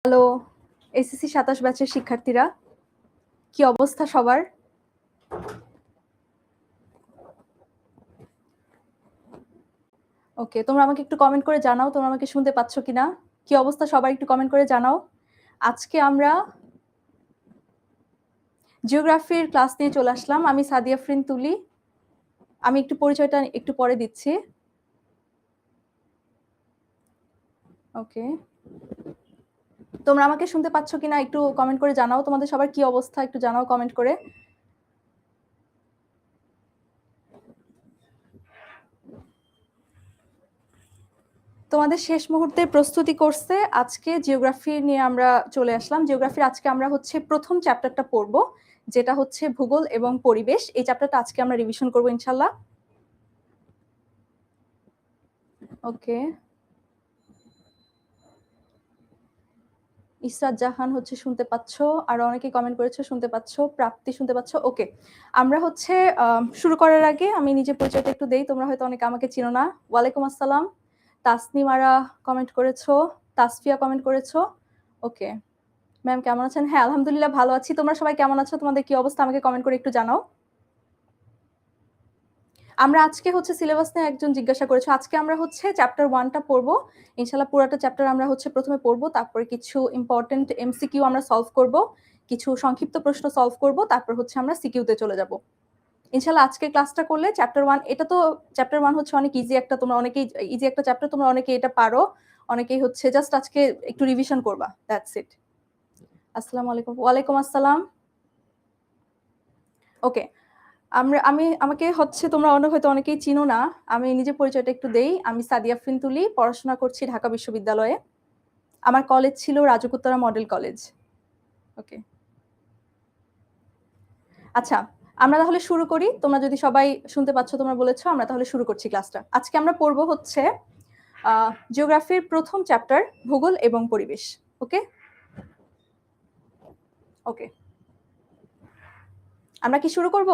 Hello, SSC ২৭ ব্যাচের শিক্ষার্থীরা, কি অবস্থা সবার? ওকে, তোমরা আমাকে একটু কমেন্ট করে জানাও তোমরা আমাকে শুনতে পাচ্ছ কিনা? কি অবস্থা সবার একটু কমেন্ট করে জানাও। আজকে আমরা জিওগ্রাফির ক্লাস নিয়ে চলে আসলাম। আমি সাদিয়া আফরিন তুলি। আমি একটু পরিচয়টা একটু পরে দিচ্ছি। ওকে, তোমরা আমাকে শুনতে পাচ্ছ কিনা একটু কমেন্ট করে জানাও। তোমাদের সবার কি অবস্থা একটু জানাও কমেন্ট করে। তোমাদের শেষ মুহূর্তের প্রস্তুতি করছে আজকে জিওগ্রাফি নিয়ে আমরা চলে আসলাম। জিওগ্রাফির আজকে আমরা হচ্ছে প্রথম চ্যাপ্টারটা পড়বো, যেটা হচ্ছে ভূগোল এবং পরিবেশ। এই চ্যাপ্টারটা আজকে আমরা রিভিশন করবো ইনশাল্লাহ। ওকে, ইসরাত জাহান হচ্ছে শুনতে পাচ্ছ, আর অনেকে কমেন্ট করেছো শুনতে পাচ্ছ, প্রাপ্তি শুনতে পাচ্ছ। ওকে, আমরা হচ্ছে শুরু করার আগে আমি নিজের পরিচয়টা একটু দেই। তোমরা হয়তো অনেকে আমাকে চিনো না। ওয়ালাইকুম আসসালাম। তাসনিমারা কমেন্ট করেছো, তাসফিয়া কমেন্ট করেছো। ওকে ম্যাম, কেমন আছেন? হ্যাঁ, আলহামদুলিল্লাহ ভালো আছি। তোমরা সবাই কেমন আছো? তোমাদের কি অবস্থা আমাকে কমেন্ট করে একটু জানাও। আমরা আজকে হচ্ছে সিলেবাস নিয়ে একজন জিজ্ঞাসা করেছো। আজকে আমরা হচ্ছে চ্যাপ্টার 1টা পড়বো ইনশাআল্লাহ। পুরোটা চ্যাপ্টার আমরা হচ্ছে প্রথমে পড়বো, তারপরে কিছু ইম্পর্টেন্ট এমসিকিউ আমরা সলভ করব, কিছু সংক্ষিপ্ত প্রশ্ন সলভ করব, তারপর হচ্ছে আমরা সিকিউতে চলে যাব ইনশাআল্লাহ। আজকে ক্লাসটা করলে চ্যাপ্টার 1, এটা তো চ্যাপ্টার 1 হচ্ছে অনেক ইজি একটা, তোমরা অনেকেই ইজি একটা চ্যাপ্টার, তোমরা অনেকেই এটা পারো, অনেকেই হচ্ছে জাস্ট আজকে একটু রিভিশন করবা, দ্যাটস ইট। আসসালামু আলাইকুম। ওয়ালাইকুম আসসালাম। ওকে, আমাকে হচ্ছে তোমরা হয়তো অনেকেই চিনো না। আমি নিজের পরিচয়টা একটু দেই। আমি সাদিয়া আফরিন তুলি, পড়াশোনা করছি ঢাকা বিশ্ববিদ্যালয়ে। আমার কলেজ ছিল রাজুকুত্তরা মডেল কলেজ। ওকে, আচ্ছা আমরা তাহলে শুরু করি। তোমরা যদি সবাই শুনতে পাচ্ছ, তোমরা বলেছো, আমরা তাহলে শুরু করছি ক্লাসটা। আজকে আমরা পড়বো হচ্ছে জিওগ্রাফির প্রথম চ্যাপ্টার ভূগোল এবং পরিবেশ। ওকে ওকে, আমরা কি শুরু করব?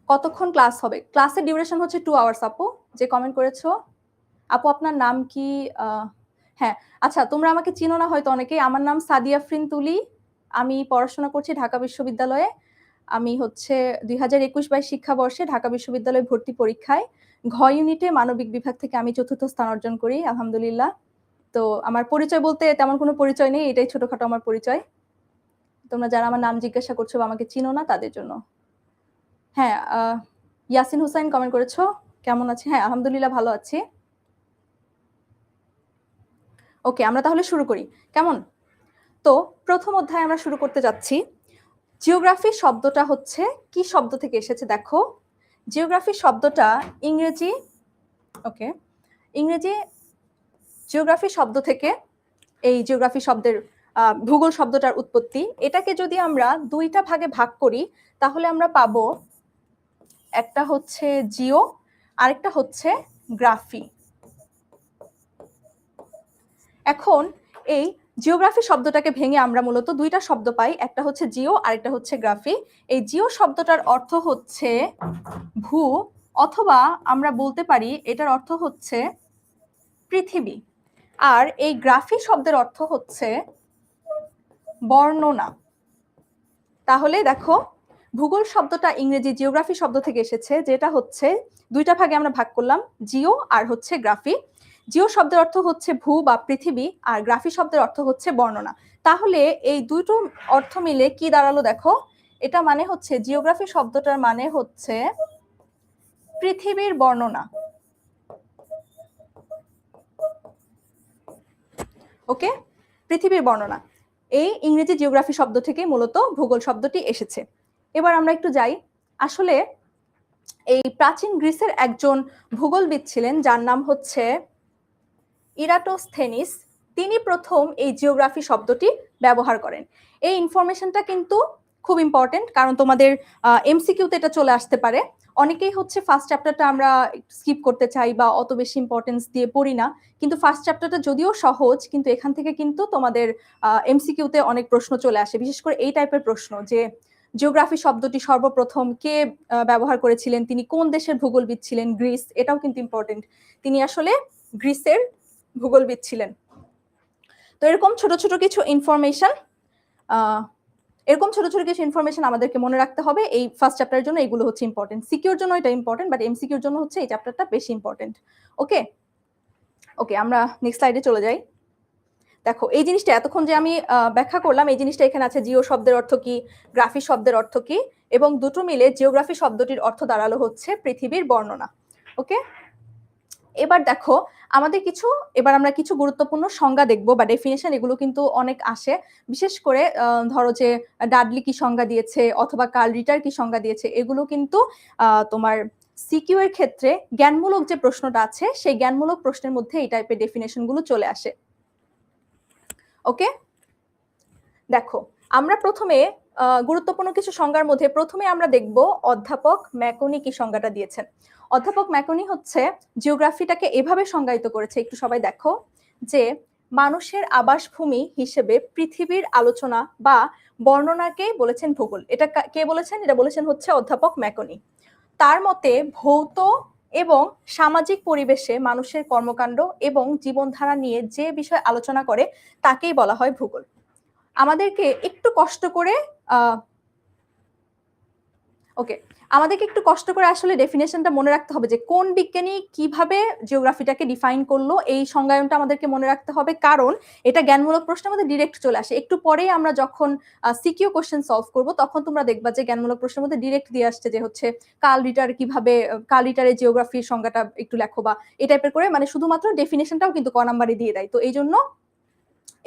কতক্ষণ ক্লাস হবে? ক্লাসের ডিউরেশন হচ্ছে 2 আওয়ার্স। আপু যে কমেন্ট করেছো, আপু আপনার নাম কি? হ্যাঁ, আচ্ছা তোমরা আমাকে চিনো না হয়তো অনেকেই। আমার নাম সাদিয়া আফরিন তুলি। আমি পড়াশোনা করছি ঢাকা বিশ্ববিদ্যালয়ে। আমি হচ্ছে 2021-22 শিক্ষাবর্ষে ঢাকা বিশ্ববিদ্যালয়ে ভর্তি পরীক্ষায় ঘ ইউনিটে মানবিক বিভাগ থেকে আমি 4র্থ স্থান অর্জন করি আলহামদুলিল্লাহ। তো আমার পরিচয় বলতে তেমন কোনো পরিচয় নেই, এটাই ছোটখাটো আমার পরিচয়। তোমরা যারা আমার নাম জিজ্ঞাসা করছো বা আমাকে চিনো না তাদের জন্য। হ্যাঁ, ইয়াসিন হুসাইন কমেন্ট করেছো, কেমন আছে? হ্যাঁ আলহামদুলিল্লাহ ভালো আছি। ওকে, আমরা তাহলে শুরু করি কেমন? তো প্রথম অধ্যায় আমরা শুরু করতে যাচ্ছি। জিওগ্রাফি শব্দটা হচ্ছে কি শব্দ থেকে এসেছে দেখো। জিওগ্রাফি শব্দটা ইংরেজি, ওকে, ইংরেজি জিওগ্রাফি শব্দ থেকে এই জিওগ্রাফি শব্দের ভূগোল শব্দটার উৎপত্তি। এটাকে যদি আমরা দুইটা ভাগে ভাগ করি তাহলে আমরা পাবো একটা হচ্ছে জিও, আরেকটা হচ্ছে গ্রাফি। এখন এই জিওগ্রাফি শব্দটাকে ভেঙে আমরা মূলত দুইটা শব্দ পাই, একটা হচ্ছে জিও আর একটা হচ্ছে গ্রাফি। এই জিও শব্দটার অর্থ হচ্ছে ভূ, অথবা আমরা বলতে পারি এটার অর্থ হচ্ছে পৃথিবী। আর এই গ্রাফি শব্দের অর্থ হচ্ছে বর্ণনা। তাহলে দেখো, ভূগোল শব্দটা ইংরেজি জিওগ্রাফি শব্দ থেকে এসেছে, যেটা হচ্ছে দুইটা ভাগে আমরা ভাগ করলাম, জিও আর হচ্ছে গ্রাফি। জিও শব্দের অর্থ হচ্ছে ভূ বা পৃথিবী, আর গ্রাফি শব্দের অর্থ হচ্ছে বর্ণনা। তাহলে এই দুটো অর্থ মিলে কি দাঁড়ালো দেখো, এটা মানে হচ্ছে জিওগ্রাফি শব্দটার মানে হচ্ছে পৃথিবীর বর্ণনা। ওকে, পৃথিবীর বর্ণনা। এই ইংরেজি জিওগ্রাফি শব্দ থেকে মূলত ভূগোল শব্দটি এসেছে। এবার আমরা একটু যাই। আসলে এই প্রাচীন গ্রিসের একজন ভূগোলবিদ ছিলেন যার নাম হচ্ছে ইরাটোস্থেনিস। তিনি প্রথম এই জিওগ্রাফি শব্দটি ব্যবহার করেন। এই ইনফরমেশনটা কিন্তু খুব ইম্পর্টেন্ট, কারণ তোমাদের এমসিকিউতে এটা চলে আসতে পারে। অনেকেই হচ্ছে ফার্স্ট চ্যাপ্টারটা আমরা স্কিপ করতে চাই বা অত বেশি ইম্পর্টেন্স দিয়ে পড়ি না, কিন্তু ফার্স্ট চ্যাপ্টারটা যদিও সহজ, কিন্তু এখান থেকে কিন্তু তোমাদের এমসিকিউতে অনেক প্রশ্ন চলে আসে, বিশেষ করে এই টাইপের প্রশ্ন যে জিওগ্রাফি শব্দটি সর্বপ্রথম কে ব্যবহার করেছিলেন, তিনি কোন দেশের ভূগোলবিদ ছিলেন। গ্রিস, এটাও কিন্তু ইম্পর্টেন্ট। তিনি আসলে গ্রিসের ভূগোলবিদ ছিলেন। তো এরকম ছোট ছোট কিছু ইনফরমেশন আমাদেরকে মনে রাখতে হবে এই ফার্স্ট চ্যাপ্টারের জন্য। এগুলো হচ্ছে ইম্পর্টেন্ট, সিকিউর জন্য এটা ইম্পর্টেন্ট, বাট এমসিকিউর জন্য হচ্ছে এই চ্যাপ্টারটা বেশি ইম্পর্টেন্ট। ওকে ওকে, আমরা নেক্সট স্লাইডে চলে যাই। দেখো এই জিনিসটা এতক্ষণ যে আমি ব্যাখ্যা করলাম, এই জিনিসটা এখানে আছে জিও শব্দের অর্থ কি, গ্রাফি শব্দের অর্থ কি, এবং দুটো মিলে জিওগ্রাফি শব্দটির অর্থ দাঁড়ালো হচ্ছে পৃথিবীর বর্ণনা। ওকে, এবার দেখো আমরা কিছু গুরুত্বপূর্ণ সংজ্ঞা দেখবো বা ডেফিনেশন। এগুলো কিন্তু অনেক আসে, বিশেষ করে ধরো যে ডাডলি কি সংজ্ঞা দিয়েছে অথবা কার্ল রিটার কি সংজ্ঞা দিয়েছে, এগুলো কিন্তু তোমার সিকিউ এর ক্ষেত্রে জ্ঞানমূলক যে প্রশ্নটা আছে সেই জ্ঞানমূলক প্রশ্নের মধ্যে এই টাইপের ডেফিনেশন গুলো চলে আসে। ওকে, দেখো আমরা প্রথমে গুরুত্বপূর্ণ কিছু সংজ্ঞার মধ্যে প্রথমে আমরা দেখব অধ্যাপক ম্যাকনি কি সংজ্ঞাটা দিয়েছেন। অধ্যাপক ম্যাকনি হচ্ছে জিওগ্রাফিটাকে এভাবে সংজ্ঞায়িত করেছে, একটু সবাই দেখো, যে মানুষের আবাসভূমি হিসেবে পৃথিবীর আলোচনা বা বর্ণনাকে বলেছেন ভূগোল। এটা কে বলেছেন? এটা বলেছেন হচ্ছে অধ্যাপক ম্যাকনি। তার মতে ভৌত এবং সামাজিক পরিবেশে মানুষের কর্মকাণ্ড এবং জীবনধারা নিয়ে যে বিষয় আলোচনা করে তাকেই বলা হয় ভূগোল। আমাদেরকে একটু কষ্ট করে আসলে ডেফিনেশনটা মনে রাখতে হবে যে কোন বিজ্ঞানী কিভাবে জিওগ্রাফিটাকে ডিফাইন করলো, এই সংজ্ঞায়নটা আমাদেরকে মনে রাখতে হবে, কারণ এটা জ্ঞানমূলক প্রশ্নের মধ্যে ডিরেক্ট চলে আসে। একটু পরেই আমরা যখন সিকিউ কোশ্চেন সলভ করব তখন তোমরা দেখবা যে জ্ঞানমূলক প্রশ্নের মধ্যে ডিরেক্ট দিয়ে আসছে যে হচ্ছে কার্ল রিটারের জিওগ্রাফির সংজ্ঞাটা একটু লেখো বা এই টাইপের করে, মানে শুধুমাত্র ডেফিনেশনটাও কিন্তু ক নাম্বারে দিয়ে দেয়। তো এই জন্য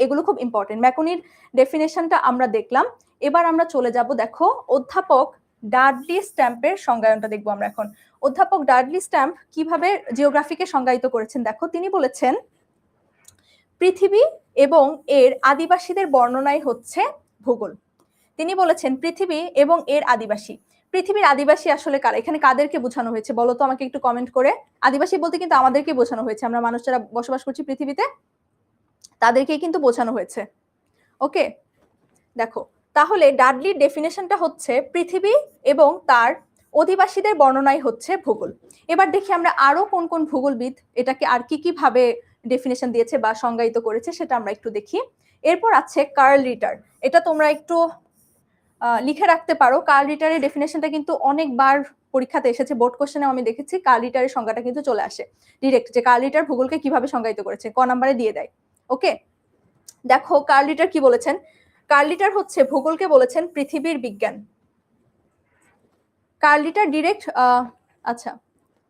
এগুলো খুব ইম্পর্টেন্ট। ম্যাকনির ডেফিনেশনটা আমরা দেখলাম, এবার আমরা চলে যাব দেখো অধ্যাপক ডাডলি স্ট্যাম্পের সংজ্ঞায়নটা দেখবো আমরা এখন। অধ্যাপক ডাডলি স্ট্যাম্প কিভাবে জিওগ্রাফিকে সংজ্ঞায়িত করেছেন দেখো। তিনি বলেছেন পৃথিবী এবং এর আদিবাসীদের বর্ণনাই হচ্ছে ভূগোল। তিনি বলেছেন পৃথিবী এবং এর আদিবাসী। পৃথিবীর আদিবাসী আসলে কারা? এখানে কাদেরকে বোঝানো হয়েছে বলো তো আমাকে একটু কমেন্ট করে। আদিবাসী বলতে কিন্তু আমাদেরকে বোঝানো হয়েছে, আমরা মানুষ যারা বসবাস করছি পৃথিবীতে তাদেরকেই কিন্তু বোঝানো হয়েছে। ওকে, দেখো তাহলে ডাডলির ডেফিনেশনটা হচ্ছে পৃথিবী এবং তার অধিবাসীদের বর্ণনাই হচ্ছে ভূগোল। এবার দেখি আমরা আরো কোন কোন ভূগোলবিদ এটাকে আর কি কি ভাবে ডেফিনেশন দিয়েছে বা সংজ্ঞায়িত করেছে সেটা আমরা একটু দেখি। এরপর আছে কার্ল রিটার, এটা তোমরা একটু লিখে রাখতে পারো। কার্ল রিটারের ডেফিনেশনটা কিন্তু অনেকবার পরীক্ষাতে এসেছে, বোর্ড কোশ্চেনে আমি দেখেছি কার্ল রিটারের সংজ্ঞাটা কিন্তু চলে আসে ডিরেক্ট, যে কার্ল রিটার ভূগোলকে কিভাবে সংজ্ঞায়িত করেছে, ক নাম্বারে দিয়ে দেয়। ওকে, দেখো কার্ল রিটার কি বলেছেন। কার্ল রিটার হচ্ছে ভূগোলকে বলেছেন পৃথিবীর বিজ্ঞান। কার্ল রিটার ডিরেক্ট আচ্ছা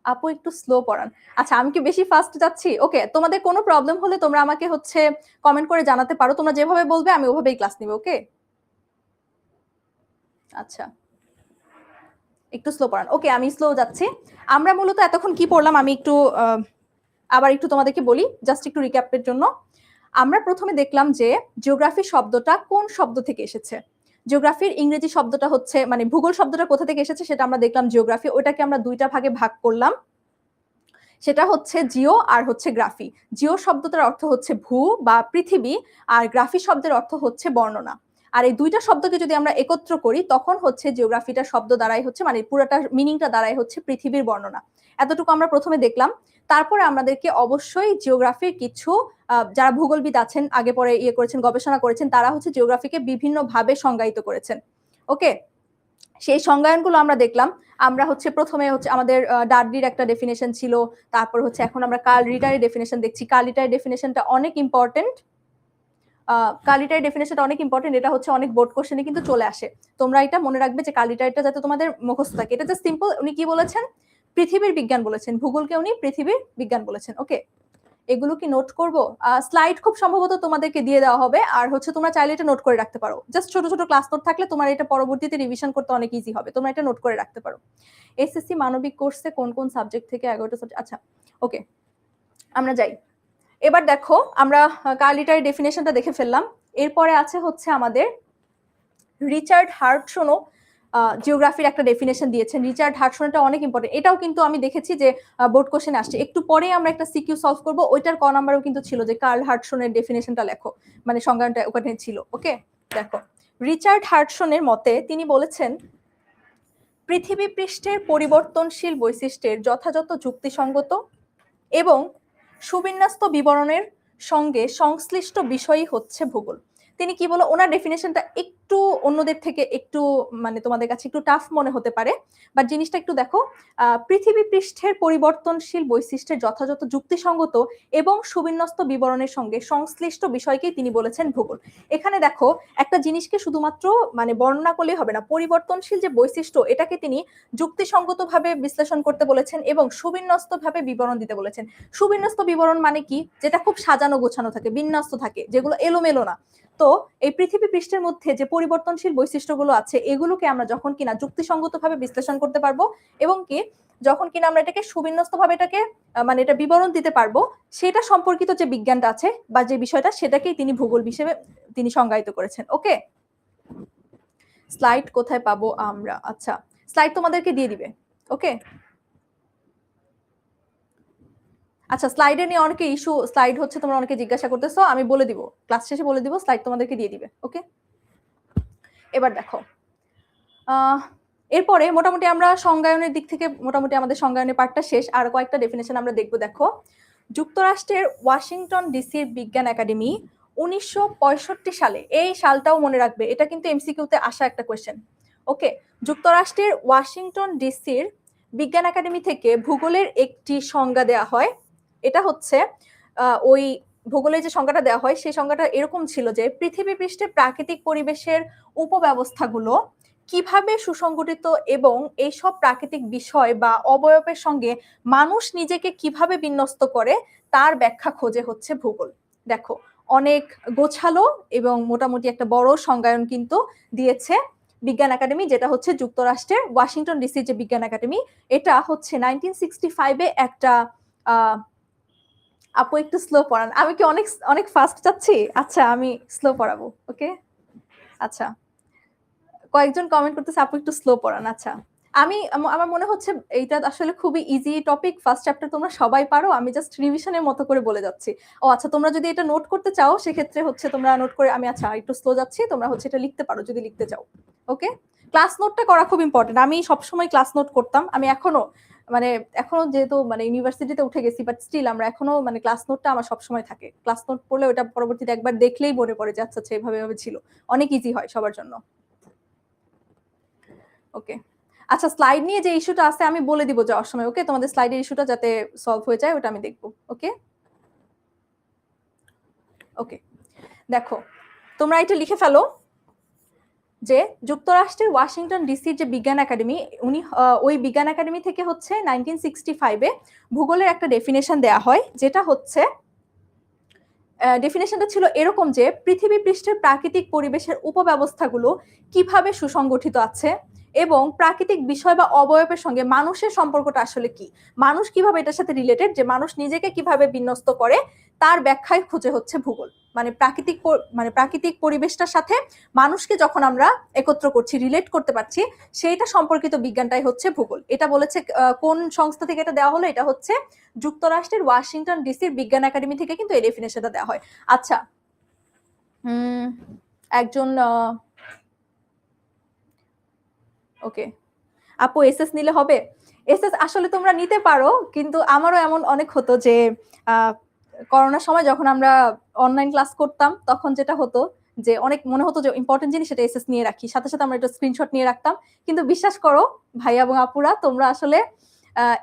আপু একটু স্লো পড়ান। আচ্ছা আমি কি বেশি ফাস্ট যাচ্ছি? ওকে, তোমাদের কোনো প্রবলেম হলে তোমরা আমাকে হচ্ছে কমেন্ট করে জানাতে পারো, তোমরা যেভাবে বলবে আমি ওভাবেই ক্লাস নিব। ওকে, আচ্ছা একটু স্লো পড়ান। ওকে, আমি স্লো যাচ্ছি। আমরা মূলত এতক্ষণ কি পড়লাম আমি একটু আবার একটু তোমাদেরকে বলি, জাস্ট একটু রিক্যাপের জন্য। আমরা প্রথমে দেখলাম যে জিওগ্রাফি শব্দটা কোন শব্দ থেকে এসেছে। জিওগ্রাফির ইংরেজি শব্দটা হচ্ছে, মানে ভূগোল শব্দটা কোথা থেকে এসেছে সেটা আমরা দেখলাম জিওগ্রাফি, ওটাকে আমরা দুইটা ভাগে ভাগ করলাম, সেটা হচ্ছে জিও আর হচ্ছে গ্রাফি। জিও শব্দটার অর্থ হচ্ছে ভূ বা পৃথিবী, আর গ্রাফি শব্দের অর্থ হচ্ছে বর্ণনা। আর এই দুইটা শব্দকে যদি আমরা একত্র করি তখন হচ্ছে জিওগ্রাফিটা শব্দ দ্বারাই হচ্ছে, মানে পুরোটা মিনিংটা দ্বারাই হচ্ছে পৃথিবীর বর্ণনা। এতটুকু আমরা প্রথমে দেখলাম। তারপরে আমাদেরকে অবশ্যই জিওগ্রাফির কিছু যারা ভূগোলবিদ আছেন আগে পরে করেছেন, গবেষণা করেছেন, তারা হচ্ছে জিওগ্রাফিকে বিভিন্ন ভাবে সংজ্ঞায়িত করেছেন। ওকে, সেই সংজ্ঞায়নগুলো আমরা দেখলাম। আমরা হচ্ছে প্রথমে হচ্ছে আমাদের ডাডলির একটা ডেফিনেশন ছিল, তারপর হচ্ছে এখন আমরা কার্ল রিটারের ডেফিনেশন দেখছি। কার্ল রিটারের ডেফিনেশনটা অনেক ইম্পর্টেন্ট, কার্ল রিটারের ডেফিনেশনটা অনেক ইম্পর্টেন্ট, এটা হচ্ছে অনেক বোর্ড কোশ্চেনে কিন্তু চলে আসে। তোমরা এটা মনে রাখবে যে কার্ল রিটারটা যাতে তোমাদের মুখস্থ থাকে। এটা জাস্ট সিম্পল, উনি কি বলেছেন? পৃথিবীর বিজ্ঞান বলেছেন, ভূগোলকে উনি পৃথিবীর বিজ্ঞান বলেছেন। ওকে, এগুলো কি নোট করব? স্লাইড খুব সম্ভবত তোমাদেরকে দিয়ে দেওয়া হবে, আর হচ্ছে তোমরা চাইলে এটা নোট করে রাখতে পারো। জাস্ট ছোট ছোট ক্লাস নোট থাকলে তোমার এটা পরবর্তীতে রিভিশন করতে অনেক ইজি হবে, তোমরা এটা নোট করে রাখতে পারো। এসএসসি মানবিক কোর্সে কোন কোন সাবজেক্ট থেকে 11টা সাবজেক্ট? আচ্ছা ওকে, আমরা যাই। এবার দেখো আমরা কার্ল রিটারের ডেফিনেশনটা দেখে ফেললাম। এরপরে আছে হচ্ছে আমাদের রিচার্ড হার্টসনও জিওগ্রাফির একটা ডেফিনেশন দিয়েছেন। রিচার্ড হার্টসনটা অনেক ইম্পর্টেন্ট, এটাও কিন্তু আমি দেখেছি যে বোর্ড কোশ্চেন আসছে। একটু পরে আমরা একটা সিকিউ সলভ করব, ওইটার ক নাম্বারও কিন্তু ছিল যে কার্ল হার্টসনের ডেফিনেশনটা লেখো, মানে সংজ্ঞাটা ওখানে ছিল। ওকে, দেখো রিচার্ড হার্টসনের মতে তিনি বলেছেন পৃথিবী পৃষ্ঠের পরিবর্তনশীল বৈশিষ্ট্যের যথাযথ যুক্তিসঙ্গত এবং সুবিন্যস্ত বিবরণের সঙ্গে সংশ্লিষ্ট বিষয়ই হচ্ছে ভূগোল। তিনি কি বলো, ওনার ডেফিনেশনটা একটু অন্যদের থেকে একটু মানে তোমাদের কাছে একটু টাফ মনে হতে পারে, বাট জিনিসটা একটু দেখো। পৃথিবী পৃষ্ঠের পরিবর্তনশীল বৈশিষ্ট্যের যথাযথ যুক্তিসঙ্গত এবং সুবিন্যস্ত বিবরণের সঙ্গে সংশ্লিষ্ট বিষয়কেই তিনি বলেছেন ভূগোল। এখানে দেখো, একটা জিনিসকে শুধুমাত্র মানে বর্ণনা করলেই হবে না, পরিবর্তনশীল যে বৈশিষ্ট্য এটাকে তিনি যুক্তিসঙ্গতভাবে বিশ্লেষণ করতে বলেছেন এবং সুবিন্যস্তভাবে বিবরণ দিতে বলেছেন। সুবিন্যস্ত বিবরণ মানে কি, যেটা খুব সাজানো গোছানো থাকে, বিন্যস্ত থাকে, যেগুলো এলোমেলো না। তো এই পৃথিবী পৃষ্ঠের মধ্যে যে পরিবর্তনশীল বৈশিষ্ট্যগুলো আছে এগুলোকে আমরা যখন কিনা যুক্তিসঙ্গতভাবে বিশ্লেষণ করতে পারবো এবং কি যখন কিনা আমরা এটাকে সুবিন্যস্তভাবে এটাকে মানে এটা বিবরণ দিতে পারবো, সেটা সম্পর্কিত যে বিজ্ঞানটা আছে বা যে বিষয়টা, সেটাকেই তিনি ভূগোল হিসেবে তিনি সংজ্ঞায়িত করেছেন। ওকে, স্লাইড কোথায় পাবো আমরা? আচ্ছা, স্লাইড তোমাদেরকে দিয়ে দিবে। ওকে, আচ্ছা, স্লাইডে নিয়ে অনেকে ইস্যু, স্লাইড হচ্ছে তোমরা অনেকে জিজ্ঞাসা করতেছো, আমি বলে দিব, ক্লাস শেষে বলে দিব, স্লাইড তোমাদেরকে দিয়ে দিবে। ওকে, এবার দেখো, এরপরে মোটামুটি আমরা সংজ্ঞায়নের দিক থেকে মোটামুটি আমাদের সংজ্ঞায়নের পার্টটা শেষ। আর কয়েকটা ডেফিনেশন আমরা দেখবো। দেখো, যুক্তরাষ্ট্রের ওয়াশিংটন ডিসির বিজ্ঞান একাডেমি 1965 সালে, এই সালটাও মনে রাখবে, এটা কিন্তু এমসিকিউতে আসা একটা কোয়েশ্চেন। ওকে, যুক্তরাষ্ট্রের ওয়াশিংটন ডিসির বিজ্ঞান একাডেমি থেকে ভূগোলের একটি সংজ্ঞা দেয়া হয়। এটা হচ্ছে ওই ভূগোলের যে সংজ্ঞাটা দেওয়া হয় সেই সংজ্ঞাটা এরকম ছিল যে পৃথিবী পৃষ্ঠে প্রাকৃতিক পরিবেশের উপব্যবস্থাগুলো কিভাবে সুসংগঠিত এবং এইসব প্রাকৃতিক বিষয় বা অবয়বের সঙ্গে মানুষ নিজেকে কিভাবে বিন্যস্ত করে তার ব্যাখ্যা খোঁজে হচ্ছে ভূগোল। দেখো, অনেক গোছালো এবং মোটামুটি একটা বড় সংজ্ঞায়ন কিন্তু দিয়েছে বিজ্ঞান একাডেমি, যেটা হচ্ছে যুক্তরাষ্ট্রের ওয়াশিংটন ডিসির যে বিজ্ঞান একাডেমি। এটা হচ্ছে 1965-এ একটা আপু একটু স্লো পড়ান। আমি কি অনেক অনেক ফাস্ট যাচ্ছি? আচ্ছা, আমি স্লো পড়াবো। ওকে, আচ্ছা, কয়েকজন কমেন্ট করতেছে আপু একটু স্লো পড়ান। আচ্ছা, আমার মনে হচ্ছে এইটা আসলে খুবই ইজি টপিক, ফার্স্ট চ্যাপ্টার তোমরা সবাই পারো, আমি জাস্ট রিভিশনের মতো করে বলে যাচ্ছি। ও আচ্ছা, তোমরা যদি এটা নোট করতে চাও সেক্ষেত্রে হচ্ছে তোমরা নোট করে, আমি আচ্ছা একটু স্লো যাচ্ছি, তোমরা হচ্ছে এটা লিখতে পারো যদি লিখতে চাও। ওকে, ক্লাস নোটটা করা খুব ইম্পর্টেন্ট। আমি সবসময় ক্লাস নোট করতাম, আমি এখনো যেহেতু মানে ইউনিভার্সিটিতে উঠে গেছি, বাট স্টিল আমরা এখনো মানে ক্লাস নোটটা আমার সবসময় থাকে। ক্লাস নোট পড়লে ওটা পরবর্তীতে একবার দেখলেই মনে পড়ে যে আচ্ছা আচ্ছা এভাবে এভাবে ছিল। অনেক ইজি হয় সবার জন্য। ওকে, আচ্ছা, স্লাইড নিয়ে যে ইস্যুটা আছে আমি বলে দিব যাওয়ার সময়। ওকে, তোমাদের স্লাইডের ইস্যুটা যাতে সলভ হয়ে যায় ওটা আমি দেখবো। ওকে, ওকে, দেখো, তোমরা এটা লিখে ফেলো যে যুক্তরাষ্ট্রের ওয়াশিংটন ডিসির যে বিজ্ঞান একাডেমি, উনি ওই বিজ্ঞান একাডেমি থেকে হচ্ছে 1965-এ ভূগোলের একটা ডেফিনেশন দেয়া হয়, যেটা হচ্ছে ডেফিনেশনটা ছিল এরকম যে পৃথিবী পৃষ্ঠের প্রাকৃতিক পরিবেশের উপব্যবস্থাগুলো কিভাবে সুসংগঠিত আছে এবং প্রাকৃতিক বিষয় বা অবয়বের সঙ্গে মানুষের সম্পর্কটা আসলে কি, মানুষ কিভাবে এটার সাথে রিলেটেড, যে মানুষ নিজেকে কিভাবে বিন্যস্ত করে তার ব্যাখ্যায় খুঁজে হচ্ছে ভূগোল। মানে প্রাকৃতিক পরিবেশটার সাথে মানুষকে যখন আমরা একত্র করছি, রিলেট করতে পারছি, সেইটা সম্পর্কিত বিজ্ঞানটাই হচ্ছে ভূগোল। এটা বলেছে কোন সংস্থা থেকে এটা দেওয়া হলো? এটা হচ্ছে যুক্তরাষ্ট্রের ওয়াশিংটন ডিসির বিজ্ঞান একাডেমি থেকে কিন্তু এই ডেফিনেশনটা দেওয়া হয়। আচ্ছা, একজন ওকে, আপু এসএস নিলে হবে? এসএস আসলে তোমরা নিতে পারো, কিন্তু আমারও এমন অনেক হতো যে করোনার সময় যখন আমরা অনলাইন ক্লাস করতাম তখন যেটা হতো যে অনেক মনে হতো যে ইম্পর্টেন্ট জিনিস সেটা এসএস নিয়ে রাখি, সাথে সাথে আমরা একটা স্ক্রিনশট নিয়ে রাখতাম। কিন্তু বিশ্বাস করো ভাইয়া এবং আপুরা, তোমরা আসলে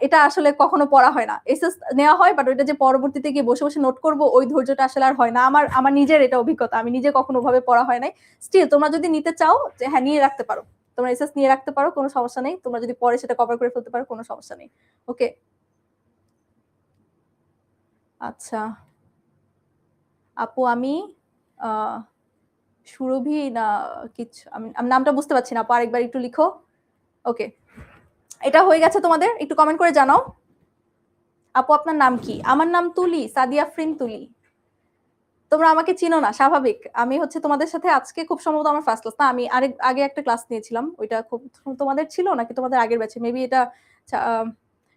এটা আসলে কখনো পড়া হয় না। এসএস নেওয়া হয়, বাট ওইটা যে পরবর্তীতে গিয়ে বসে বসে নোট করবো ওই ধৈর্যটা আসলে আর হয় না। আমার নিজের এটা অভিজ্ঞতা, আমি নিজে কখনো ভাবে পড়া হয় নাই। স্টিল তোমরা যদি নিতে চাও যে হ্যাঁ নিয়ে রাখতে পারো, তোমরা এসএস নিয়ে রাখতে পারো, কোনো সমস্যা নেই। তোমরা যদি পরে সেটা কভার করে ফেলতে পারো, কোনো সমস্যা নেই। ওকে, আচ্ছা আপু, আমি সুরভি না কিছু, আমি নামটা বুঝতে পারছি না আপু, আরেকবার একটু লিখো। ওকে, এটা হয়ে গেছে তোমাদের? একটু কমেন্ট করে জানাও। আপু আপনার নাম কি? আমার নাম তুলি, সাদিয়া আফরিন তুলি। তোমরা আমাকে চিনো না, স্বাভাবিক। আমি হচ্ছে তোমাদের সাথে আজকে খুব সম্ভবত আমার ফার্স্ট ক্লাস না, আমি আগে একটা ক্লাস নিয়েছিলাম, ওইটা খুব তোমাদের ছিল নাকি তোমাদের আগের ব্যাচে, মেবি এটা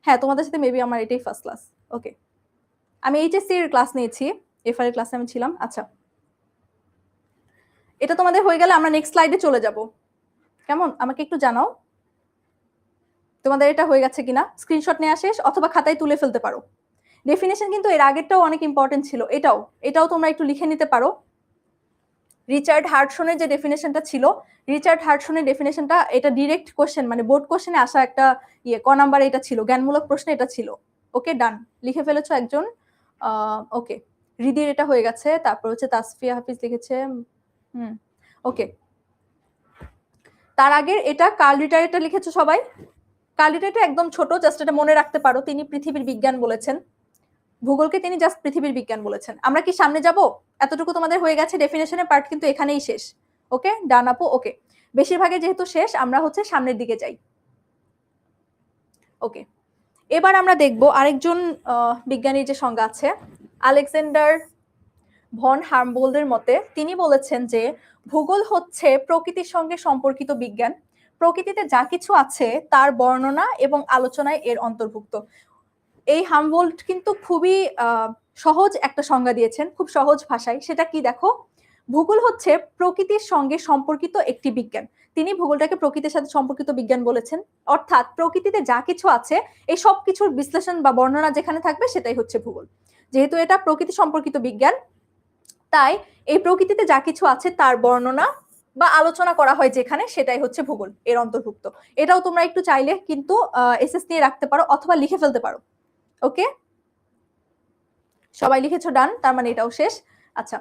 হ্যাঁ তোমাদের সাথে মেবি আমার এটাই ফার্স্ট ক্লাস। ওকে, আমি এইচএসসি এর ক্লাস নিয়েছি, এফআর এর ক্লাসে আমি ছিলাম। আচ্ছা, এটা তোমাদের হয়ে গেলে আমরা নেক্সট স্লাইডে চলে যাব। কেমন, আমাকে একটু জানাও তোমাদের এটা হয়ে গেছে কিনা। স্ক্রিনশট নেওয়া শেষ, অথবা খাতায় তুলে ফেলতে পারো। ডেফিনেশন কিন্তু এর আগেরটাও অনেক ইম্পর্টেন্ট ছিল, এটাও তোমরা একটু লিখে নিতে পারো। রিচার্ড হার্টসনের যে ডেফিনেশনটা ছিল, রিচার্ড হার্টসনের ডেফিনেশনটা এটা ডিরেক্ট কোশ্চেন, মানে বোর্ড কোশ্চেনে আসা একটা ক নাম্বার এটা ছিল, জ্ঞানমূলক প্রশ্ন এটা ছিল। ওকে, ডান, লিখে ফেলেছো একজন। ওকে, রিদির এটা হয়ে গেছে। তারপর হচ্ছে তাসফিয়া হাফিজ লিখেছে। ওকে, তার আগের এটা কার্ল রিটার লিখেছো সবাই। কার্ল রিটার একদম ছোট, জাস্ট এটা মনে রাখতে পারো। তিনি পৃথিবীর বিজ্ঞান বলেছেন, ভূগোলকে তিনি জাস্ট পৃথিবীর বিজ্ঞান বলেছেন। আমরা কি সামনে যাব? এতটুকু তোমাদের হয়ে গেছে, ডেফিনেশনের পার্ট কিন্তু এখানেই শেষ। ওকে, ডান আপু। ওকে, বেশিরভাগে যেহেতু শেষ, আমরা হচ্ছে সামনের দিকে যাই। ওকে, এবার আমরা দেখব আরেকজন বিজ্ঞানীর যে সংজ্ঞা আছে, আলেকজান্ডার ভন হামবোল্ডের মতে তিনি বলেছেন যে ভূগোল হচ্ছে প্রকৃতির সঙ্গে সম্পর্কিত বিজ্ঞান, প্রকৃতিতে যা কিছু আছে তার বর্ণনা এবং আলোচনায় এর অন্তর্ভুক্ত। এই হামবোল্ড কিন্তু খুবই সহজ একটা সংজ্ঞা দিয়েছেন, খুব সহজ ভাষায়। সেটা কি দেখো, ভূগোল হচ্ছে প্রকৃতির সঙ্গে সম্পর্কিত একটি বিজ্ঞান। তিনি ভূগোলটাকে প্রকৃতির সাথে সম্পর্কিত বিজ্ঞান বলেছেন, অর্থাৎ প্রকৃতিতে যা কিছু আছে এই সব কিছুর বিশ্লেষণ বা বর্ণনা যেখানে থাকবে সেটাই হচ্ছে ভূগোল। যেহেতু এটা প্রকৃতি সম্পর্কিত বিজ্ঞান, তাই এই প্রকৃতিতে যা কিছু আছে তার বর্ণনা বা আলোচনা করা হয় যেখানে, সেটাই হচ্ছে ভূগোল এর অন্তর্ভুক্ত। এটাও তোমরা একটু চাইলে কিন্তু এসএস নিয়ে রাখতে পারো অথবা লিখে ফেলতে পারো। ওকে, সবাই লিখেছো, ডান, তার মানে এটাও শেষ। আচ্ছা,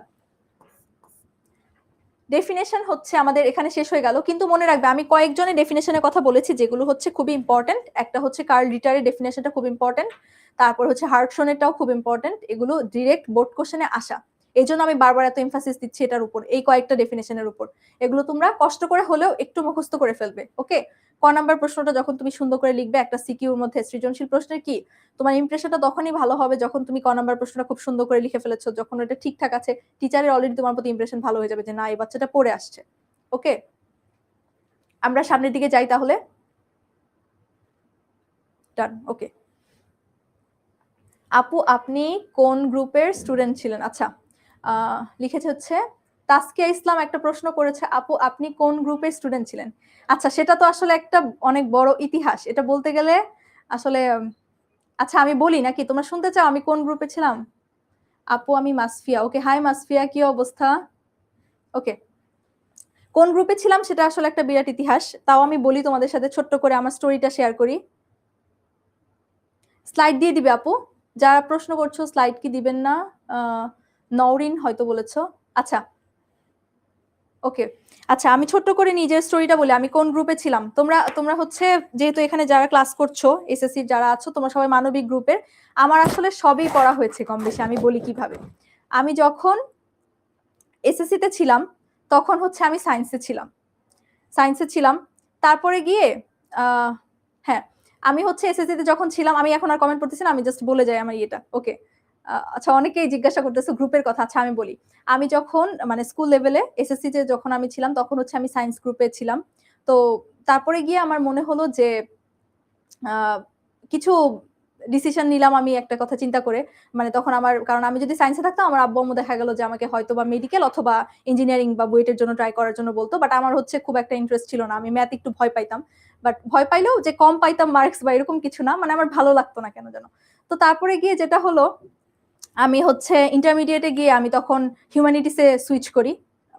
ডেফিনেশন হচ্ছে আমাদের এখানে শেষ হয়ে গেল, কিন্তু মনে রাখবে আমি কয়েকজনের ডেফিনেশনের কথা বলেছি যেগুলো হচ্ছে খুবই ইম্পর্টেন্ট। একটা হচ্ছে কার্ল রিটারের ডেফিনেশনটা খুব ইম্পর্টেন্ট, তারপর হচ্ছে হার্টসনেরটাও খুব ইম্পর্টেন্ট। এগুলো ডিরেক্ট বোর্ড কোশ্চেনে আসা, এই জন্য আমি বারবার এত এমফাসিস দিচ্ছি এটার উপর, এই কয়েকটা ডেফিনেশনের উপর। এগুলো তোমরা কষ্ট করে হলেও একটু মুখস্থ করে ফেলবে। ওকে, ক নাম্বার প্রশ্নটা যখন তুমি সুন্দর করে লিখবে একটা সিকিউর মধ্যে, সৃজনশীল প্রশ্নের কি তোমার ইমপ্রেশনটা তখনই ভালো হবে যখন তুমি ক নাম্বার প্রশ্নটা খুব সুন্দর করে লিখে ফেলেছো, যখন ওটা ঠিকঠাক আছে, টিচারের অলরেডি তোমার প্রতি ইমপ্রেশন ভালো হয়ে যাবে যে না, এই বাচ্চাটা পড়ে আসছে। ওকে, আমরা সামনের দিকে যাই তাহলে। ডান। ওকে, আপু আপনি কোন গ্রুপের স্টুডেন্ট ছিলেন? আচ্ছা, লিখেছে হচ্ছে তাসকিয়া ইসলাম একটা প্রশ্ন করেছে, আপু আপনি কোন গ্রুপের স্টুডেন্ট ছিলেন? আচ্ছা, সেটা তো আসলে একটা অনেক বড় ইতিহাস, এটা বলতে গেলে আসলে। আচ্ছা, আমি বলি নাকি, তোমরা শুনতে চাও আমি কোন গ্রুপে ছিলাম? আপু আমি মাসফিয়া। ওকে, হাই মাসফিয়া, কি অবস্থা? ওকে, কোন গ্রুপে ছিলাম সেটা আসলে একটা বিরাট ইতিহাস, তাও আমি বলি তোমাদের সাথে ছোট্ট করে আমার স্টোরিটা শেয়ার করি। স্লাইড দিয়ে দিবে আপু, যারা প্রশ্ন করছো স্লাইড কি দিবেন না? নওরিন হয়তো বলেছো। আচ্ছা, ওকে, আচ্ছা আমি ছোট্ট করে নিজের স্টোরিটা বলি, আমি কোন গ্রুপে ছিলাম। তোমরা হচ্ছে যেহেতু এখানে যারা ক্লাস করছো এসএসসির যারা আছো, তোমরা সবাই মানবিক গ্রুপের। আমার আসলে সবই পড়া হয়েছে কম বেশি। আমি বলি কিভাবে, আমি যখন এসএসসিতে ছিলাম তখন হচ্ছে আমি সায়েন্সে ছিলাম। তারপরে গিয়ে হ্যাঁ, আমি হচ্ছে এসএসসিতে যখন ছিলাম, আমি এখন আর কমেন্ট করতেছি না, আমি জাস্ট বলে যাই আমার ইয়েটা। ওকে, আচ্ছা অনেকেই জিজ্ঞাসা করতেছে গ্রুপের কথা। আচ্ছা আমি বলি, আমি যখন মানে স্কুল লেভেলে এসএসসিতে যখন আমি ছিলাম তখন হচ্ছে আমি সায়েন্স গ্রুপে ছিলাম। তো তারপরে গিয়ে আমার মনে হলো যে কিছু ডিসিশন নিলাম আমি একটা কথা চিন্তা করে। মানে তখন আমার, কারণ আমি যদি সায়েন্সে থাকতাম আমার আব্বু আম্মু দেখা গেল যে আমাকে হয়তো বা মেডিকেল অথবা ইঞ্জিনিয়ারিং বা বুয়েটের জন্য ট্রাই করার জন্য বলতো, বাট আমার হচ্ছে খুব একটা ইন্টারেস্ট ছিল না। আমি ম্যাথ একটু ভয় পাইতাম, বাট ভয় পাইলেও যে কম পাইতাম মার্কস বা এরকম কিছু না, মানে আমার ভালো লাগতো না কেন যেন। তো তারপরে গিয়ে যেটা হলো, আমি হচ্ছে ইন্টারমিডিয়েটে গিয়ে আমি তখন হিউম্যানিটিসে সুইচ করি।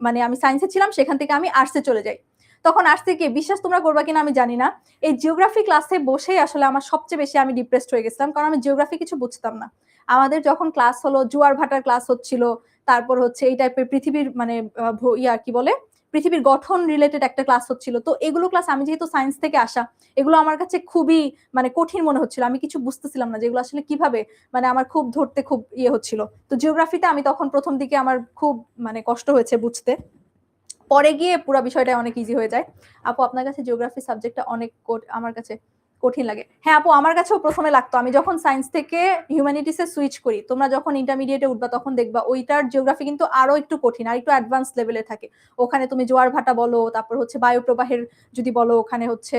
মানে আমি সায়েন্সে ছিলাম, সেখান থেকে আমি আর্টসে চলে যাই। তখন আর্টসে গিয়ে, বিশ্বাস তোমরা করবা কিনা আমি জানি না, এই জিওগ্রাফি ক্লাসে বসেই আসলে আমার সবচেয়ে বেশি আমি ডিপ্রেসড হয়ে গেছিলাম, কারণ আমি জিওগ্রাফি কিছু বুঝতাম না। আমাদের যখন ক্লাস হলো, জোয়ার ভাটার ক্লাস হচ্ছিল, তারপর হচ্ছে এই টাইপের পৃথিবীর মানে কি বলে, পৃথিবীর গঠন রিলেটেড একটা ক্লাস হচ্ছিল। তো এগুলো ক্লাস, আমি যেহেতু সায়েন্স থেকে আসা, এগুলো আমার কাছে খুবই মানে কঠিন মনে হচ্ছিল। আমি কিছু বুঝতেছিলাম না যেগুলো আসলে কিভাবে, মানে আমার খুব ধরতে খুব হচ্ছিল। তো জিওগ্রাফিতে আমি তখন প্রথম দিকে আমার খুব মানে কষ্ট হয়েছে বুঝতে, পরে গিয়ে পুরো বিষয়টা অনেক ইজি হয়ে যায়। আপু আপনার কাছে জিওগ্রাফি সাবজেক্টটা অনেক আমার কাছে কঠিন লাগে? হ্যাঁ আপু, আমার কাছেও প্রথমে লাগতো। আমি যখন সায়েন্স থেকে হিউম্যানিটিসে সুইচ করি, তোমরা যখন ইন্টারমিডিয়েটে উঠবা তখন দেখবা ওইটার জিওগ্রাফি কিন্তু আরো একটু কঠিন, আর একটু অ্যাডভান্স লেভেলে থাকে। ওখানে তুমি জোয়ার ভাটা বলো, তারপর হচ্ছে বায়ু প্রবাহের যদি বলো, ওখানে হচ্ছে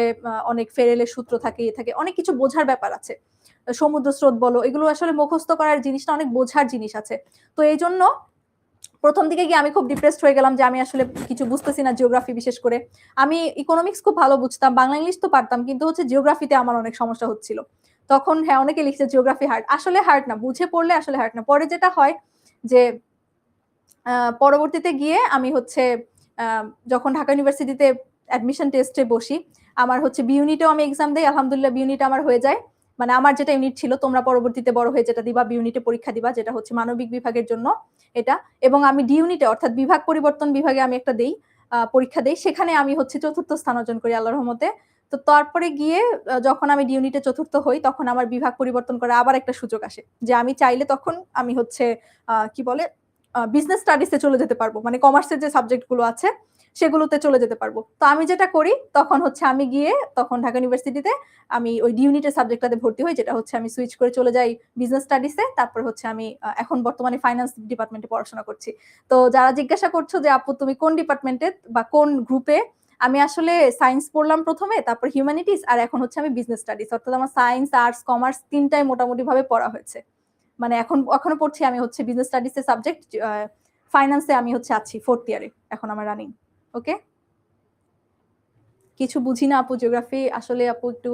অনেক ফেরেলের সূত্র থাকে, অনেক কিছু বোঝার ব্যাপার আছে। সমুদ্র স্রোত বলো, এগুলো আসলে মুখস্থ করার জিনিসটা অনেক বোঝার জিনিস আছে। তো এই জন্য প্রথম দিকে গিয়ে আমি খুব ডিপ্রেসড হয়ে গেলাম যে আমি আসলে কিছু বুঝতেছি না জিওগ্রাফি। বিশেষ করে আমি ইকোনমিক্স খুব ভালো বুঝতাম, বাংলা ইংলিশ তো পারতাম, কিন্তু হচ্ছে জিওগ্রাফিতে আমার অনেক সমস্যা হচ্ছিল। তখন হ্যাঁ অনেকে লিখছে জিওগ্রাফি হার্ড, আসলে হার্ড না, বুঝে পড়লে আসলে হার্ড না। পরে যেটা হয় যে পরবর্তীতে গিয়ে আমি হচ্ছে যখন ঢাকা ইউনিভার্সিটিতে অ্যাডমিশন টেস্টে বসি, আমার হচ্ছে বি ইউনিটেও আমি এক্সাম দেই, আলহামদুলিল্লাহ বি ইউনিট আমার হয়ে যায়। মানে আমার যেটা ইউনিট ছিল, তোমরা পরবর্তীতে বড় হয়ে যেটা দিবা বি ইউনিটে পরীক্ষা দিবা, যেটা হচ্ছে মানবিক বিভাগের জন্য এটা। এবং আমি ডি ইউনিটে অর্থাৎ বিভাগ পরিবর্তন বিভাগে আমি একটা দেই, পরীক্ষা দেই, সেখানে আমি হচ্ছে ৪র্থ স্থান অর্জন করি আল্লাহর রহমতে। তো তারপরে গিয়ে যখন আমি ডি ইউনিটে ৪র্থ হই, তখন আমার বিভাগ পরিবর্তন করার আবার একটা সুযোগ আসে, যে আমি চাইলে তখন আমি হচ্ছে কি বলে বিজনেস স্টাডিজে চলে যেতে পারবো, মানে কমার্সের যে সাবজেক্টগুলো আছে সেগুলোতে চলে যেতে পারবো। তো আমি যেটা করি তখন হচ্ছে আমি গিয়ে তখন ঢাকা ইউনিভার্সিটিতে আমি ওই ডি ইউনিটের সাবজেক্টটাতে ভর্তি হই, যেটা হচ্ছে আমি সুইচ করে চলে যাই বিজনেস স্টাডিজে। তারপর হচ্ছে আমি এখন বর্তমানে ফাইন্যান্স ডিপার্টমেন্টে পড়াশোনা করছি। তো যারা জিজ্ঞাসা করছো যে আপু তুমি কোন ডিপার্টমেন্টে বা কোন গ্রুপে, আমি আসলে সায়েন্স পড়লাম প্রথমে, তারপর হিউম্যানিটিস, আর এখন হচ্ছে আমি বিজনেস স্টাডিজ, অর্থাৎ আমার সায়েন্স, আর্টস, কমার্স তিনটাই মোটামুটি ভাবে পড়া হয়েছে। মানে এখনো পড়ছি আমি হচ্ছে বিজনেস স্টাডিজের সাবজেক্ট, ফাইন্যান্সে আমি হচ্ছে আছি 4th ইয়ারে এখন আমার রানিং। ওকে, কিছু বুঝি না আপু জিওগ্রাফি, আসলে আপু একটু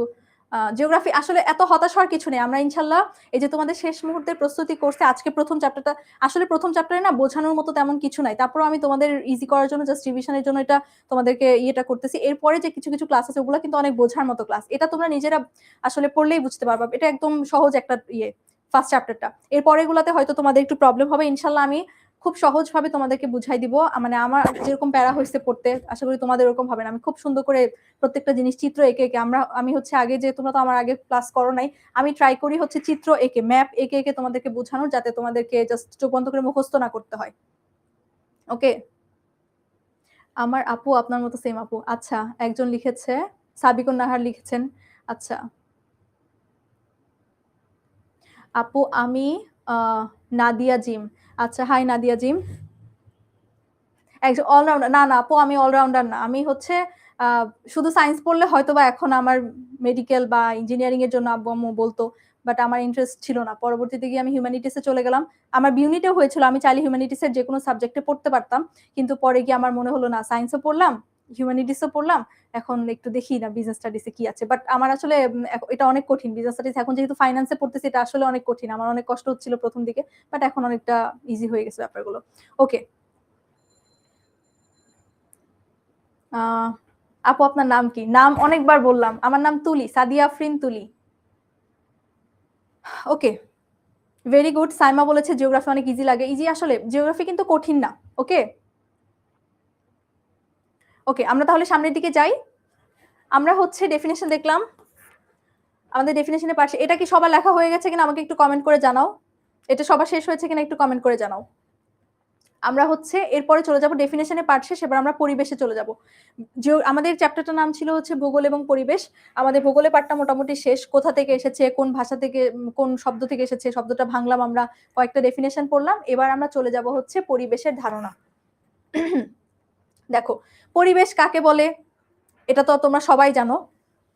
জিওগ্রাফি আসলে এত হতাশ হওয়ার কিছু নেই। আমরা ইনশাল্লাহ এই যে তোমাদের শেষ মুহূর্তে প্রস্তুতি করছে, আজকে প্রথম চ্যাপ্টারটা, আসলে প্রথম চ্যাপ্টারে না বোঝানোর মতো তেমন কিছু নাই, তারপর আমি তোমাদের ইজি করার জন্য জাস্ট রিভিশনের জন্য এটা তোমাদেরকে ইয়েটা করতেছি। এরপরে যে কিছু কিছু ক্লাস আছে ওগুলো কিন্তু অনেক বোঝার মতো ক্লাস, এটা তোমরা নিজেরা আসলে পড়লেই বুঝতে পারবা, এটা একদম সহজ একটা ফার্স্ট চ্যাপ্টারটা। এরপরে গুলাতে হয়তো তোমাদের একটু প্রবলেম হবে, ইনশাল্লাহ আমি খুব সহজভাবে তোমাদেরকে বুঝাই দিব। মানে আমার যেরকম প্যারা হয়েছে পড়তে, আশা করি তোমাদের এরকম হবে না। আমি খুব সুন্দর করে প্রত্যেকটা জিনিস চিত্র এঁকে এঁকে, আমি হচ্ছে আগে, যে তোমরা তো আমার আগে ক্লাস করো নাই, আমি ট্রাই করি হচ্ছে চিত্র এঁকে, ম্যাপ এঁকে এঁকে তোমাদেরকে বোঝানোর, যাতে তোমাদেরকে জাস্ট চোখ বন্ধ করে মুখস্থ না করতে হয়। ওকে, আমার আপু আপনার মতো সেম আপু। আচ্ছা, একজন লিখেছে, সাবিকুন নাহার লিখেছেন। আচ্ছা আপু, আমি নাদিয়া জিম। আচ্ছা, হাই নাদিয়া জিম। একজন অলরাউন্ডার না, না আপু আমি অলরাউন্ডার না, আমি হচ্ছে শুধু সায়েন্স পড়লে হয়তো বা এখন আমার মেডিকেল বা ইঞ্জিনিয়ারিং এর জন্য আব্বু আম্মু বলতো, বাট আমার ইন্টারেস্ট ছিল না। পরবর্তীতে গিয়ে আমি হিউম্যানিটিসে চলে গেলাম। আমার বিউনিটেও হয়েছিল, আমি চাইলে হিউম্যানিটিসের যে কোনো সাবজেক্টে পড়তে পারতাম, কিন্তু পরে গিয়ে আমার মনে হলো না, সায়েন্সও পড়লাম, হিউম্যানিটিসও পড়লাম, এখন একটু দেখি না বিজনেস স্টাডিজে কি আছে। বাট আমার আসলে এটা অনেক কঠিন বিজনেস স্টাডিজ, এখন যেহেতু ফাইন্যান্সে পড়তেছি এটা আসলে অনেক কঠিন, আমার অনেক কষ্ট হচ্ছিল প্রথম দিকে, বাট এখন অনেকটা ইজি হয়ে গেছে ব্যাপারগুলো। ওকে আপু আপনার নাম কি? নাম অনেকবার বললাম, আমার নাম তুলি, সাদিয়া আফরিন তুলি। ওকে, ভেরি গুড। সাইমা বলেছে জিওগ্রাফি অনেক ইজি লাগে। ইজি আসলে জিওগ্রাফি কিন্তু কঠিন না। ওকে ওকে, আমরা তাহলে সামনের দিকে যাই। আমরা হচ্ছে ডেফিনেশন দেখলাম, আমাদের ডেফিনেশনের পাশে এটা কি সবার লেখা হয়ে গেছে কিনা আমাকে একটু কমেন্ট করে জানাও, এটা সবার শেষ হয়েছে কিনা একটু কমেন্ট করে জানাও। আমরা হচ্ছে এরপরে চলে যাব ডেফিনেশনের পার্ট শেষ, এবার আমরা পরিবেশে চলে যাব। আমাদের চ্যাপ্টারটার নাম ছিল হচ্ছে ভূগোল এবং পরিবেশ। আমাদের ভূগোলের পার্টটা মোটামুটি শেষ, কোথা থেকে এসেছে, কোন ভাষা থেকে, কোন শব্দ থেকে এসেছে, শব্দটা ভাঙলাম আমরা, কয়েকটা ডেফিনেশন পড়লাম। এবার আমরা চলে যাব হচ্ছে পরিবেশের ধারণা। দেখো, পরিবেশ কাকে বলে এটা তো তোমরা সবাই জানো।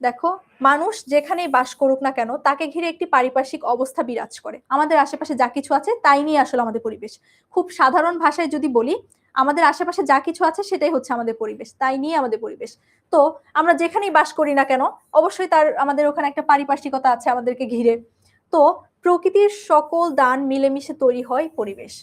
দেখো, মানুষ যেখানেই বাস করুক না কেন, তাকে ঘিরে একটি পারিপার্শ্বিক অবস্থা বিরাজ করে। আমাদের আশেপাশে যা কিছু আছে তাই নিয়ে আসলে আমাদের পরিবেশ। খুব সাধারণ ভাষায় যদি বলি, আমাদের আশেপাশে যা কিছু আছে সেটাই হচ্ছে আমাদের পরিবেশ, তাই নিয়ে আমাদের পরিবেশ। তো আমরা যেখানেই বাস করি না কেন, অবশ্যই আমাদের ওখানে একটা পারিপার্শ্বিকতা আছে আমাদেরকে ঘিরে। তো প্রকৃতির সকল দান মিলেমিশে তৈরি হয় পরিবেশ।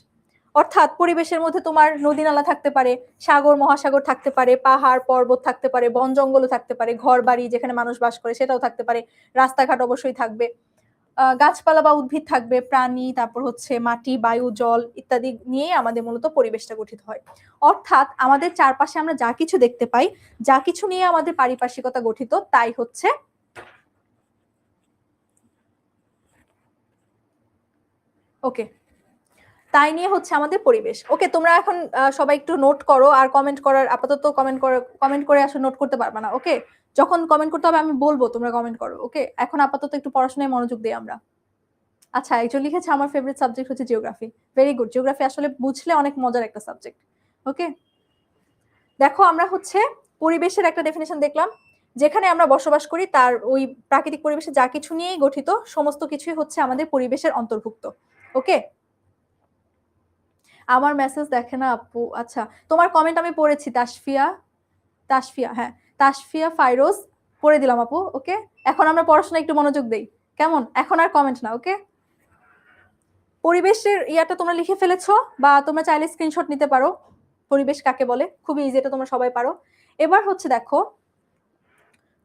অর্থাৎ পরিবেশের মধ্যে তোমার নদী নালা থাকতে পারে, সাগর মহাসাগর থাকতে পারে, পাহাড় পর্বত থাকতে পারে, বন জঙ্গলও থাকতে পারে, ঘর বাড়ি যেখানে মানুষ বাস করে সেটাও থাকতে পারে, রাস্তাঘাট অবশ্যই থাকবে, গাছপালা বা উদ্ভিদ থাকবে, প্রাণী, তারপর হচ্ছে মাটি, বায়ু, জল ইত্যাদি নিয়ে আমাদের মূলত পরিবেশটা গঠিত হয়। অর্থাৎ আমাদের চারপাশে আমরা যা কিছু দেখতে পাই, যা কিছু নিয়ে আমাদের পারিপার্শ্বিকতা গঠিত, তাই হচ্ছে ওকে, তাই নিয়ে হচ্ছে আমাদের পরিবেশ। ওকে, তোমরা এখন সবাই একটু নোট করো, আর কমেন্ট করার আপাতত কমেন্ট করে আসলে নোট করতে পারবা না। ওকে, যখন কমেন্ট করতে হবে আমি বলবো, তোমরা কমেন্ট করো। ওকে, এখন আপাতত একটু পড়াশোনায় মনোযোগ দিই আমরা। আচ্ছা, একজন লিখেছে আমার ফেভারিট সাবজেক্ট হচ্ছে জিওগ্রাফি। ভেরি গুড, জিওগ্রাফি আসলে বুঝলে অনেক মজার একটা সাবজেক্ট। ওকে, দেখো আমরা হচ্ছে পরিবেশের একটা ডেফিনেশন দেখলাম, যেখানে আমরা বসবাস করি তার ওই প্রাকৃতিক পরিবেশে যা কিছু নিয়েই গঠিত, সমস্ত কিছুই হচ্ছে আমাদের পরিবেশের অন্তর্ভুক্ত। ওকে, আমার মেসেজ দেখে না আপু। আচ্ছা, তোমার কমেন্ট আমি পড়েছি, তাসফিয়া, হ্যাঁ, তাসফিয়া ফাইরোজ পড়ে দিলাম আপু। ওকে, এখন আমরা পড়াশোনা একটু মনোযোগ দেই, কেমন? এখন আর কমেন্ট না, ওকে? পরিবেশের ইয়াটা তোমরা লিখে ফেলেছো বা তোমরা চাইলে স্ক্রিনশট নিতে পারো। পরিবেশ কাকে বলে? খুবই ইজি, এটা তোমরা সবাই পারো। এবার হচ্ছে দেখো,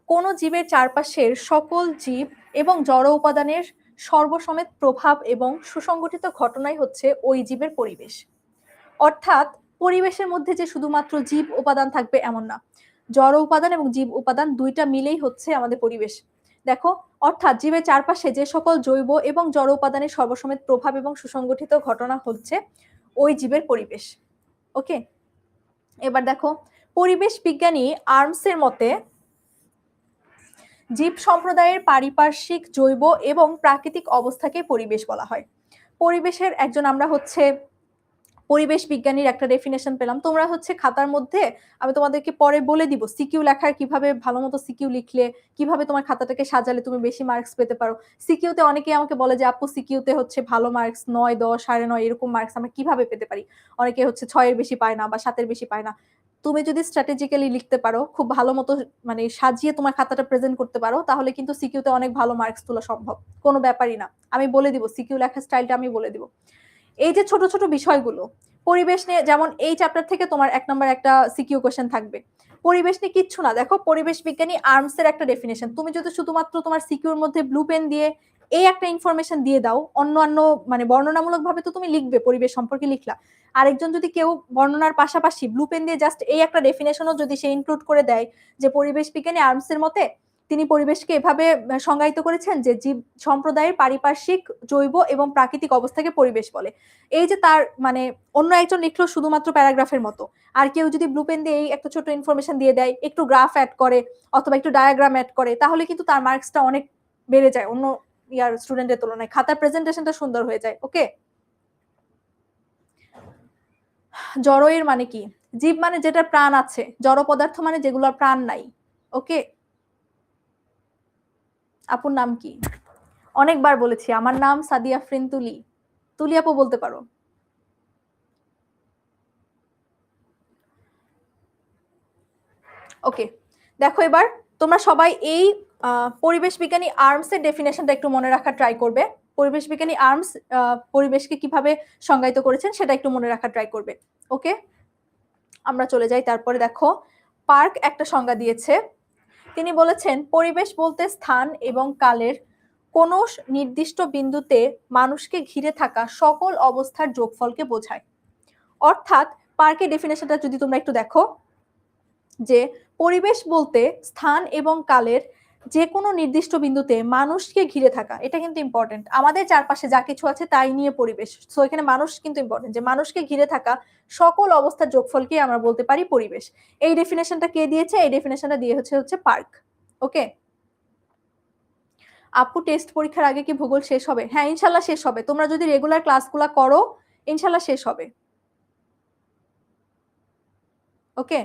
কোন জীবের চারপাশের সকল জীব এবং জড় উপাদানের সর্বসমেত প্রভাব এবং সুসংগঠিত ঘটনাই হচ্ছে ওই জীবের পরিবেশ। অর্থাৎ পরিবেশের মধ্যে যে শুধুমাত্র জীব উপাদান থাকবে এমন না, জড় উপাদান এবং জীব উপাদান দুইটা মিলেই হচ্ছে আমাদের পরিবেশ। দেখো, অর্থাৎ জীবের চারপাশে যে সকল জৈব এবং জড় উপাদানের সর্বসমেত প্রভাব এবং সুসংগঠিত ঘটনা হচ্ছে ওই জীবের পরিবেশ। ওকে, এবার দেখো, পরিবেশ বিজ্ঞানী আর্মসের মতে জীব সম্প্রদায়ের পারিপার্শ্বিক জৈব এবং প্রাকৃতিক অবস্থাকে পরিবেশ বলা হয়। পরিবেশের একজন আমরা হচ্ছে পরিবেশ বিজ্ঞানীর একটা ডেফিনেশন পেলাম। তোমরা হচ্ছে খাতার মধ্যে আমি তোমাদেরকে পরে বলে দিব সিকিউ লেখার কিভাবে ভালো মতো সিকিউ লিখলে কিভাবে তোমার খাতাটাকে সাজালে তুমি বেশি মার্কস পেতে পারো। সিকিউতে অনেকেই আমাকে বলে যে আপু সিকিউতে হচ্ছে ভালো মার্কস 9, 10, 9.5 এরকম মার্কস আমরা কিভাবে পেতে পারি। অনেকে হচ্ছে 6 এর বেশি পায় না বা 7 এর বেশি পায় না। তুমি যদি স্ট্র্যাটেজিক্যালি লিখতে পারো, খুব ভালো মতো মানে সাজিয়ে তোমার খাতাটা প্রেজেন্ট করতে পারো, তাহলে কিন্তু সিকিউতে অনেক ভালো মার্কস তোলা সম্ভব, কোনো ব্যাপারই না। আমি বলে দিব সিকিউ লেখার স্টাইলটা আমি বলে দিব। এই যে ছোট ছোট বিষয়গুলো পরিবেশ নিয়ে, যেমন এই চ্যাপ্টার থেকে তোমার 1 নম্বর একটা সিকিউ কোশ্চেন থাকবে পরিবেশ নিয়ে, কিচ্ছু না। দেখো, পরিবেশ বিজ্ঞানী আর্মসের একটা ডেফিনেশন, তুমি যদি শুধুমাত্র তোমার সিকিউর মধ্যে ব্লু পেন দিয়ে এই একটা ইনফরমেশন দিয়ে দাও, অন্যান্য মানে বর্ণনামূলক ভাবে তো তুমি লিখবে, পরিবেশ সম্পর্কে লিখলা, আরেকজন যদি কেউ বর্ণনার পাশাপাশি ব্লু পেন দিয়ে জাস্ট এই একটা ডেফিনেশনও যদি সে ইনক্লুড করে দেয় যে পরিবেশ বিজ্ঞানী আর্মসের মতে তিনি পরিবেশকে এভাবে সংজ্ঞায়িত করেছেন যে জীব সম্প্রদায়ের পারিপার্শ্বিক জৈব এবং প্রাকৃতিক অবস্থাকে পরিবেশ বলে। এই যে তার মানে অন্য একজন লিখলো শুধুমাত্র প্যারাগ্রাফের মতো, আর কেউ যদি ব্লু পেন দিয়ে এই একটা ছোট ইনফরমেশন দিয়ে দেয়, একটু গ্রাফ অ্যাড করে অথবা একটু ডায়াগ্রাম অ্যাড করে, তাহলে কিন্তু তার মার্কসটা অনেক বেড়ে যায় অন্য ইয়ার স্টুডেন্টের তুলনায়, খাতার প্রেজেন্টেশনটা সুন্দর হয়ে যায়। ওকে, জড়ের মানে কি? জীব মানে যেটা প্রাণ আছে, জড় পদার্থ মানে যেগুলোর প্রাণ নাই। ওকে, আপুর নাম কি? অনেকবার বলেছি আমার নাম সাদিয়া আফরিন তুলি। তুলি আপু বলতে পারো। ওকে, দেখো এবার তোমরা সবাই এই পরিবেশ বিজ্ঞানী আর্মসের ডেফিনেশনটা একটু মনে রাখার ট্রাই করবে। পরিবেশ বিজ্ঞানী আর্মস পরিবেশকে কিভাবে সংজ্ঞায়িত করেছেন সেটা একটু মনে রাখার ট্রাই করবে। ওকে, আমরা চলে যাই। তারপরে দেখো, পার্ক একটা সংজ্ঞা দিয়েছে। তিনি বলেছেন পরিবেশ বলতে স্থান এবং কালের কোন নির্দিষ্ট বিন্দুতে মানুষকে ঘিরে থাকা সকল অবস্থার যোগফলকে বোঝায়। অর্থাৎ পার্কের ডেফিনেশনটা যদি তোমরা একটু দেখো, যে পরিবেশ বলতে স্থান এবং কালের যে কোনো নির্দিষ্ট বিন্দুতে মানুষকে ঘিরে থাকা, এটা কিন্তু ইম্পর্টেন্ট। আমাদের চারপাশে যা কিছু আছে তাই নিয়ে পরিবেশ, সো এখানে মানুষ কিন্তু ইম্পর্টেন্ট, যে মানুষকে ঘিরে থাকা সকল অবস্থার যোগফলকে আমরা বলতে পারি পরিবেশ। এই ডেফিনেশনটা কে দিয়েছে? এই ডেফিনেশনটা দিয়ে হচ্ছে পার্ক। ওকে, আপু টেস্ট পরীক্ষার আগে কি ভূগোল শেষ হবে? হ্যাঁ, ইনশাল্লাহ শেষ হবে। তোমরা যদি রেগুলার ক্লাসগুলো করো ইনশাল্লাহ শেষ হবে। ওকে,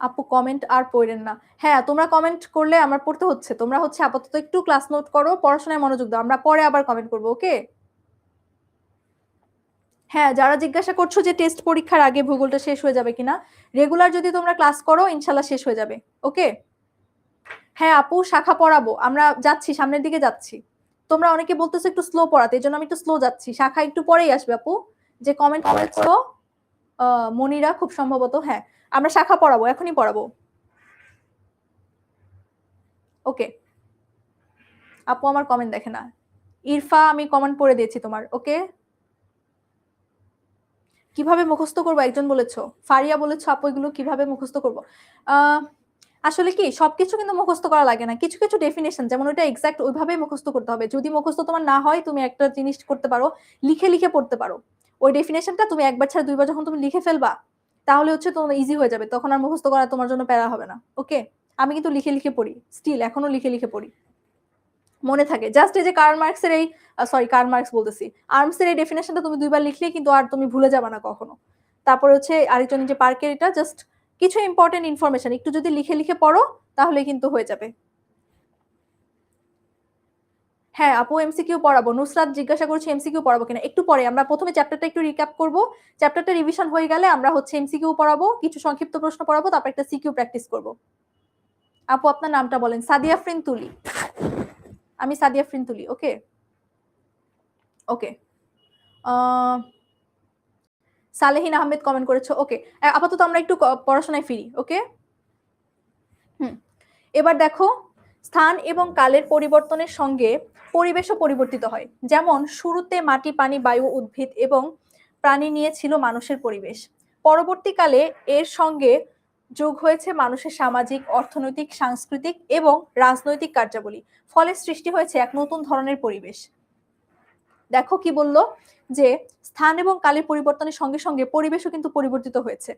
আপু কমেন্ট আর পড়েন না। হ্যাঁ, তোমরা কমেন্ট করলে আমার পড়তে হচ্ছে। তোমরা হচ্ছে আপাতত একটু ক্লাস নোট করো, পড়াশোনায় মনোযোগ দাও, আমরা পরে আবার কমেন্ট করবো। ওকে, হ্যাঁ, যারা জিজ্ঞাসা করছো যে টেস্ট পরীক্ষার আগে ভূগোলটা শেষ হয়ে যাবে কিনা, রেগুলার যদি তোমরা ক্লাস করো ইনশাল্লাহ শেষ হয়ে যাবে। ওকে, হ্যাঁ আপু শাখা পড়াবো, আমরা যাচ্ছি, সামনের দিকে যাচ্ছি। তোমরা অনেকে বলতেছো একটু স্লো পড়াতে, এই জন্য আমি একটু স্লো যাচ্ছি। শাখা একটু পরেই আসবে আপু, যে কমেন্ট করেছো মনিরা খুব সম্ভবত। হ্যাঁ, আমরা শাখা পড়াবো, এখনই পড়াবো। ওকে, আপু আমার কমেন্ট দেখে না। ইরফা আমি কমেন্ট পড়ে দিয়েছি তোমার। ওকে, কিভাবে মুখস্থ করবো একজন বলেছো, ফারিয়া বলেছো আপু এগুলো কিভাবে মুখস্থ করবো। আসলে কি সবকিছু কিন্তু মুখস্থ করা লাগে না, কিছু কিছু ডেফিনেশন যেমন ওইটা এক্সাক্ট ওইভাবে মুখস্থ করতে হবে। যদি মুখস্থ তোমার না হয়, তুমি একটা জিনিস করতে পারো, লিখে লিখে পড়তে পারো। ওই ডেফিনেশনটা তুমি একবার ছাড়া দুইবার যখন তুমি লিখে ফেলবা, তাহলে হচ্ছে তোমার ইজি হয়ে যাবে, তখন আর মুখস্থ করা তোমার জন্য প্যারা হবে না। ওকে, আমি কিন্তু লিখে লিখে পড়ি, স্টিল এখনো লিখে লিখে পড়ি, মনে থাকে। জাস্ট এই যে কার্ল মার্কসের এই কার্ল মার্কস বলতেছি, আর্মসের এই ডেফিনেশনটা তুমি দুইবার লিখলে কিন্তু আর তুমি ভুলে যাবে না কখনো। তারপর হচ্ছে আরেকজন যে পার্কের, এটা জাস্ট কিছু ইম্পর্টেন্ট ইনফরমেশন একটু যদি লিখে লিখে পড়ো তাহলে কিন্তু হয়ে যাবে। হ্যাঁ আপু এমসিকিউ পড়াবো। নুসরাত জিজ্ঞাসা করছে এমসিকিউ পড়াবো কিনা, একটু পরে। আমরা প্রথমে চ্যাপ্টারটা একটু রিক্যাপ করব, চ্যাপ্টারটা রিভিশন হয়ে গেলে আমরা হচ্ছে এমসিকিউ পড়াবো, কিছু সংক্ষিপ্ত প্রশ্ন পড়াবো, তারপর একটা সিকিউ প্র্যাকটিস করব। আপু আপনার নামটা বলেন। সাদিয়া আফরিন তুলি, আমি সাদিয়া আফরিন তুলি। ওকে ওকে, সালেহিন আহমেদ কমেন্ট করেছো। ওকে, আপাতত আমরা একটু পড়াশোনায় ফিরি। ওকে, এবার দেখো, স্থান এবং কালের পরিবর্তনের সঙ্গে পরিবেশও পরিবর্তিত হয়। যেমন শুরুতে মাটি, পানি, বায়ু, উদ্ভিদ এবং প্রাণী নিয়ে ছিল মানুষের পরিবেশ। পরবর্তীকালে এর সঙ্গে যোগ হয়েছে মানুষের সামাজিক, অর্থনৈতিক, সাংস্কৃতিক এবং রাজনৈতিক কার্যাবলী। ফলে সৃষ্টি হয়েছে এক নতুন ধরনের পরিবেশ। দেখো কি বললো, যে স্থান এবং কালের পরিবর্তনের সঙ্গে সঙ্গে পরিবেশও কিন্তু পরিবর্তিত হয়েছে।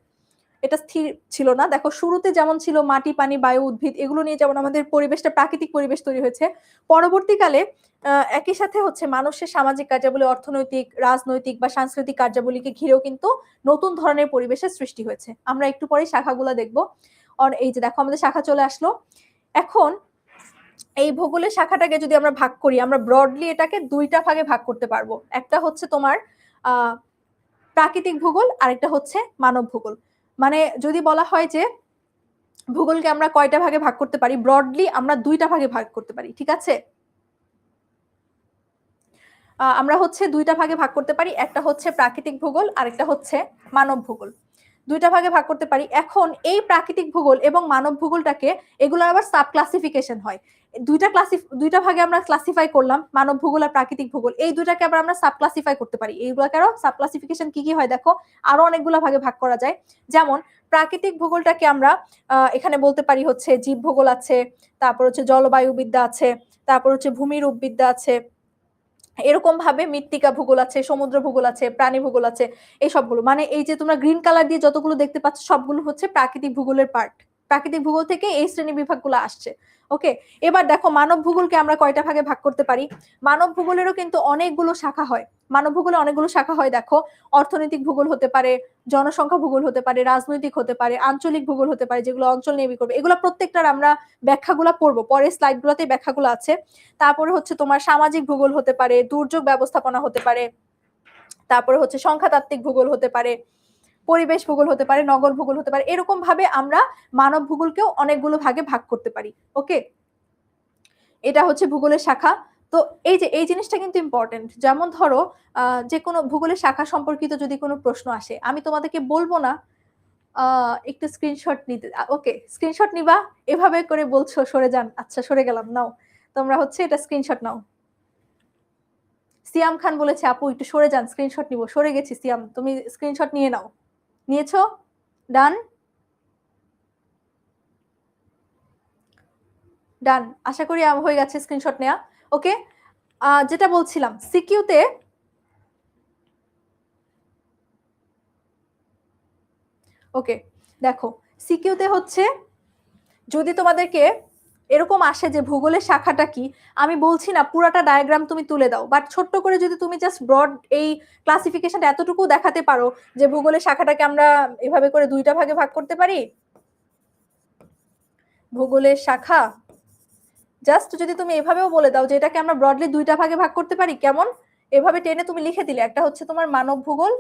এটা স্থির ছিল না। দেখো শুরুতে যেমন ছিল মাটি, পানি, বায়ু, উদ্ভিদ, এগুলো নিয়ে যেমন আমাদের পরিবেশটা প্রাকৃতিক পরিবেশ তৈরি হয়েছে, পরবর্তীকালে একই সাথে হচ্ছে মানুষের সামাজিক কার্যাবলী, অর্থনৈতিক, রাজনৈতিক বা সাংস্কৃতিক কার্যাবলীকে ঘিরেও কিন্তু নতুন ধরনের পরিবেশের সৃষ্টি হয়েছে। আমরা একটু পরে শাখাগুলো দেখবো। এই যে দেখো আমাদের শাখা চলে আসলো। এখন এই ভূগোলের শাখাটাকে যদি আমরা ভাগ করি, আমরা ব্রডলি এটাকে দুইটা ভাগে ভাগ করতে পারবো। একটা হচ্ছে তোমার প্রাকৃতিক ভূগোল, আরেকটা হচ্ছে মানব ভূগোল। মানে যদি বলা হয় যে ভূগোলকে আমরা কয়টা ভাগে ভাগ করতে পারি, ব্রডলি আমরা দুইটা ভাগে ভাগ করতে পারি। ঠিক আছে, আমরা হচ্ছে দুইটা ভাগে ভাগ করতে পারি, একটা হচ্ছে প্রাকৃতিক ভূগোল, আরেকটা হচ্ছে মানব ভূগোল। দুইটা ভাগে ভাগ করতে পারি। এখন এই প্রাকৃতিক ভূগোল এবং মানব ভূগোলটাকে, এগুলো আবার সাব ক্লাসিফিকেশন হয়। দুইটা ভাগে আমরা ক্লাসিফাই করলাম, মানব ভূগোল আর প্রাকৃতিক ভূগোল। এই দুইটাকে আবার আমরা সাব ক্লাসিফাই করতে পারি। এইগুলোকে আরো সাব ক্লাসিফিকেশন কি কি হয় দেখো, আরো অনেকগুলো ভাগে ভাগ করা যায়। যেমন প্রাকৃতিক ভূগোলটাকে আমরা এখানে বলতে পারি হচ্ছে জীব ভূগোল আছে, তারপর হচ্ছে জলবায়ু বিদ্যা আছে, তারপর হচ্ছে ভূমিরূপ বিদ্যা আছে, এরকম ভাবে মৃত্তিকা ভূগোল আছে, সমুদ্র ভূগোল আছে, প্রাণী ভূগোল আছে। এই সবগুলো মানে এই যে তোমরা গ্রিন কালার দিয়ে যতগুলো দেখতে পাচ্ছ সবগুলো হচ্ছে প্রাকৃতিক ভূগোলের পার্ট। প্রাকৃতিক ভূগোল থেকে এই শ্রেণী বিভাগগুলো আসছে। ওকে, এবার দেখো মানব ভূগোলকে আমরা কয়টা ভাগে ভাগ করতে পারি। মানব ভূগোলেরও কিন্তু অনেকগুলো শাখা হয়। মানব ভূগোলে অনেকগুলো শাখা হয়। দেখো অর্থনৈতিক ভূগোল হতে পারে, জনসংখ্যা ভূগোল হতে পারে, রাজনৈতিক হতে পারে, আঞ্চলিক ভূগোল হতে পারে, যেগুলো অঞ্চল নিয়ে করবে। এগুলো প্রত্যেকটার আমরা ব্যাখ্যাগুলো পড়বো, পরের স্লাইডগুলোতে ব্যাখ্যাগুলো আছে। তারপরে হচ্ছে তোমার সামাজিক ভূগোল হতে পারে, দুর্যোগ ব্যবস্থাপনা হতে পারে, তারপরে হচ্ছে সংখ্যাতাত্ত্বিক ভূগোল হতে পারে, পরিবেশ ভূগোল হতে পারে, নগর ভূগোল হতে পারে। এরকম ভাবে আমরা মানব ভূগোলকেও অনেকগুলো ভাগে ভাগ করতে পারি। ওকে, এটা হচ্ছে ভূগোলের শাখা। তো এই যে এই জিনিসটা কিন্তু ইম্পর্টেন্ট। যেমন ধরো যে কোনো ভূগোলের শাখা সম্পর্কিত যদি কোনো প্রশ্ন আসে, আমি তোমাদেরকে বলবো না একটু স্ক্রিনশট নিতে। ওকে, স্ক্রিনশট নিবা, এভাবে করে বলছো সরে যান। আচ্ছা সরে গেলাম, নাও তোমরা হচ্ছে এটা স্ক্রিনশট নাও। সিয়াম খান বলেছে আপু একটু সরে যান, স্ক্রিনশট নিব। সরে গেছি সিয়াম, তুমি স্ক্রিনশট নিয়ে নাও। নিয়েছো? ডান ডান, আশা করি হয়ে গেছে স্ক্রিনশট নেওয়া। ওকে, যেটা বলছিলাম সিকিউতে, ওকে দেখো সিকিউতে হচ্ছে যদি তোমাদেরকে এরকম আসে যে ভূগোলের শাখাটা কি, আমি বলছি না পুরাটা ডায়াগ্রাম তুমি তুলে দাও, বাট ছোট্ট করে যদি তুমি জাস্ট ব্রড এই ক্লাসিফিকেশনটা এতটুকু দেখাতে পারো যে ভূগোলের শাখাটাকে আমরা এভাবে করে দুইটা ভাগে ভাগ করতে পারি। ভূগোলের শাখা জাস্ট যদি তুমি এভাবেও বলে দাও যে এটাকে আমরা ব্রডলি দুইটা ভাগে ভাগ করতে পারি, কেমন এভাবে টেনে তুমি লিখে দিলে, একটা হচ্ছে তোমার মানব ভূগোল,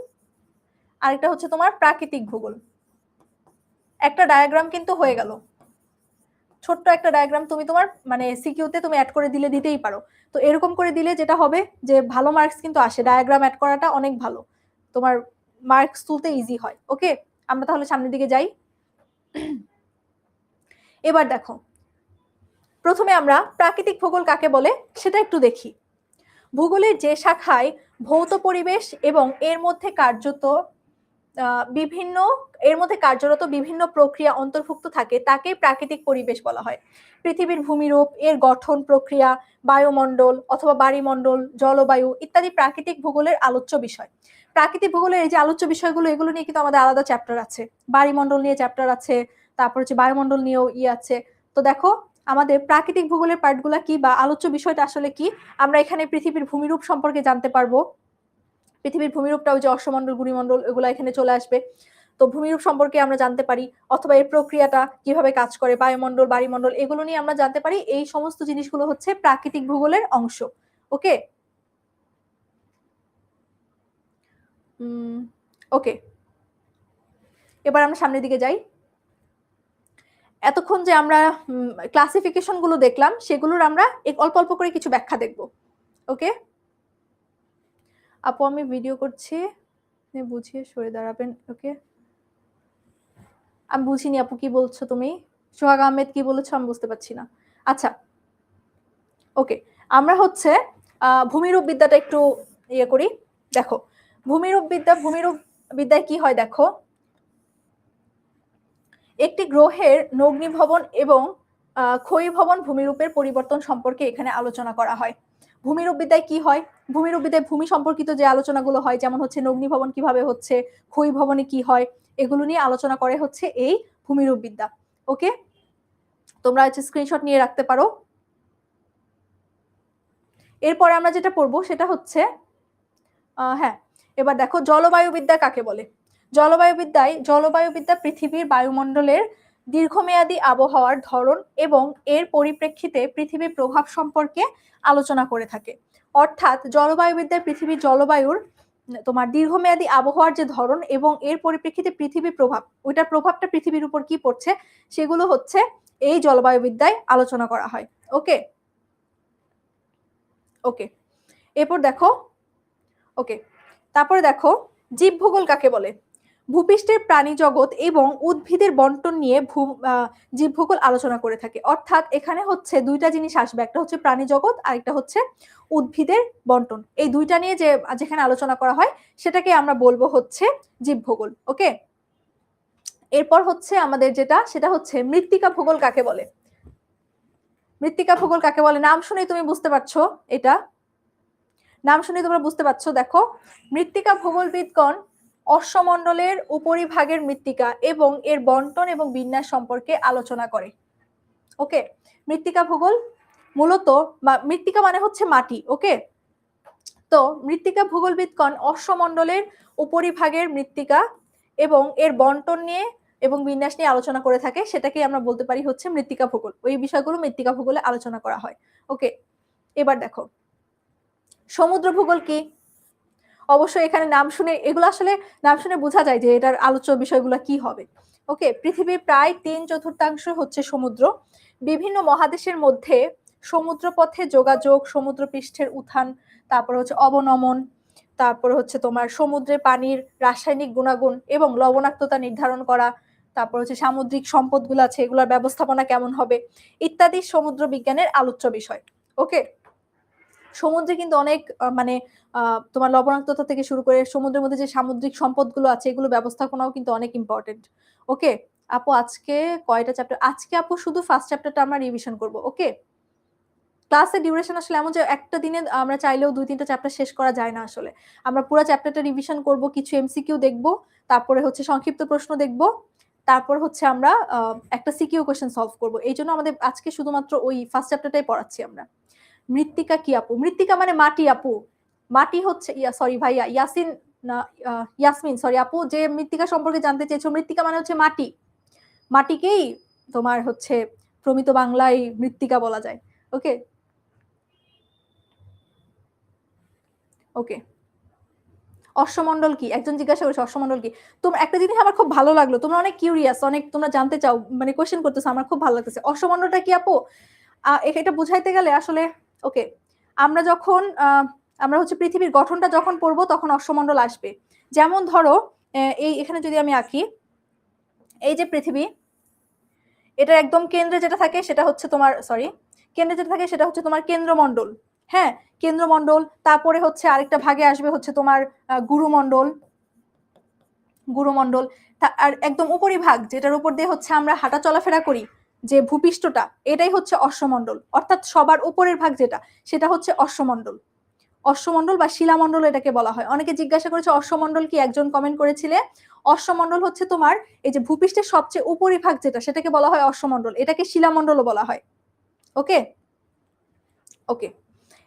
আরেকটা হচ্ছে তোমার প্রাকৃতিক ভূগোল। একটা ডায়াগ্রাম কিন্তু হয়ে গেল, ছোট্ট একটা ডায়াগ্রাম তুমি তোমার মানে সিকিউতে তুমি অ্যাড করে দিলে দিতেই পারো। তো এরকম করে দিলে যেটা হবে যে ভালো মার্কস কিন্তু আসে, ডায়াগ্রাম অ্যাড করাটা অনেক ভালো, তোমার মার্কস তুলতে ইজি হয়। ওকে, আমরা তাহলে সামনের দিকে যাই। এবার দেখো প্রথমে আমরা প্রাকৃতিক ভূগোল কাকে বলে সেটা একটু দেখি। ভূগোলের যে শাখায় ভৌত পরিবেশ এবং এর মধ্যে কার্যরত বিভিন্ন প্রক্রিয়া অন্তর্ভুক্ত থাকে তাকে প্রাকৃতিক পরিবেশ বলা হয়। পৃথিবীর ভূমিরূপ, এর গঠন প্রক্রিয়া, বায়ুমণ্ডল অথবা বাড়িমণ্ডল, জলবায়ু ইত্যাদি প্রাকৃতিক ভূগোলের আলোচ্য বিষয়। প্রাকৃতিক ভূগোলের এই যে আলোচ্য বিষয়গুলো, এগুলো নিয়ে কিন্তু আমাদের আলাদা চ্যাপ্টার আছে, বাড়িমণ্ডল নিয়ে চ্যাপ্টার আছে, তারপর হচ্ছে বায়ুমণ্ডল নিয়েও আছে। তো দেখো আমাদের প্রাকৃতিক ভূগোলের পার্টগুলো কি বা আলোচ্য বিষয়টা আসলে কি, আমরা এখানে পৃথিবীর ভূমিরূপ সম্পর্কে জানতে পারবো। পৃথিবীর ভূমিরূপটা ওই যে অশ্বমণ্ডল, গুড়িমণ্ডল এগুলো এখানে চলে আসবে। তো ভূমিরূপ সম্পর্কে আমরা জানতে পারি, অথবা এর প্রক্রিয়াটা কিভাবে কাজ করে, বায়ুমণ্ডল, বাড়িমণ্ডল এগুলো নিয়ে আমরা জানতে পারি। এই সমস্ত জিনিসগুলো হচ্ছে প্রাকৃতিক ভূগোলের অংশ। ওকে ওকে, এবার আমরা সামনের দিকে যাই। এতক্ষণ যে আমরা ক্লাসিফিকেশন গুলো দেখলাম সেগুলোর আমরা অল্প অল্প করে কিছু ব্যাখ্যা দেখব। ওকে আপু, আমি ভিডিও করছি, বুঝিয়ে সরে দাঁড়াবেন। ওকে, আমি বুঝিনি আপু কি বলছো তুমি। সোহাগ আহমেদ কি বলেছো আমি বুঝতে পারছি না। আচ্ছা ওকে, আমরা হচ্ছে ভূমিরূপ বিদ্যাটা একটু ইয়ে করি। দেখো ভূমিরূপ বিদ্যায় কি হয় দেখো, একটি গ্রহের নগ্নিভবন এবং ক্ষয়ীভবন ভূমিরূপের পরিবর্তন সম্পর্কে এখানে আলোচনা করা হয়। ভূমিরূপ বিদ্যায় কি হয়, ভূমিরূপ বিদ্যায় ভূমি সম্পর্কিত যে আলোচনাগুলো হয়, যেমন হচ্ছে নগ্নিভবন কিভাবে হচ্ছে, ক্ষয়ীভবনে কি হয়, এগুলো নিয়ে আলোচনা করে হচ্ছে এই ভূমিরূপ বিদ্যা। ওকে, তোমরা হচ্ছে স্ক্রিনশট নিয়ে রাখতে পারো। এরপরে আমরা যেটা পড়বো সেটা হচ্ছে হ্যাঁ, এবার দেখো জলবায়ুবিদ্যা কাকে বলে। জলবায়ুবিদ্যা পৃথিবীর বায়ুমণ্ডলের দীর্ঘমেয়াদী আবহাওয়ার ধরন এবং এর পরিপ্রেক্ষিতে পৃথিবীর প্রভাব সম্পর্কে আলোচনা করে থাকে। অর্থাৎ জলবায়ুবিদ্যায় পৃথিবীর জলবায়ুর তোমার দীর্ঘমেয়াদী আবহাওয়ার যে ধরন এবং এর পরিপ্রেক্ষিতে পৃথিবীর প্রভাব, ওইটার প্রভাবটা পৃথিবীর উপর কি পড়ছে সেগুলো হচ্ছে এই জলবায়ুবিদ্যায় আলোচনা করা হয়। ওকে ওকে, এরপর দেখো ওকে, তারপরে দেখো জীবভূগোল কাকে বলে। ভূপৃষ্ঠের প্রাণী জগৎ এবং উদ্ভিদের বন্টন নিয়ে জীবভূগোল আলোচনা করে থাকে। অর্থাৎ এখানে হচ্ছে দুইটা জিনিস আসবে, একটা হচ্ছে প্রাণী জগৎ আর একটা হচ্ছে উদ্ভিদের বন্টন। এই দুইটা নিয়ে যেখানে আলোচনা করা হয় সেটাকে আমরা বলবো হচ্ছে জীবভূগোল। ওকে, এরপর হচ্ছে আমাদের যেটা সেটা হচ্ছে মৃত্তিকা ভূগোল কাকে বলে। মৃত্তিকা ভূগোল কাকে বলে, নাম শুনেই তুমি বুঝতে পারছো, এটা নাম শুনে তোমরা বুঝতে পারছো। দেখো মৃত্তিকা ভূগোলবিদগণ অশ্বমণ্ডলের উপরিভাগের মৃত্তিকা এবং এর বন্টন এবং বিন্যাস সম্পর্কে আলোচনা করে। ওকে, মৃত্তিকা ভূগোল মূলত, বা মৃত্তিকা মানে হচ্ছে মাটি। ওকে, তো মৃত্তিকা ভূগোলবিদগণ অশ্বমণ্ডলের উপরিভাগের মৃত্তিকা এবং এর বন্টন নিয়ে এবং বিন্যাস নিয়ে আলোচনা করে থাকে, সেটাকে আমরা বলতে পারি হচ্ছে মৃত্তিকা ভূগোল। ওই বিষয়গুলো মৃত্তিকা ভূগোলে আলোচনা করা হয়। ওকে, এবার দেখো সমুদ্র ভূগোল কি। অবশ্যই এখানে নাম শুনে, এগুলো আসলে নাম শুনে বোঝা যায় যে এটার আলোচ্য বিষয়গুলো কি হবে। ওকে, পৃথিবীর প্রায় 3/4 হচ্ছে সমুদ্র। বিভিন্ন মহাদেশের মধ্যে সমুদ্রপথে যোগাযোগ, সমুদ্র পৃষ্ঠের উত্থান, তারপর হচ্ছে অবনমন, তারপর হচ্ছে তোমার সমুদ্রের পানির রাসায়নিক গুণাগুণ এবং লবণাক্ততা নির্ধারণ করা, তারপর হচ্ছে সামুদ্রিক সম্পদগুলো আছে এগুলোর ব্যবস্থাপনা কেমন হবে ইত্যাদি সমুদ্র বিজ্ঞানের আলোচ্য বিষয়। ওকে, সমুদ্রে কিন্তু অনেক মানে তোমার লবণাক্ততা থেকে শুরু করে সমুদ্রের মধ্যে যে সামুদ্রিক সম্পদগুলো আছে এগুলো ব্যবস্থাপনাও কিন্তু অনেক ইম্পর্টেন্ট। ওকে আপু, আজকে কয়টা চ্যাপ্টার, আজকে আপু শুধু ফার্স্ট চ্যাপ্টারটা আমরা রিভিশন করব। ওকে, ক্লাসের ডিউরেশন আসলে এমন যে একটা দিনে আমরা চাইলেও 2-3টা চ্যাপ্টার শেষ করা যায় না। আসলে আমরা পুরো চ্যাপ্টারটা রিভিশন করব, কিছু এমসিকিউ দেখব, তারপরে হচ্ছে সংক্ষিপ্ত প্রশ্ন দেখব, তারপর হচ্ছে আমরা একটা সিকিউ কোশ্চেন সলভ করব। এই জন্য আমাদের আজকে শুধুমাত্র ওই ফার্স্ট চ্যাপ্টারটাই পড়াচ্ছি আমরা। মৃত্তিকা কি আপু, মৃত্তিকা মানে মাটি আপু। মাটি হচ্ছে সরি ভাইয়া, ইয়াসিন না ইয়াসমিন, সরি আপু, যে মৃত্তিকা সম্পর্কে জানতে চেয়েছো, মৃত্তিকা মানে হচ্ছে মাটি। মাটিকেই তোমার হচ্ছে প্রমিত বাংলায় মৃত্তিকা বলা যায়। ওকে ওকে, অশ্বমণ্ডল কি, একজন জিজ্ঞাসা করেছে অশ্বমণ্ডল কি। তোমরা একটা জিনিস আমার খুব ভালো লাগলো, তোমরা অনেক কিউরিয়াস, অনেক তোমরা জানতে চাও, মানে কোশ্চেন করতেছো, আমার খুব ভালো লাগতেছে। অশ্বমণ্ডলটা কি আপু, এটা বুঝাইতে গেলে আসলে ওকে, আমরা যখন আমরা হচ্ছে পৃথিবীর গঠনটা যখন পড়বো তখন অশ্বমণ্ডল আসবে। যেমন ধরো এই এখানে যদি আমি আঁকি, এই যে পৃথিবী, এটার একদম কেন্দ্রে যেটা থাকে সেটা হচ্ছে তোমার কেন্দ্রে যেটা থাকে সেটা হচ্ছে তোমার কেন্দ্রমণ্ডল। হ্যাঁ, কেন্দ্রমণ্ডল, তারপরে হচ্ছে আরেকটা ভাগে আসবে হচ্ছে তোমার গুরুমণ্ডল। আর একদম উপরিভাগ যেটার উপর দিয়ে হচ্ছে আমরা হাঁটা চলাফেরা করি, যে ভূপৃষ্ঠটা, এটাই হচ্ছে অশ্বমণ্ডল। অর্থাৎ সবার উপরের ভাগ যেটা, সেটা হচ্ছে অশ্বমণ্ডল। অশ্বমণ্ডল বা শিলামণ্ডল এটাকে বলা হয়। অনেকে জিজ্ঞাসা করেছে অশ্বমণ্ডল কি, একজন কমেন্ট করেছিলে। অশ্বমণ্ডল হচ্ছে তোমার এই যে ভূপৃষ্ঠের সবচেয়ে উপরিভাগ যেটা, সেটাকে বলা হয় অশ্বমণ্ডল, এটাকে শিলামণ্ডলও বলা হয়। ওকে ওকে,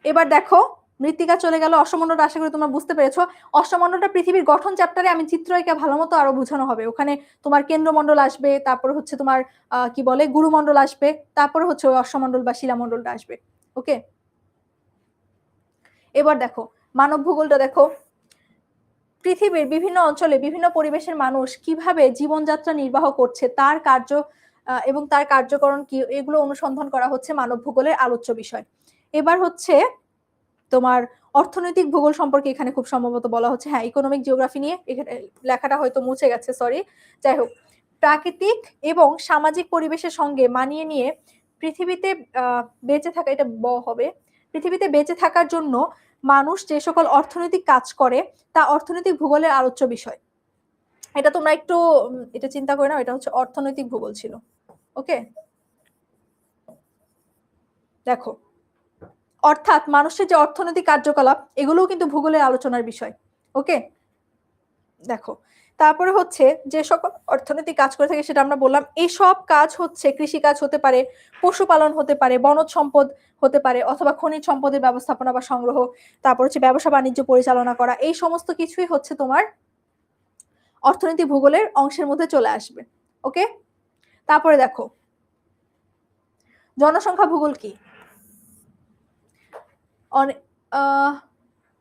এবার দেখো মৃত্তিকা চলে গেল, অশ্বমণ্ডলটা আশা করি তোমরা বুঝতে পেরেছো। অশ্বমণ্ডলটা পৃথিবীর গঠন চ্যাপ্টারে আমি চিত্র এঁকে ভালো মতো আরো বোঝানো হবে। ওখানে তোমার কেন্দ্রমণ্ডল আসবে, তারপর হচ্ছে তোমার কি বলে গুরুমণ্ডল আসবে, তারপরে হচ্ছে ওই অশ্বমণ্ডল বা শিলামণ্ডলটা আসবে। ওকে, এবার দেখো মানব ভূগোলটা দেখো, পৃথিবীর বিভিন্ন অঞ্চলে বিভিন্ন পরিবেশের মানুষ কিভাবে জীবনযাত্রা নির্বাহ করছে তার এবং তার কার্যকরণ কি, এগুলো অনুসন্ধান করা হচ্ছে মানব ভূগোলের আলোচ্য বিষয়। এবার হচ্ছে তোমার অর্থনৈতিক ভূগোল সম্পর্কে এখানে খুব সম্ভবত বলা হচ্ছে। হ্যাঁ, ইকোনমিক জিওগ্রাফি নিয়ে এখানে লেখাটা হয়তো মুছে গেছে, সরি। যাই হোক, প্রাকৃতিক এবং সামাজিক পরিবেশের সঙ্গে মানিয়ে নিয়ে পৃথিবীতে বেঁচে থাকা, এটা হবে, পৃথিবীতে বেঁচে থাকার জন্য মানুষ যে সকল অর্থনৈতিক কাজ করে তা অর্থনৈতিক ভূগোলের আলোচ্য বিষয়। এটা তোমরা একটু এটা চিন্তা করে নাও, এটা হচ্ছে অর্থনৈতিক ভূগোল ছিল। ওকে, দেখো, অর্থাৎ মানুষের যে অর্থনৈতিক কার্যকলাপ এগুলোও কিন্তু ভূগোলের আলোচনার বিষয়। ওকে, দেখো, তারপরে হচ্ছে যে সকল অর্থনৈতিক কাজ করে থাকে সেটা আমরা বললাম। এই সব কাজ হচ্ছে কৃষিকাজ হতে পারে, পশুপালন হতে পারে, বনজ সম্পদ হতে পারে, অথবা খনিজ সম্পদের ব্যবস্থাপনা বা সংগ্রহ, তারপর হচ্ছে ব্যবসা বাণিজ্য পরিচালনা করা, এই সমস্ত কিছুই হচ্ছে তোমার অর্থনীতি ভূগোলের অংশের মধ্যে চলে আসবে। ওকে, তারপরে দেখো, জনসংখ্যা ভূগোল কি?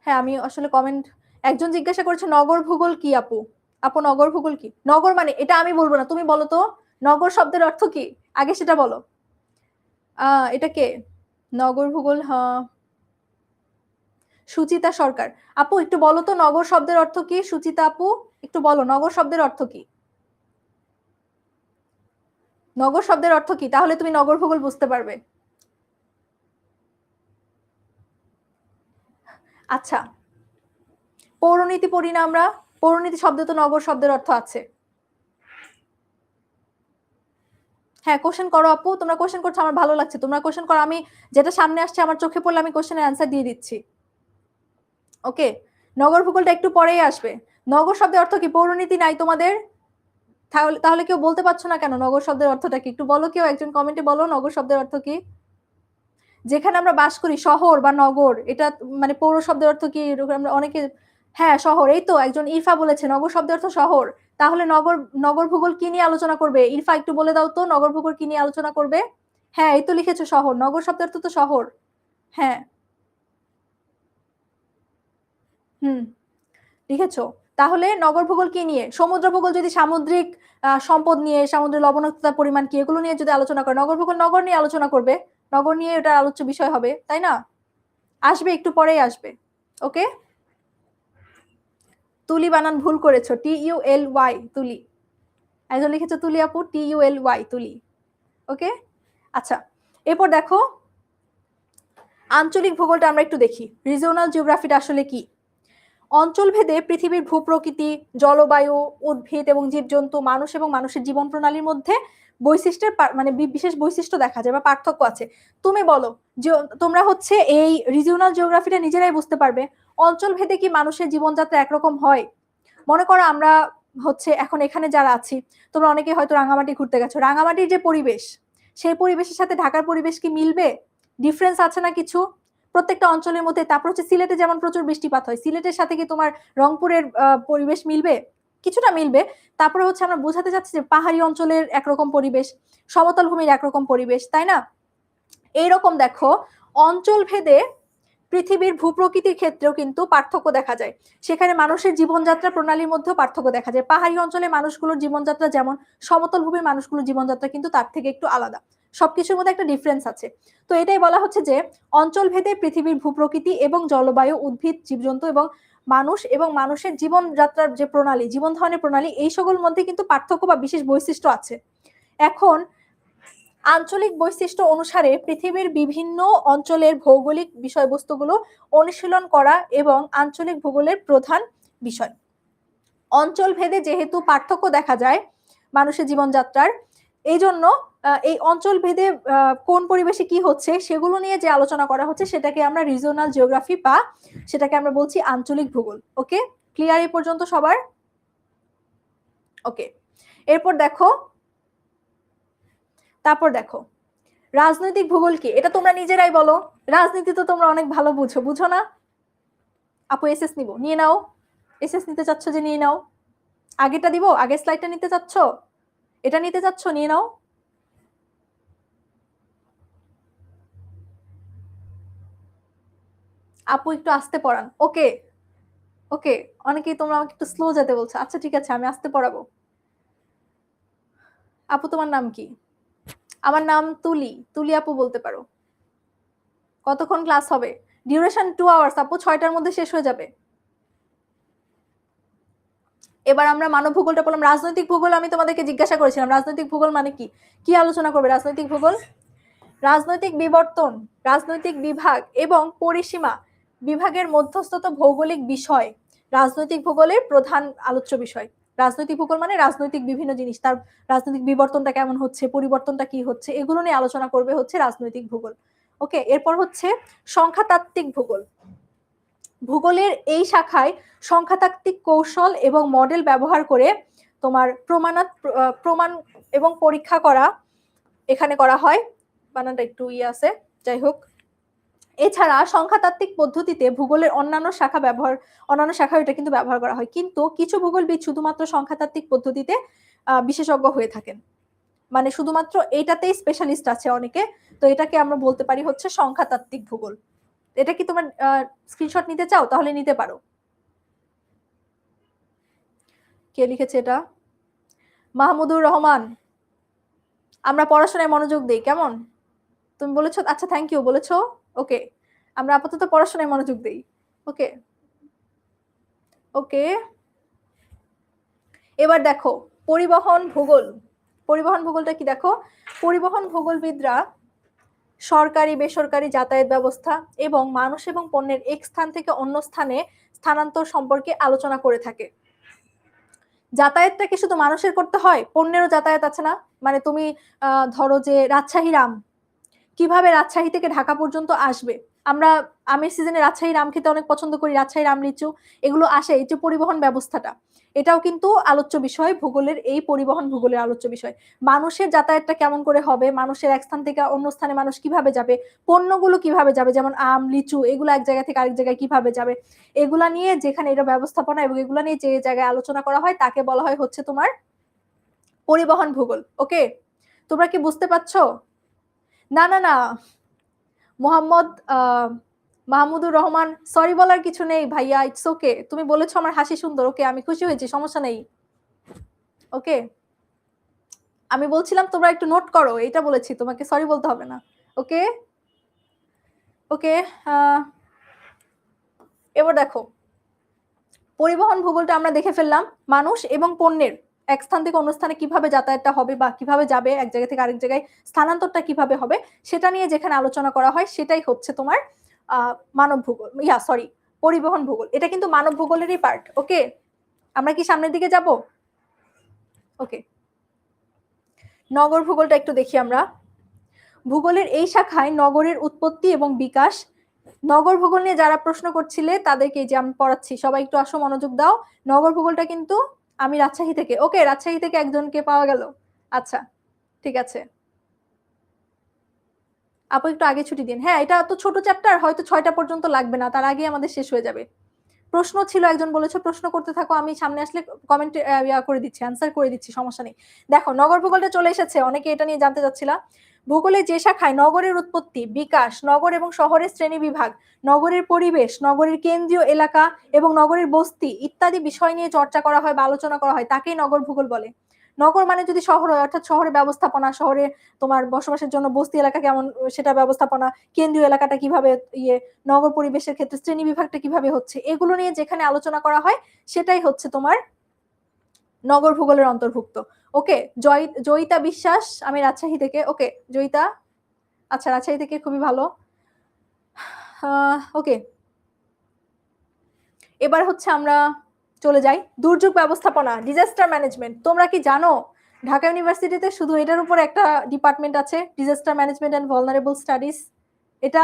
হ্যাঁ, আমি আসলে কমেন্ট, একজন জিজ্ঞাসা করেছে নগর ভূগোল কি আপু? আপু, নগর ভূগোল কি? নগর মানে, এটা আমি বলবো না, তুমি বলো তো নগর শব্দের অর্থ কি, আগে সেটা বলো। এটা কে? নগর ভূগোল, হ্যাঁ, সুচিতা সরকার। আপু একটু বলো তো নগর শব্দের অর্থ কি? সুচিতা আপু একটু বলো নগর শব্দের অর্থ কি? নগর শব্দের অর্থ কি? তাহলে তুমি নগর ভূগোল বুঝতে পারবে। আচ্ছা, পৌরনীতি পড়ি না আমরা? পৌরনীতি শব্দে তো নগর শব্দের অর্থ আছে। হ্যাঁ, কোশ্চেন করো আপু, তোমরা কোশ্চেন করছো, আমার ভালো লাগছে। তোমরা কোশ্চেন করো, আমি যেটা সামনে আসছে আমার চোখে পড়লে আমি কোশ্চেনের অ্যান্সার দিয়ে দিচ্ছি। ওকে, নগর ভূগোলটা একটু পরেই আসবে। নগর শব্দের অর্থ কি? পৌরনীতি নাই তোমাদের? তাহলে কেউ বলতে পারছো না কেন নগর শব্দের অর্থটা কি? একটু বলো, কেউ একজন কমেন্টে বলো নগর শব্দের অর্থ কি। যেখানে আমরা বাস করি, শহর বা নগর, এটা মানে পৌর শব্দের অর্থ কি? আমরা অনেকে, হ্যাঁ শহর, এই তো একজন ইরফা বলেছে নগর শব্দের অর্থ শহর। তাহলে নগর, নগর ভূগোল কি নিয়ে আলোচনা করবে? ইরফা একটু বলে দাও তো, নগর ভূগোল কি নিয়ে আলোচনা করবে? হ্যাঁ, এই তো লিখেছো শহর, নগর শব্দের অর্থ তো শহর। হ্যাঁ, হুম, লিখেছো। তাহলে নগর ভূগোল কি নিয়ে? সমুদ্র ভূগোল যদি সামুদ্রিক সম্পদ নিয়ে, সমুদ্রের লবণাক্ততার পরিমাণ কি, এগুলো নিয়ে যদি আলোচনা করে, নগর ভূগোল নগর নিয়ে আলোচনা করবে, নগর নিয়ে এটা আলোচ্য বিষয় হবে, তাই না? আসবে, একটু পরেই আসবে। ওকে, তুলি বানান ভুল করেছো, TULY, তুলি। একজন লিখেছো তুলি আপু, TULY, তুলি। ওকে, আচ্ছা, এরপর দেখো আঞ্চলিক ভূগোলটা আমরা একটু দেখি। রিজিওনাল জিওগ্রাফিটা আসলে কি? অঞ্চলভেদে পৃথিবীর ভূপ্রকৃতি, জলবায়ু, উদ্ভিদ এবং জীবজন্তু, মানুষ এবং মানুষের জীবন প্রণালীর মধ্যে বৈশিষ্ট্যের মানে বিশেষ বৈশিষ্ট্য দেখা যায় বা পার্থক্য আছে। তুমি বলো যে তোমরা হচ্ছে এই রিজিওনাল জিওগ্রাফিটা নিজেরাই বুঝতে পারবে অঞ্চলভেদে কি মানুষের জীবনযাত্রা একরকম হয়। মনে করো আমরা হচ্ছে এখন এখানে যারা আছি, তোমরা অনেকে হয়তো রাঙামাটি ঘুরতে গেছো, রাঙামাটির যে পরিবেশ, সেই পরিবেশের সাথে ঢাকার পরিবেশ কি মিলবে? ডিফারেন্স আছে না কিছু প্রত্যেকটা অঞ্চলের মধ্যে। তারপর হচ্ছে সিলেটে যেমন প্রচুর বৃষ্টিপাত হয়, সিলেটের সাথে কি তোমার রংপুরের পরিবেশ মিলবে? কিছুটা মিলবে। তারপরে হচ্ছে আমরা বোঝাতে চাচ্ছি যে পাহাড়ি অঞ্চলের একরকম পরিবেশ, সমতল ভূমির একরকম পরিবেশ, তাই না? এইরকম দেখো অঞ্চল ভেদে পৃথিবীর ভূপ্রকৃতির ক্ষেত্রেও কিন্তু পার্থক্য দেখা যায়। সেখানে মানুষের জীবনযাত্রা প্রণালীর মধ্যেও পার্থক্য দেখা যায়। পাহাড়ি অঞ্চলে মানুষগুলোর জীবনযাত্রা যেমন, সমতল ভূমির মানুষগুলোর জীবনযাত্রা কিন্তু তার থেকে একটু আলাদা। সবকিছুর মধ্যে একটা ডিফারেন্স আছে। তো এটাই বলা হচ্ছে যে অঞ্চল ভেদে পৃথিবীর ভূপ্রকৃতি এবং জলবায়ু, উদ্ভিদ, জীবজন্তু এবং মানুষ এবং মানুষের জীবনযাত্রার যে প্রণালী, জীবন ধারণের প্রণালী, এই সকল মধ্যে কিন্তু পার্থক্য বা বিশেষ বৈশিষ্ট্য আছে। এখন আঞ্চলিক বৈশিষ্ট্য অনুসারে পৃথিবীর বিভিন্ন অঞ্চলের ভৌগোলিক বিষয়বস্তুগুলো অনুশীলন করা এবং আঞ্চলিক ভূগোলের প্রধান বিষয়। অঞ্চল ভেদে যেহেতু পার্থক্য দেখা যায় মানুষের জীবনযাত্রার, এই জন্য এই অঞ্চল ভেদে কোন পরিবেশে কি হচ্ছে সেগুলো নিয়ে যে আলোচনা করা হচ্ছে সেটাকে আমরা রিজিওনাল জিওগ্রাফি বা সেটাকে আমরা বলছি আঞ্চলিক ভূগোল। ওকে, ক্লিয়ার এই পর্যন্ত সবার? ওকে, এরপর দেখো, তারপর দেখো রাজনৈতিক ভূগোল কি? এটা তোমরা নিজেরাই বলো। রাজনীতি তো তোমরা অনেক ভালো বুঝো, বুঝো না? আপু এসএস নিব, নিয়ে নাও। এসএস নিতে চাচ্ছ যে নিয়ে নাও। আগেটা দিব, আগের স্লাইডটা নিতে চাচ্ছ, এটা নিতে চাচ্ছ, নিয়ে নাও। আপু একটু আস্তে পড়ান। ওকে, ওকে, অনেকেই তোমরা আমাকে একটু স্লো যেতে বলছো। আচ্ছা ঠিক আছে, আমি আস্তে পড়াবো। আপু তোমার নাম কি? আমার নাম তুলি, তুলি আপু বলতে পারো। কতক্ষণ ক্লাস হবে? ডিউরেশন 2 আওয়ার্স আপু, 6টার মধ্যে শেষ হয়ে যাবে। এবার আমরা মানব ভূগোলটা পড়লাম। রাজনৈতিক ভূগোল আমি তোমাদেরকে জিজ্ঞাসা করেছিলাম, রাজনৈতিক ভূগোল মানে কি? কি আলোচনা করবে রাজনৈতিক ভূগোল? রাজনৈতিক বিবর্তন, রাজনৈতিক বিভাগ এবং পরিসীমা বিভাগের মধ্যস্থতা ভৌগোলিক বিষয় রাজনৈতিক ভূগোলের প্রধান আলোচ্য বিষয়। রাজনৈতিক ভূগোল মানে রাজনৈতিক বিভিন্ন জিনিস, তার রাজনৈতিক বিবর্তনটা কেমন হচ্ছে, পরিবর্তনটা কি হচ্ছে, এগুলো নিয়ে আলোচনা করবে হচ্ছে রাজনৈতিক ভূগোল। ওকে, এরপর হচ্ছে সংখ্যাতাত্ত্বিক ভূগোল। ভূগোলের এই শাখায় সংখ্যাতাত্ত্বিক কৌশল এবং মডেল ব্যবহার করে তোমার প্রমাণ এবং পরীক্ষা করা এখানে করা হয়। বানানটা একটু আছে, যাই হোক। এছাড়া সংখ্যাতাত্ত্বিক পদ্ধতিতে ভূগোলের অন্যান্য শাখা এটা কিন্তু ব্যবহার করা হয়, কিন্তু কিছু ভূগোলবিদ শুধুমাত্র সংখ্যাতাত্ত্বিক পদ্ধতিতে বিশেষজ্ঞ হয়ে থাকেন, মানে শুধুমাত্র এইটাতেই স্পেশালিস্ট আছে অনেকে, তো এটাকে আমরা বলতে পারি হচ্ছে সংখ্যাতাত্ত্বিক ভূগোল। এটা কি তোমার স্ক্রিনশট নিতে চাও? তাহলে নিতে পারো। কে লিখেছে এটা? মাহমুদুর রহমান। আমরা পড়াশোনায় মনোযোগ দেই, কেমন? তুমি বলেছো, আচ্ছা থ্যাংক ইউ বলেছো। ওকে, আমরা আপাতত পড়াশোনায় মনোযোগ দেই। ওকে ওকে, এবার দেখো পরিবহন ভূগোল। পরিবহন ভূগোলটা কি দেখো? পরিবহন ভূগোলবিদরা সরকারি বেসরকারি যাতায়াত ব্যবস্থা এবং মানুষ এবং পণ্যের এক স্থান থেকে অন্য স্থানে স্থানান্তর সম্পর্কে আলোচনা করে থাকে। যাতায়াতটা কি শুধু মানুষের করতে হয়? পণ্যেরও যাতায়াত আছে না? মানে তুমি ধরো যে রাজশাহীর আম কিভাবে রাজশাহী থেকে ঢাকা পর্যন্ত আসবে, আমরা আমের সিজনে রাজশাহীর আম খেতে অনেক পছন্দ করি, রাজশাহীর আম, লিচু এগুলো আসে, এই যে পরিবহন ব্যবস্থাটা, এটাও কিন্তু আলোচ্য বিষয় ভূগোলের, এই পরিবহন ভূগোলের আলোচ্য বিষয়। মানুষের যাতায়াতটা কেমন করে হবে, মানুষের এক স্থান থেকে অন্য স্থানে মানুষ কিভাবে যাবে, পণ্যগুলো কিভাবে যাবে, যেমন আম লিচু এগুলো এক জায়গা থেকে আরেক জায়গায় কিভাবে যাবে, এগুলা নিয়ে যেখানে এটা ব্যবস্থাপনা এবং এগুলা নিয়ে যে জায়গায় আলোচনা করা হয় তাকে বলা হয় হচ্ছে তোমার পরিবহন ভূগোল। ওকে, তোমরা কি বুঝতে পারছো? না না না, মোহাম্মদ মাহমুদুর রহমান, সরি বলার কিছু নেই ভাইয়া, ইটস ওকে। তুমি বলেছো আমার হাসি সুন্দর, ওকে আমি খুশি হয়েছি, সমস্যা নেই। ওকে, আমি বলছিলাম তোমরা একটু নোট করো, এটা বলেছি, তোমাকে সরি বলতে হবে না। ওকে ওকে, এবার দেখো পরিবহন ভূগোলটা আমরা দেখে ফেললাম, মানুষ এবং পণ্যের এক স্থান থেকে অন্য স্থানে কিভাবে যাতায়াতটা হবে বা কিভাবে যাবে, এক জায়গা থেকে আরেক জায়গায় স্থানান্তরটা কিভাবে হবে, সেটা নিয়ে যেখানে আলোচনা করা হয় সেটাই হচ্ছে তোমার মানব ভূগোল, সরি পরিবহন ভূগোল। এটা কিন্তু মানব ভূগোলেরই পার্ট। ওকে, আমরা কি সামনের দিকে যাব? ওকে, নগর ভূগোলটা একটু দেখি আমরা। ভূগোলের এই শাখায় নগরের উৎপত্তি এবং বিকাশ, নগর ভূগোল নিয়ে যারা প্রশ্ন করছিলে তাদেরকে যে আমি পড়াচ্ছি, সবাই একটু আসো মনোযোগ দাও। নগর ভূগোলটা কিন্তু আমি রাজশাহী থেকে, ওকে রাজশাহী থেকে একজনকে পাওয়া গেল, আচ্ছা ঠিক আছে আপু একটু আগে ছুটি দিন। হ্যাঁ, এটা তো ছোট চ্যাপ্টার, হয়তো 6টা পর্যন্ত লাগবে না, তার আগে আমাদের শেষ হয়ে যাবে। প্রশ্ন ছিল, একজন বলেছো প্রশ্ন করতে থাকো, আমি সামনে আসলে কমেন্টে করে দিচ্ছি, অ্যান্সার করে দিচ্ছি, সমস্যা নেই। দেখো নগর ভূগোলটা চলে এসেছে, অনেকে এটা নিয়ে জানতে চাচ্ছিলা। ভূগোলে যে শাখায় নগরের উৎপত্তি, বিকাশ, নগর এবং শহরের শ্রেণী বিভাগ, নগরের পরিবেশ, নগরের কেন্দ্রীয় এলাকা এবং নগরের বস্তি ইত্যাদি বিষয় নিয়ে চর্চা করা হয় বা আলোচনা করা হয় তাকেই নগর ভূগোল বলে। নগর মানে যদি শহর হয়, অর্থাৎ শহরের ব্যবস্থাপনা, শহরে তোমার বসবাসের জন্য বস্তি এলাকা কেমন সেটা ব্যবস্থাপনা, কেন্দ্রীয় এলাকাটা কিভাবে নগর পরিবেশের ক্ষেত্রে শ্রেণী বিভাগটা কিভাবে হচ্ছে, এগুলো নিয়ে যেখানে আলোচনা করা হয় সেটাই হচ্ছে তোমার নগর ভূগোলের অন্তর্ভুক্ত। ওকে, জয়িতা বিশ্বাস, আমি রাজশাহী থেকে। ওকে জয়িতা, আচ্ছা রাজশাহী থেকে, খুবই ভালো। ওকে, এবার হচ্ছে আমরা চলে যাই দুর্যোগ ব্যবস্থাপনা, ডিজাস্টার ম্যানেজমেন্ট। তোমরা কি জানো ঢাকা ইউনিভার্সিটিতে শুধু এটার উপর একটা ডিপার্টমেন্ট আছে, disaster management and vulnerable studies. এটা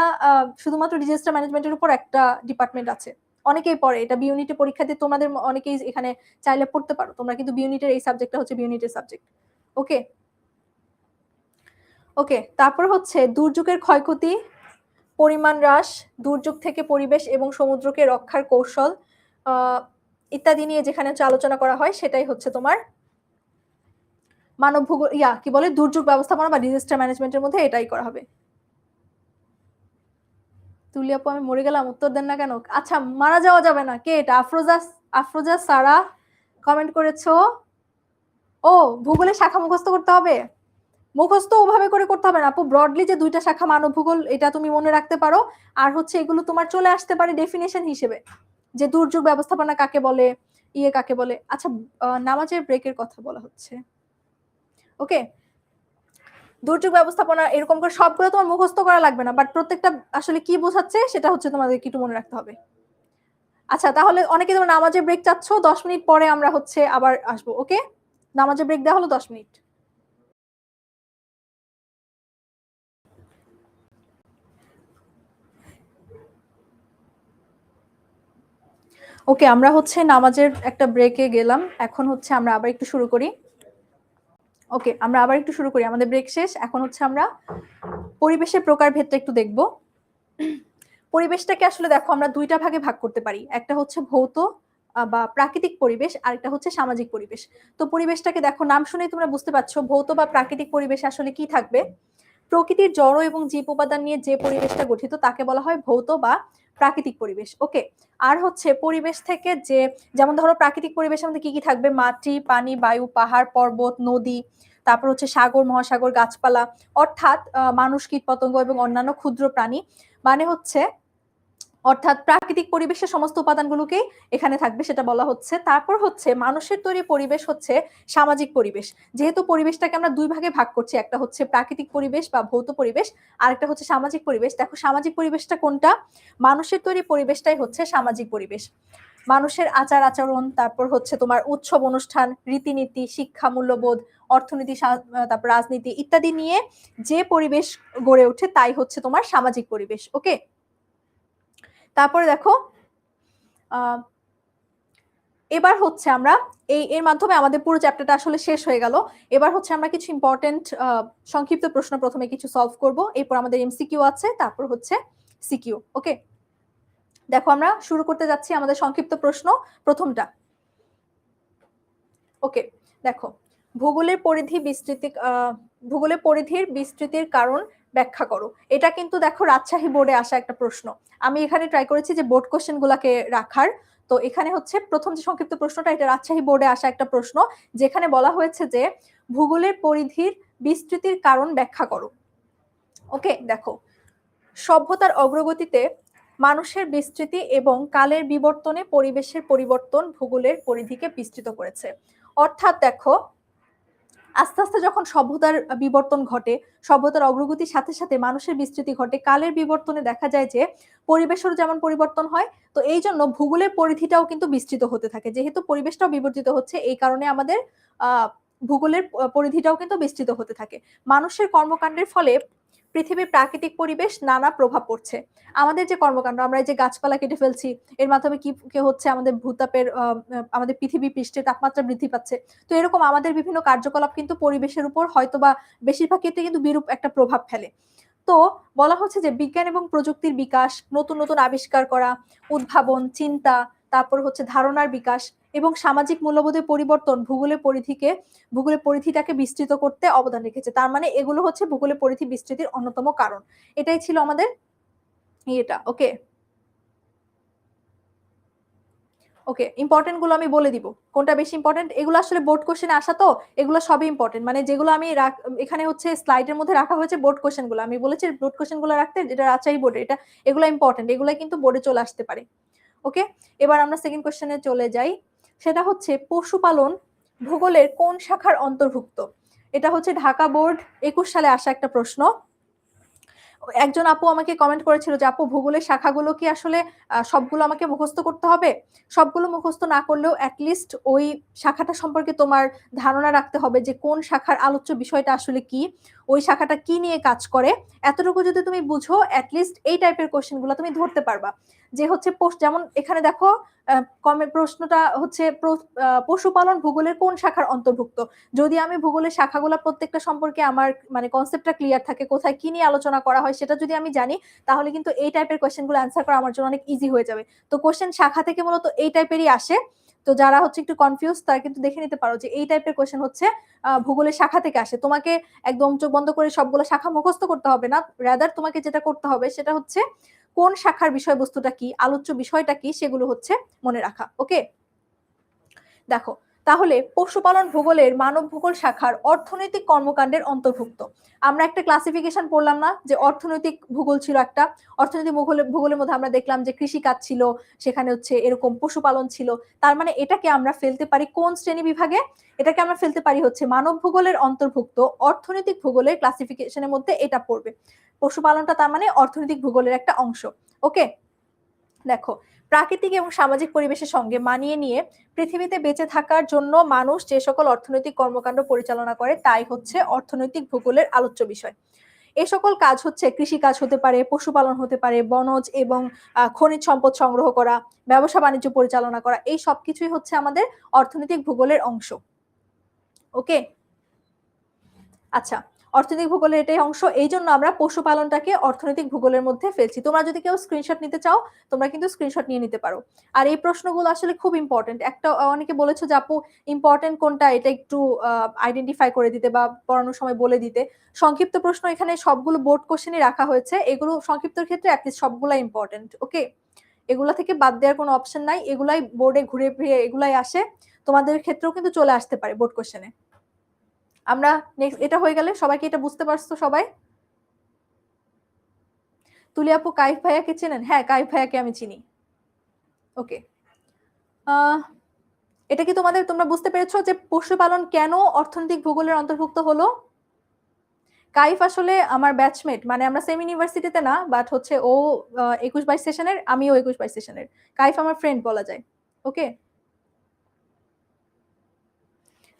শুধুমাত্র ডিজাস্টার ম্যানেজমেন্টের উপর একটা ডিপার্টমেন্ট আছে, অনেকেই পড়ে এটা। বি ইউনিটে পরীক্ষা দিয়ে তোমাদের অনেকেই এখানে চাইলে পড়তে পারো তোমরা, কিন্তু বি ইউনিটের এই সাবজেক্টটা হচ্ছে বি ইউনিটের সাবজেক্ট। ওকে ওকে, তারপর হচ্ছে দুর্যোগের ক্ষয়ক্ষতি, পরিমাণ হ্রাস, দুর্যোগ থেকে পরিবেশ এবং সমুদ্রকে রক্ষার কৌশল ইত্যাদি নিয়ে যেখানে আলোচনা করা হয় সেটাই হচ্ছে তোমার মানব ভূগোল, কি বলে, দুর্যোগ ব্যবস্থাপনা বা ডিজাস্টার ম্যানেজমেন্টের মধ্যে এটাই করা হবে। তুলি আপু আমি মরে গেলাম, উত্তর দেন না কেন? আচ্ছা মারা যাওয়া যাবে না, কে এটা? আফরোজা সারা কমেন্ট করেছো। ও, ভূগোলের শাখা মুখস্থ করতে হবে? মুখস্থ ওভাবে করে করতে হবে না আপু, ব্রডলি যে দুইটা শাখা মানব ভূগোল এটা তুমি মনে রাখতে পারো। আর হচ্ছে এগুলো তোমার চলে আসতে পারে ডেফিনেশন হিসেবে, যে দুর্যোগ ব্যবস্থাপনা কাকে বলে, ইয়ে কাকে বলে। আচ্ছা নামাজের ব্রেকের কথা বলা হচ্ছে, ওকে। দুর্যোগ ব্যবস্থাপনা এরকম করে সবগুলো তোমার মুখস্থ করা লাগবে না, বাট প্রত্যেকটা আসলে কি বোঝাচ্ছে সেটা হচ্ছে তোমাদেরকে একটু মনে রাখতে হবে। আচ্ছা তাহলে অনেকে তোমরা নামাজের ব্রেক চাচ্ছ, 10 মিনিট পরে আমরা হচ্ছে আবার আসবো, ওকে। নামাজের ব্রেক দেওয়া হলো 10 মিনিট। ওকে, আমরা হচ্ছে নামাজের একটা ব্রেকে গেলাম, এখন হচ্ছে আমরা আবার একটু শুরু করি। ওকে, আমরা আবার একটু শুরু করি, আমাদের ব্রেক শেষ। এখন হচ্ছে আমরা পরিবেশের প্রকারভেদটা একটু দেখব। পরিবেশটাকে আসলে দেখো আমরা দুইটা ভাগে ভাগ করতে পারি, একটা হচ্ছে ভৌত বা প্রাকৃতিক পরিবেশ, আর একটা হচ্ছে সামাজিক পরিবেশ। তো পরিবেশটাকে দেখো নাম শুনেই তোমরা বুঝতে পারছো ভৌত বা প্রাকৃতিক পরিবেশ আসলে কি থাকবে। প্রকৃতির জড় এবং জীব উপাদান নিয়ে যে পরিবেশটা গঠিত তাকে বলা হয় ভৌত বা প্রাকৃতিক পরিবেশ, ওকে। আর হচ্ছে পরিবেশ থেকে যে, যেমন ধরো প্রাকৃতিক পরিবেশের মধ্যে কি কি থাকবে, মাটি, পানি, বায়ু, পাহাড়, পর্বত, নদী, তারপর হচ্ছে সাগর, মহাসাগর, গাছপালা, অর্থাৎ মানুষ, কীটপতঙ্গ এবং অন্যান্য ক্ষুদ্র প্রাণী, মানে হচ্ছে অর্থাৎ প্রাকৃতিক পরিবেশের সমস্ত উপাদানগুলোকেই এখানে থাকবে সেটা বলা হচ্ছে। তারপর হচ্ছে মানুষের তৈরি পরিবেশ হচ্ছে সামাজিক পরিবেশ। যেহেতু পরিবেশটাকে আমরা দুই ভাগে ভাগ করছি, একটা হচ্ছে প্রাকৃতিক পরিবেশ বা ভৌত পরিবেশ, আর একটা হচ্ছে সামাজিক পরিবেশ। দেখো সামাজিক পরিবেশটা কোনটা, মানুষের তৈরি পরিবেশটাই হচ্ছে সামাজিক পরিবেশ। মানুষের আচার আচরণ, তারপর হচ্ছে তোমার উৎসব অনুষ্ঠান, রীতিনীতি, শিক্ষা, মূল্যবোধ, অর্থনীতি, তারপর রাজনীতি ইত্যাদি নিয়ে যে পরিবেশ গড়ে ওঠে তাই হচ্ছে তোমার সামাজিক পরিবেশ, ওকে। তারপরে দেখো এবার হচ্ছে আমরা এর মাধ্যমে আমাদের পুরো চ্যাপ্টারটা আসলে শেষ হয়ে গেল। এবার হচ্ছে আমরা কিছু ইম্পর্টেন্ট সংক্ষিপ্ত প্রশ্ন প্রথমে কিছু সলভ করব, এরপর আমাদের এমসিকিউ আছে, তারপর হচ্ছে সিকিউ, ওকে। দেখো আমরা শুরু করতে যাচ্ছি আমাদের সংক্ষিপ্ত প্রশ্ন প্রথমটা, ওকে। দেখো ভূগোলের পরিধির বিস্তৃতির কারণ ব্যাখ্যা করো। এটা কিন্তু দেখো রাজশাহী বোর্ডে আসা একটা প্রশ্ন। আমি এখানে ট্রাই করেছি যে বোর্ড কোশ্চেন গুলাকে রাখার। তো এখানে হচ্ছে প্রথম যে সংক্ষিপ্ত প্রশ্নটা, এটা রাজশাহী বোর্ডে আসা একটা প্রশ্ন, যেখানে বলা হয়েছে যে ভূগোলের পরিধির বিস্তৃতির কারণ ব্যাখ্যা করো, ওকে। দেখো সভ্যতার অগ্রগতিতে মানুষের বিস্তৃতি এবং কালের বিবর্তনে পরিবেশের পরিবর্তন ভূগোলের পরিধিকে বিস্তৃত করেছে। অর্থাৎ দেখো আস্তে আস্তে যখন সভ্যতার বিবর্তন ঘটে, সভ্যতার অগ্রগতির সাথে সাথে মানুষের বিস্তৃতি ঘটে, কালের বিবর্তনে দেখা যায় যে পরিবেশেরও যেমন পরিবর্তন হয়, তো এই জন্য ভূগোলের পরিধিটাও কিন্তু বিস্তৃত হতে থাকে। যেহেতু পরিবেশটাও বিবর্তিত হচ্ছে, এই কারণে আমাদের ভূগোলের পরিধিটাও কিন্তু বিস্তৃত হতে থাকে। মানুষের কর্মকাণ্ডের ফলে পৃথিবীর প্রাকৃতিক পরিবেশ নানা প্রভাব পড়ছে। আমাদের যে কর্মকাণ্ড, আমরা এই যে গাছপালা কেটে ফেলছি, এর মাধ্যমে কি হচ্ছে, আমাদের ভূতাপের আমাদের পৃথিবী পৃষ্ঠে তাপমাত্রা বৃদ্ধি পাচ্ছে। তো এরকম আমাদের বিভিন্ন কার্যকলাপ কিন্তু পরিবেশের উপর হয়তোবা বেশিরভাগ ক্ষেত্রে কিন্তু বিরূপ একটা প্রভাব ফেলে। তো বলা হচ্ছে যে বিজ্ঞান এবং প্রযুক্তির বিকাশ, নতুন নতুন আবিষ্কার করা, উদ্ভাবন, চিন্তা, তারপর হচ্ছে ধারণার বিকাশ এবং সামাজিক মূল্যবোধের পরিবর্তন ভূগোলের পরিধিটাকে বিস্তৃত করতে অবদান রেখেছে। তার মানে এগুলো হচ্ছে ভূগোলের পরিধি বিস্তৃতির অন্যতম কারণ। এটাই ছিল আমাদের এটা, ওকে। ওকে, ইম্পর্টেন্ট গুলো আমি বলে দিব কোনটা বেশি ইম্পর্টেন্ট। এগুলো আসলে বোর্ড কোশ্চেনে আসা, তো এগুলো সবই ইম্পর্টেন্ট। মানে যেগুলো আমি এখানে হচ্ছে স্লাইডের মধ্যে রাখা হয়েছে বোর্ড কোশ্চেন গুলো, আমি বলেছি বোর্ড কোশ্চেন গুলো রাখতে, যেটা রাজশাহী বোর্ডে, এটা এগুলো ইম্পর্টেন্ট, এগুলো কিন্তু বোর্ডে চলে আসতে পারে, ওকে। এবার আমরা সেকেন্ড কোশ্চেনে চলে যাই, সেটা হচ্ছে পশুপালন ভূগোলের কোন শাখার অন্তর্ভুক্ত। এটা হচ্ছে ঢাকা বোর্ড 21 সালে আসা একটা প্রশ্ন। একজন আপু আমাকে কমেন্ট করেছিল যে আপু ভূগোলের শাখাগুলো কি আসলে সবগুলো আমাকে মুখস্থ করতে হবে। সবগুলো মুখস্থ না করলেও অ্যাটলিস্ট ওই শাখাটা সম্পর্কে তোমার ধারণা রাখতে হবে যে কোন শাখার আলোচ্য বিষয়টা আসলে কি, ওই শাখাটা কি নিয়ে কাজ করে। এতটুকু যদি তুমি বুঝো অ্যাটলিস্ট এই টাইপের কোশ্চেনগুলো তুমি ধরতে পারবা। যে হচ্ছে যেমন এখানে দেখো প্রশ্নটা হচ্ছে পশুপালন ভূগোলের কোন শাখার অন্তর্ভুক্ত। যদি আমি ভূগোলের শাখাগুলো প্রত্যেকটা সম্পর্কে আমার মানে কনসেপ্টটা ক্লিয়ার থাকে, কোথায় কি নিয়ে আলোচনা করা হয় সেটা যদি আমি জানি, তাহলে কিন্তু এই টাইপের কোয়েশ্চেনগুলো অ্যান্সার করা আমার জন্য অনেক ইজি হয়ে যাবে। তো কোয়েশ্চেন শাখা থেকে মূলত এই টাইপেরই আসে। তো যারা হচ্ছে একটু কনফিউজ তারা কিন্তু দেখে নিতে পারো যে এই টাইপের কোয়েশ্চেন হচ্ছে ভূগোলের শাখা থেকে আসে। তোমাকে একদম চোখ বন্ধ করে সবগুলো শাখা মুখস্থ করতে হবে না, রাদার তোমাকে যেটা করতে হবে সেটা হচ্ছে কোন শাখার বিষয়বস্তুটা কি, আলোচ্য বিষয়টা কি, সেগুলো হচ্ছে মনে রাখা, ওকে। দেখো তাহলে পশুপালন ভূগোলের মানব ভূগোল শাখার অর্থনৈতিক কর্মকাণ্ডের অন্তর্ভুক্ত। আমরা একটা ক্লাসিফিকেশন পড়লাম না যে অর্থনৈতিক ভূগোল ছিল একটা, অর্থনৈতিক ভূগোলের মধ্যে আমরা দেখলাম যে কৃষিকাজ ছিল, সেখানে হচ্ছে এরকম পশুপালন ছিল। তার মানে এটাকে আমরা ফেলতে পারি কোন শ্রেণী বিভাগে? এটাকে আমরা ফেলতে পারি হচ্ছে মানব ভূগোলের অন্তর্ভুক্ত অর্থনৈতিক ভূগোলের ক্লাসিফিকেশনের মধ্যে এটা পড়বে। পশুপালনটা তার মানে অর্থনৈতিক ভূগোলের একটা অংশ। ওকে, দেখো, প্রাকৃতিক এবং সামাজিক পরিবেশের সঙ্গে মানিয়ে নিয়ে পৃথিবীতে বেঁচে থাকার জন্য মানুষ যে সকল অর্থনৈতিক কর্মকাণ্ড পরিচালনা করে তাই হচ্ছে অর্থনৈতিক ভূগোলের আলোচ্য বিষয়। এই সকল কাজ হচ্ছে কৃষিকাজ হতে পারে, পশুপালন হতে পারে, বনজ এবং খনিজ সম্পদ সংগ্রহ করা, ব্যবসা বাণিজ্য পরিচালনা করা, এই সবকিছুই হচ্ছে আমাদের অর্থনৈতিক ভূগোলের অংশ। ওকে, আচ্ছা, অর্থনৈতিক ভূগোলের এটাই অংশ, এই জন্য আমরা পশুপালনটাকে অর্থনৈতিক ভূগোলের মধ্যে ফেলছি। তোমরা যদি কেউ স্ক্রিনশট নিতে চাও তোমরা কিন্তু স্ক্রিনশট নিয়ে নিতে পারো। আর এই প্রশ্নগুলো আসলে খুব ইম্পর্টেন্ট। একটা অনেকে বলেছো যে আপু ইম্পর্টেন্ট কোনটা এটা একটু আইডেন্টিফাই করে দিতে বা পড়ানোর সময় বলে দিতে। সংক্ষিপ্ত প্রশ্ন এখানে সবগুলো বোর্ড কোশ্চেনই রাখা হয়েছে, এগুলো সংক্ষিপ্তর ক্ষেত্রে অ্যাটলিস্ট সবগুলা ইম্পর্টেন্ট। ওকে, এগুলা থেকে বাদ দেওয়ার কোনো অপশন নাই, এগুলাই বোর্ডে ঘুরে ফিরে এগুলাই আসে, তোমাদের ক্ষেত্রেও কিন্তু চলে আসতে পারে বোর্ড কোশ্চেনে। আমরা নেক্সট, এটা হয়ে গেলে সবাইকে এটা বুঝতে পারছো সবাই? তুলি আপু কাইফ ভাইয়াকে চেনেন? হ্যাঁ, কাইফ ভাইয়াকে আমি চিনি। ওকে, এটা কি তোমরা বুঝতে পেরেছো যে পশুপালন কেন অর্থনৈতিক ভূগোলের অন্তর্ভুক্ত হলো? কাইফ আসলে আমার ব্যাচমেট, মানে আমরা সেম ইউনিভার্সিটিতে না, বাট হচ্ছে ও 21-22 সেশনের, আমিও 21-22 সেশনের। কাইফ আমার ফ্রেন্ড বলা যায়। ওকে,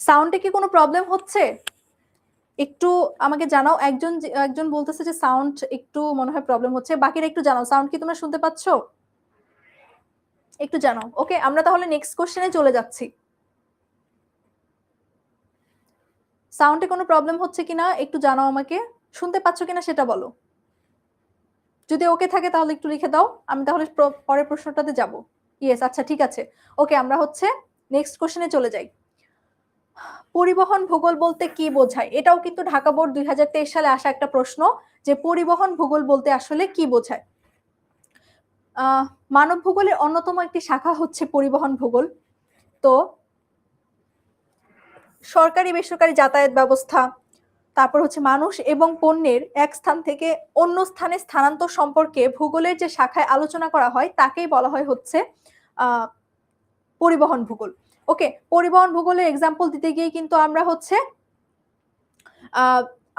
সাউন্ডে কি কোনো প্রবলেম হচ্ছে? একটু আমাকে জানাও। একজন বলতেছে যে সাউন্ড একটু মনে হয় প্রবলেম হচ্ছে, বাকিরা একটু জানাও সাউন্ড কি তোমরা শুনতে পাচ্ছ? একটু জানাও। ওকে, আমরা তাহলে নেক্সট কোশ্চেনে চলে যাচ্ছি। সাউন্ডে কোনো প্রবলেম হচ্ছে কিনা একটু জানাও আমাকে, শুনতে পাচ্ছ কিনা সেটা বলো। যদি ওকে থাকে তাহলে একটু লিখে দাও, আমি তাহলে পরের প্রশ্নটাতে যাব। ইয়েস, আচ্ছা ঠিক আছে। ওকে, আমরা হচ্ছে নেক্সট কোশ্চেনে চলে যাই। পরিবহন ভূগোল বলতে কি বোঝায়? এটাও কিন্তু ঢাকা বোর্ড 2023 সালে আসা একটা প্রশ্ন, যে পরিবহন ভূগোল বলতে আসলে কি বোঝায়। মানব ভূগোলের অন্যতম একটি শাখা হচ্ছে পরিবহন ভূগোল। তো সরকারি বেসরকারি যাতায়াত ব্যবস্থা, তারপর হচ্ছে মানুষ এবং পণ্যের এক স্থান থেকে অন্য স্থানে স্থানান্তর সম্পর্কে ভূগোলের যে শাখায় আলোচনা করা হয় তাকেই বলা হয় হচ্ছে পরিবহন ভূগোল। ওকে, পরিবহন ভূগোলের এক্সাম্পল দিতে গিয়ে কিন্তু আমরা হচ্ছে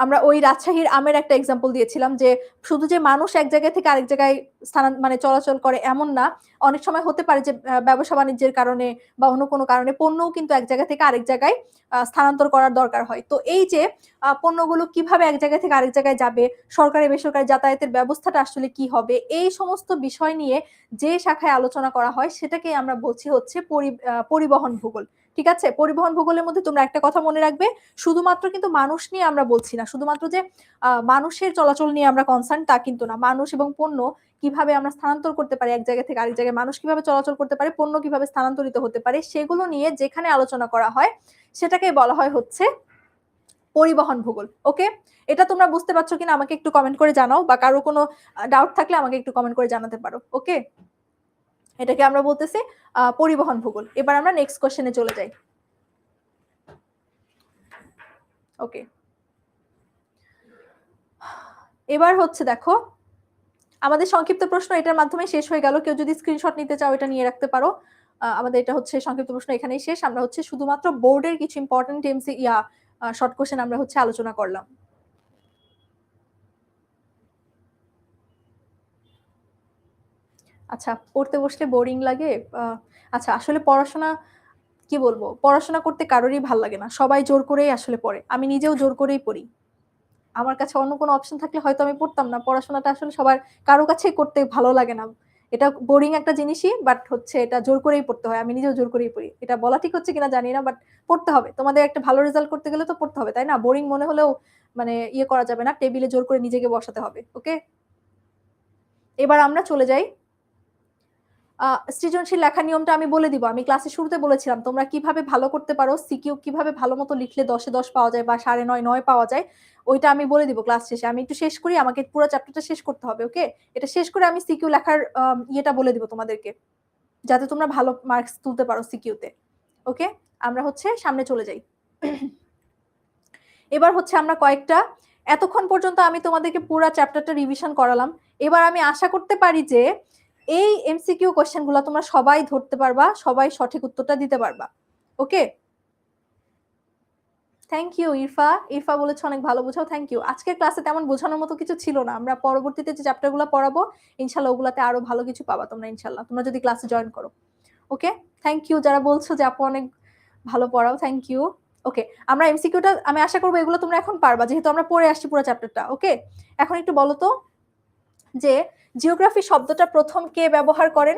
আমরা ওই রাজশাহীর আমের একটা এক্সাম্পল দিয়েছিলাম, যে শুধু যে মানুষ এক জায়গা থেকে আরেক জায়গায় মানে চলাচল করে এমন না, অনেক সময় হতে পারে যে ব্যবসা বাণিজ্যের কারণে বা অন্য কোনো কারণে পণ্যও কিন্তু এক জায়গা থেকে আরেক জায়গায় স্থানান্তর করার দরকার হয়। তো এই যে পণ্যগুলো কিভাবে এক জায়গা থেকে আরেক জায়গায় যাবে, সরকারি বেসরকারি যাতায়াতের ব্যবস্থাটা আসলে কি হবে, এই সমস্ত বিষয় নিয়ে যে শাখায় আলোচনা করা হয় সেটাকে আমরা বলছি হচ্ছে পরিবহন ভূগোল। ঠিক আছে, পরিবহন ভূগোলের মধ্যে তোমরা একটা কথা মনে রাখবে, শুধুমাত্র কিন্তু মানুষ নিয়ে আমরা বলছি না, শুধুমাত্র যে মানুষের চলাচল নিয়ে আমরা কনসার্ন তা কিন্তু না। মানুষ এবং পণ্য কিভাবে আমরা স্থানান্তর করতে পারি এক জায়গা থেকে আরেক জায়গায়, মানুষ কিভাবে চলাচল করতে পারে, পণ্য কিভাবে স্থানান্তরিত হতে পারে, সেগুলো নিয়ে যেখানে আলোচনা করা হয় সেটাকে বলা হয় হচ্ছে পরিবহন ভূগোল। ওকে, এটা তোমরা বুঝতে পারছো কিনা আমাকে একটু কমেন্ট করে জানাও, বা কারো কোনো ডাউট থাকলে আমাকে একটু কমেন্ট করে জানাতে পারো। ওকে, এটাকে আমরা বলতেছি পরিবহন ভূগোল। এবার আমরা নেক্সট কোশ্চেনে চলে যাই। ওকে, এবার হচ্ছে দেখো, আমাদের সংক্ষিপ্ত প্রশ্ন এটার মাধ্যমে শেষ হয়ে গেল। কেউ যদি স্ক্রিনশট নিতে চাও এটা নিয়ে রাখতে পারো। আমাদের এটা হচ্ছে সংক্ষিপ্ত প্রশ্ন এখানেই শেষ। আমরা হচ্ছে শুধুমাত্র বোর্ডের কিছু ইম্পর্টেন্ট শর্ট কোশ্চেন আমরা হচ্ছে আলোচনা করলাম। আচ্ছা, পড়তে বসলে বোরিং লাগে? আচ্ছা, আসলে পড়াশোনা কি বলবো, পড়াশোনা করতে কারোরই ভাল লাগে না, সবাই জোর করেই আসলে পড়ে, আমি নিজেও জোর করেই পড়ি। আমার কাছে অন্য কোনো অপশন থাকলে হয়তো আমি পড়তাম না। পড়াশোনাটা আসলে কারো কাছেই করতে ভালো লাগে না। এটা বোরিং একটা জিনিসই, বাট হচ্ছে এটা জোর করেই পড়তে হয়। আমি নিজেও জোর করেই পড়ি। এটা বলা ঠিক হচ্ছে কিনা জানি না, বাট পড়তে হবে। তোমাদের একটা ভালো রেজাল্ট করতে গেলে তো পড়তে হবে, তাই না? বোরিং মনে হলেও মানে করা যাবে না, টেবিলে জোর করে নিজেকে বসাতে হবে। ওকে, এবার আমরা চলে যাই। সৃজনশীল লেখার নিয়মটা আমি বলে দিব। আমি ক্লাসের শুরুতে বলেছিলাম তোমরা কিভাবে ভালো করতে পারো, সিকিউ কিভাবে ভালো মতো লিখলে 10 এ 10 পাওয়া যায় বা 9.5 9 পাওয়া যায়, ওইটা আমি বলে দিব ক্লাস শেষে। আমি একটু শেষ করি, আমাকে পুরো চ্যাপ্টারটা শেষ করতে হবে। ওকে, এটা শেষ করে আমি সিকিউ লেখার ইয়েটা বলে দিব তোমাদেরকে, যাতে তোমরা ভালো মার্কস তুলতে পারো সিকিউতে। ওকে, আমরা হচ্ছে সামনে চলে যাই। এবার হচ্ছে আমরা কয়েকটা, এতক্ষণ পর্যন্ত আমি তোমাদেরকে পুরো চ্যাপ্টারটা রিভিশন করালাম। এবার আমি আশা করতে পারি যে এই এমসিকিউ কোশ্চেনগুলো তোমরা সবাই ধরতে পারবা, সবাই সঠিক উত্তরটা দিতে পারবা। ওকে, থ্যাংক ইউ ইরফা। ইরফা বলেছে অনেক ভালো বোঝাও, থ্যাংক ইউ। আজকের ক্লাসে তেমন বোঝানোর মতো কিছু ছিল না, আমরা পরবর্তীতে যে চ্যাপ্টারগুলো পড়াবো ইনশাল্লাহ ওগুলাতে আরো ভালো কিছু পাবা তোমরা ইনশাল্লাহ, তোমরা যদি ক্লাসে জয়েন করো। ওকে, থ্যাংক ইউ যারা বলছো যে আপু অনেক ভালো পড়াও, থ্যাংক ইউ। ওকে, আমরা এমসিকিউটা আমি আশা করবো এগুলো তোমরা এখন পারবা, যেহেতু আমরা পড়ে আসছি পুরো চ্যাপ্টারটা। ওকে, এখন একটু বলো তো যে জিওগ্রাফি শব্দটা প্রথম কে ব্যবহার করেন?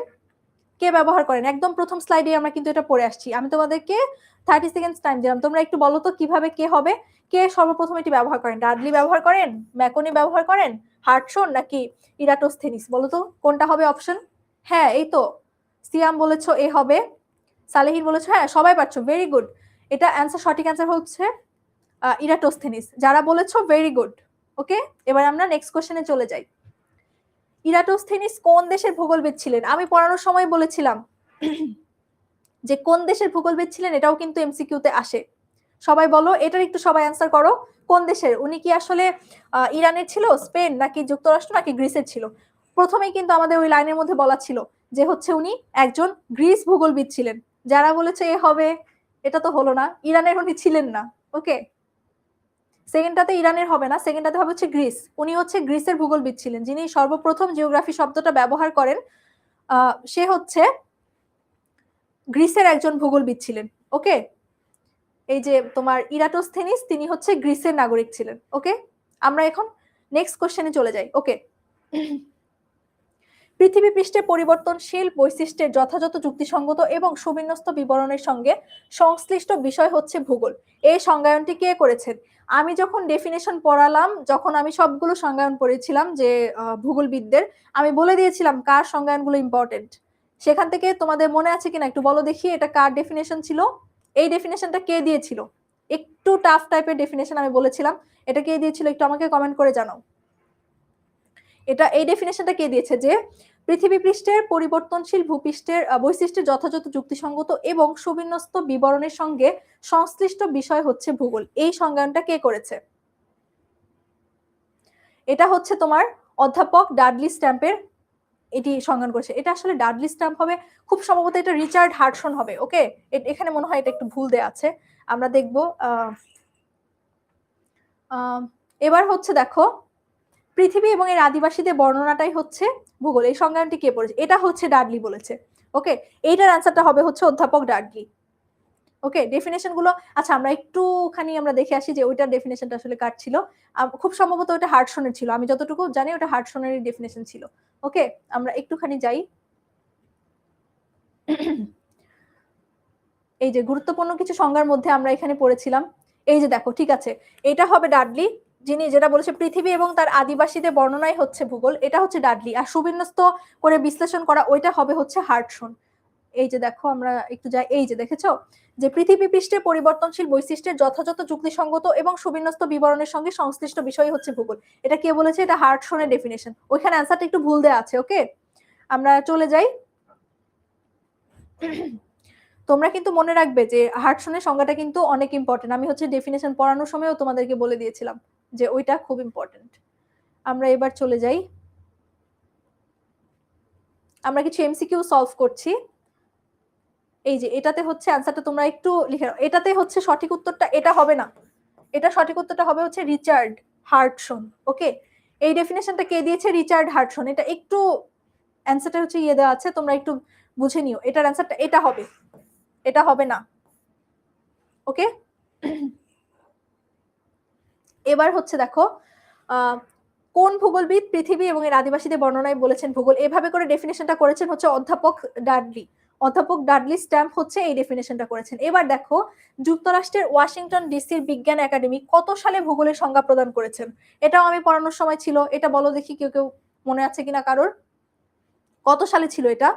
কে ব্যবহার করেন? একদম প্রথম স্লাইডে আমরা কিন্তু এটা পড়ে আসছি। আমি তোমাদেরকে 30 সেকেন্ডস টাইম দিলাম, তোমরা একটু বলো তো কিভাবে কে হবে। কে সর্বপ্রথম এটি ব্যবহার করেন? ডাডলি ব্যবহার করেন, ম্যাকনি ব্যবহার করেন, হার্টসন নাকি ইরাটোস্থেনিস? বলো তো কোনটা হবে অপশন? হ্যাঁ এই তো সিয়াম বলেছো এ হবে, সালেহিন বলেছো হ্যাঁ সবাই পাচ্ছ, ভেরি গুড। এটা অ্যান্সার, সঠিক অ্যান্সার হচ্ছে ইরাটোস্থেনিস। যারা বলেছো ভেরি গুড। ওকে, এবার আমরা নেক্সট কোশ্চেনে চলে যাই। ইরাটোস্থেনিস কোন দেশের ভূগোলবিদ ছিলেন? আমি পড়ানোর সময় বলেছিলাম যে কোন দেশের ভূগোলবিদ ছিলেন, এটাও কিন্তু এমসিকিউতে আসে। সবাই বলো, এটার একটু সবাই অ্যান্সার করো। কোন দেশের? উনি কি আসলে ইরানের ছিল, স্পেন নাকি যুক্তরাষ্ট্র নাকি গ্রিসের ছিল? প্রথমেই কিন্তু আমাদের ওই লাইনের মধ্যে বলা ছিল যে হচ্ছে উনি একজন গ্রিস ভূগোলবিদ ছিলেন। যারা বলেছে এ হবে, এটা তো হলো না, ইরানের উনি ছিলেন না। ওকে, সেকেন্ডটাতে ইরানের হবে না, সেকেন্ডটাতে হবে হচ্ছে গ্রিস। উনি হচ্ছে গ্রিসের ভূগোলবিদ ছিলেন, যিনি সর্বপ্রথম জিওগ্রাফি শব্দটা ব্যবহার করেন। সে হচ্ছে গ্রিসের একজন ভূগোলবিদ ছিলেন। ওকে, এই যে তোমার ইরাটোস্থেনিস, তিনি হচ্ছে গ্রিসের নাগরিক ছিলেন। ওকে, আমরা এখন নেক্সট কোশ্চেনে চলে যাই। ওকে, পৃথিবী পৃষ্ঠে পরিবর্তনশীল বৈশিষ্ট্যের যথাযথ যুক্তিসঙ্গত এবং সুবিন্যস্ত বিবরণের সঙ্গে সংশ্লিষ্ট বিষয় হচ্ছে ভূগোল। এই সংজ্ঞায়নটি কে করেছেন? আমি যখন ডেফিনেশন পড়ালাম, যখন আমি সবগুলো সংজ্ঞায়ন পড়েছিলাম যে ভূগোলবিদদের, আমি বলে দিয়েছিলাম কার সংজ্ঞায়নগুলো ইম্পর্টেন্ট। সেখান থেকে তোমাদের মনে আছে কিনা একটু বলো দেখি, এটা কার ডেফিনেশন ছিল? এই ডেফিনেশনটা কে দিয়েছিল? একটু টাফ টাইপের ডেফিনেশন আমি বলেছিলাম, এটা কে দিয়েছিল একটু আমাকে কমেন্ট করে জানাও। এটা এই ডেফিনেশনটা কে দিয়েছে যে পৃথিবী পৃষ্ঠের পরিবর্তনশীল ভূপৃষ্ঠের বৈশিষ্ট্যের যথাযথ যুক্তিসঙ্গত এবং সুবিন্যস্ত বিবরণের সঙ্গে সংশ্লিষ্ট বিষয় হচ্ছে ভূগোল। এই সংজ্ঞায়নটা কে করেছে? এটা হচ্ছে তোমার অধ্যাপক ডাডলি স্ট্যাম্পের, এটি সংজ্ঞান করেছে। এটা আসলে ডাডলি স্ট্যাম্প হবে, খুব সম্ভবত এটা রিচার্ড হার্টসন হবে। ওকে, এখানে মনে হয় এটা একটু ভুল দেয়া আছে, আমরা দেখব। এবার হচ্ছে দেখো, পৃথিবী এবং এর আদিবাসীদের বর্ণনাটাই হচ্ছে ভূগোল। এই সংজ্ঞানটি কে পড়েছে? এটা হচ্ছে ডাডলি বলেছে। ওকে, এইটার অ্যান্সারটা হবে হচ্ছে অধ্যাপক ডাডলি। ওকে, ডেফিনেশন গুলো আচ্ছা আমরা একটুখানি আমরা দেখে আসি যে ওইটার ডেফিনেশনটা আসলে কার ছিল। খুব সম্ভবত ওটা হার্টসনের ছিল, আমি যতটুকু জানি ওটা হার্টসনেরই ডেফিনেশন ছিল। ওকে, আমরা একটুখানি যাই। এই যে গুরুত্বপূর্ণ কিছু সংজ্ঞার মধ্যে আমরা এখানে পড়েছিলাম, এই যে দেখো, ঠিক আছে, এটা হবে ডাডলি, যিনি যেটা বলেছে পৃথিবী এবং তার আদিবাসীদের বর্ণনাই হচ্ছে ভূগোল, এটা হচ্ছে ডাডলি। আর সুবিন্যস্ত করে বিশ্লেষণ করা ওইটা হবে হচ্ছে হার্টসন। এই যে দেখো আমরা একটু যাই, এই যে দেখেছো যে পৃথিবী পৃষ্ঠে পরিবর্তনশীল বৈশিষ্ট্যের যথাযথ যুক্তিসঙ্গত এবং সুবিন্যস্ত বিবরণের সঙ্গে সংশ্লিষ্ট বিষয় হচ্ছে ভূগোল। এটা কে বলেছে? এটা হার্টসনের ডেফিনেশন। ওইখানে অ্যান্সারটা একটু ভুল দেওয়া আছে। ওকে, আমরা চলে যাই। তোমরা কিন্তু মনে রাখবে যে হার্টসনের সংজ্ঞাটা কিন্তু অনেক ইম্পর্টেন্ট। আমি হচ্ছে ডেফিনেশন পড়ানোর সময়ও তোমাদেরকে বলে দিয়েছিলাম যে ওইটা খুব ইম্পর্টেন্ট। আমরা এবার চলে যাই, আমরা কিছু এমসিকিউ সলভ করছি। এই যে এটাতে হচ্ছে অ্যান্সারটা তোমরা একটু লিখে নাও। এটাতে হচ্ছে সঠিক উত্তরটা এটা হবে না, এটা সঠিক উত্তরটা হবে হচ্ছে রিচার্ড হার্টসন। ওকে, এই ডেফিনেশনটা কে দিয়েছে? Richard Hartson. এটা একটু অ্যান্সারটা হচ্ছে ইয়ে দেওয়া আছে, তোমরা একটু বুঝে নিও। এটার অ্যান্সারটা এটা হবে, এটা হবে না। ওকে, এবার হচ্ছে দেখো, কোন ভূগোলবিদ পৃথিবী এবং এর আদিবাসীদের বর্ণনায় বলেছেন ভূগোল? এভাবে করে ডেফিনেশনটা করেছেন হচ্ছে অধ্যাপক ডাডলি। অধ্যাপক ডাডলি স্ট্যাম্প হচ্ছে এই ডেফিনেশনটা করেছেন। এবার দেখো, যুক্তরাষ্ট্রের ওয়াশিংটন ডিসির বিজ্ঞান একাডেমি কত সালে ভূগোলের সংজ্ঞা প্রদান করেছেন? এটাও আমি পড়ানোর সময় ছিল, এটা বলো দেখি কেউ কেউ মনে আছে কিনা কারোর, কত সালে ছিল এটা?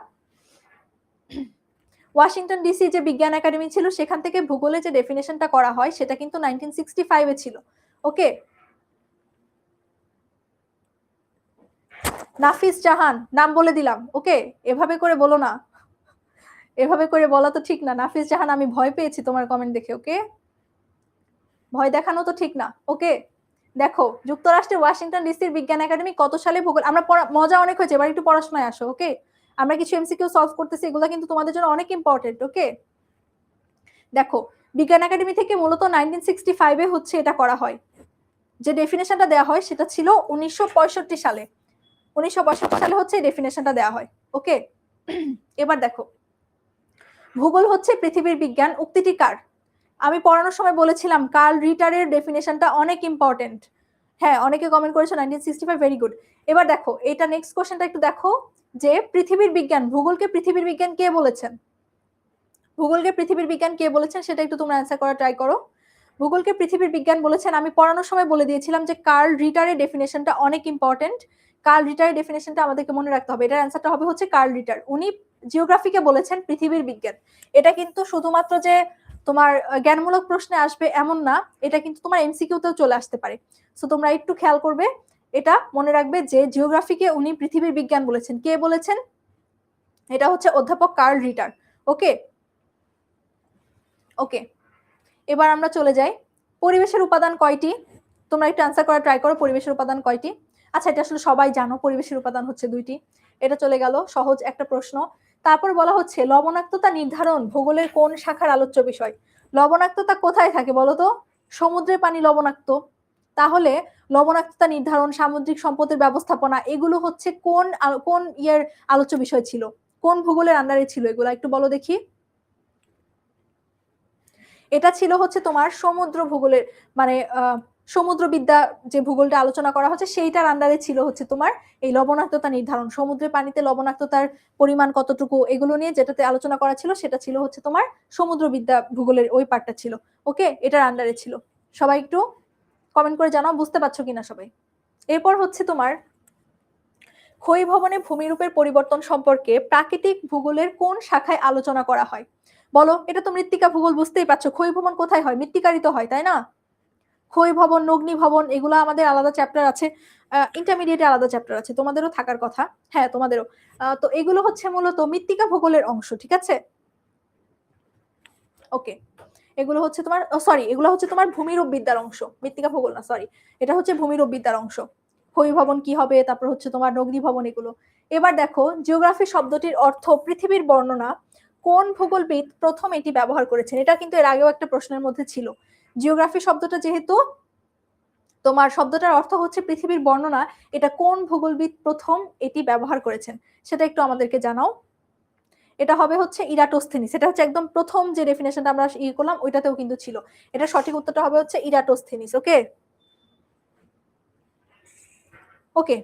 ওয়াশিংটন ডিসি যে বিজ্ঞান একাডেমি ছিল, সেখান থেকে ভূগোলে যে ডেফিনেশনটা করা হয় সেটা কিন্তু 1965 এ ছিল। ওকে, নাফিস জাহান নাম বলে দিলাম। ওকে, এভাবে করে বলো না, এভাবে করে বলা তো ঠিক না। নাফিস জাহান, আমি ভয় পেয়েছি তোমার কমেন্ট দেখে। ওকে, ভয় দেখানো তো ঠিক না। ওকে, দেখো যুক্তরাষ্ট্রের ওয়াশিংটন ডিসির বিজ্ঞান একাডেমি কত সালে ভূগোল, আমরা মজা অনেক হয়েছে, এবার একটু পড়াশোনায় আসো। ওকে, আমরা কিছু এমসিকিউ সলভ করতেছি, এগুলো কিন্তু তোমাদের জন্য অনেক ইম্পর্টেন্ট। ওকে, দেখো বিজ্ঞান একাডেমি থেকে মূলত 1965 এ হচ্ছে এটা করা হয়। যে ডেফিনেশনটা দেওয়া হয় সেটা ছিল 1965 সালে। 1965 সালে হচ্ছে এই ডেফিনেশনটা দেওয়া হয়। ওকে, এবার দেখো ভূগোল হচ্ছে পৃথিবীর বিজ্ঞান, উক্তিটি কার? আমি পড়ানোর সময় বলেছিলাম কার্ল রিটারের ডেফিনেশনটা অনেক ইম্পর্টেন্ট। হ্যাঁ, অনেকে কমেন্ট করেছো 1965, ভেরি গুড। এবার দেখো এটা নেক্সট কোশ্চেনটা একটু দেখো, যে পৃথিবীর বিজ্ঞান, ভূগোলকে পৃথিবীর বিজ্ঞান কে বলেছেন? ভূগোলকে পৃথিবীর বিজ্ঞান কে বলেছেন সেটা একটু তোমরা অ্যান্সার করার ট্রাই করো। ভূগোলকে পৃথিবীর বিজ্ঞান বলেছেন, আমি পড়ানোর সময় বলে দিয়েছিলাম যে কার্ল রিটারের ডেফিনেশনটা অনেক ইম্পর্টেন্ট। কার্ল রিটারের ডেফিনেশনটা আমাদেরকে মনে রাখতে হবে। এটার অ্যান্সারটা হবে হচ্ছে কার্ল রিটার। উনি জিওগ্রাফিকে বলেছেন পৃথিবীর বিজ্ঞান। এটা কিন্তু শুধুমাত্র যে তোমার জ্ঞানমূলক প্রশ্নে আসবে এমন না, এটা কিন্তু তোমার এমসিকিউতেও চলে আসতে পারে। সো তোমরা একটু খেয়াল করবে, এটা মনে রাখবে যে জিওগ্রাফিকে উনি পৃথিবীর বিজ্ঞান বলেছেন। কে বলেছেন? এটা হচ্ছে অধ্যাপক কার্ল রিটার। ওকে ওকে, এবার আমরা চলে যাই, পরিবেশের উপাদান কয়টি? তোমরা একটু অ্যান্সার করার ট্রাই করো, পরিবেশের উপাদান কয়টি? আচ্ছা, এটা আসলে সবাই জানো, পরিবেশের উপাদান হচ্ছে 2টি। এটা চলে গেল, সহজ একটা প্রশ্ন। তারপর বলা হচ্ছে লবণাক্ততা নির্ধারণ ভূগোলের কোন শাখার আলোচ্য বিষয়? লবণাক্ততা কোথায় থাকে বলো তো? সমুদ্রের পানি লবণাক্ত, তাহলে লবণাক্ততা নির্ধারণ, সামুদ্রিক সম্পদের ব্যবস্থাপনা, এগুলো হচ্ছে কোন কোন ইয়ের আলোচ্য বিষয় ছিল? কোন ভূগোলের আন্ডারে ছিল এগুলো? একটু বলো দেখি। এটা ছিল হচ্ছে তোমার সমুদ্র ভূগোলের, মানে সমুদ্রবিদ্যা যে ভূগোলটা আলোচনা করা হচ্ছে সেইটার আন্ডারে ছিল হচ্ছে তোমার এই লবণাক্ততা নির্ধারণ। সমুদ্রের পানিতে লবণাক্ততার পরিমাণ কতটুকু, এগুলো নিয়ে যেটাতে আলোচনা করা ছিল সেটা ছিল হচ্ছে তোমার সমুদ্রবিদ্যা ভূগোলের ওই পার্টটা ছিল। ওকে, এটার আন্ডারে ছিল। সবাই একটু কমেন্ট করে জানাও বুঝতে পারছো কিনা সবাই। এরপর হচ্ছে তোমার ক্ষয়ীভবনে ভূমিরূপের পরিবর্তন সম্পর্কে প্রাকৃতিক ভূগোলের কোন শাখায় আলোচনা করা হয়? বলো, এটা তো মৃত্তিকা ভূগোল, বুঝতেই পারছো। ক্ষয়ীভবন কোথায় হয়? মৃত্তিকারই তো হয়, তাই না? ক্ষয়ীভবন, অগ্নিভবন, এগুলো আমাদের আলাদা চ্যাপ্টার আছে, ইন্টারমিডিয়েটে আলাদা চ্যাপ্টার আছে, তোমাদেরও থাকার কথা। হ্যাঁ, তোমাদেরও। তো এগুলো হচ্ছে মূলত মৃত্তিকা ভূগোলের অংশ, ঠিক আছে? ওকে, এগুলো হচ্ছে তোমার, সরি, এগুলো হচ্ছে তোমার ভূমিরূপ বিদ্যার অংশ, মৃত্তিকা ভূগোল না, সরি, এটা হচ্ছে ভূমিরূপ বিদ্যার অংশ। ক্ষয়ীভবন কি হবে, তারপর হচ্ছে তোমার অগ্নিভবন, এগুলো। এবার দেখো জিওগ্রাফি শব্দটির অর্থ পৃথিবীর বর্ণনা, কোন ভূগোলবিদ প্রথম এটি ব্যবহার করেছেন? এটা কিন্তু এর আগেও একটা প্রশ্নের মধ্যে ছিল। জিওগ্রাফি শব্দটা যেহেতু তোমার শব্দটার অর্থ হচ্ছে পৃথিবীর বর্ণনা, এটা কোন ভূগোলবিদ প্রথম এটি ব্যবহার করেছেন সেটা একটু আমাদেরকে জানাও। এটা হবে হচ্ছে ইরাটোস্থেনিস। এটা হচ্ছে একদম প্রথম যে ডেফিনেশনটা আমরা করলাম ওইটাতেও কিন্তু ছিল। এটা সঠিক উত্তরটা হবে হচ্ছে ইরাটোস্থেনিস। ওকে ওকে,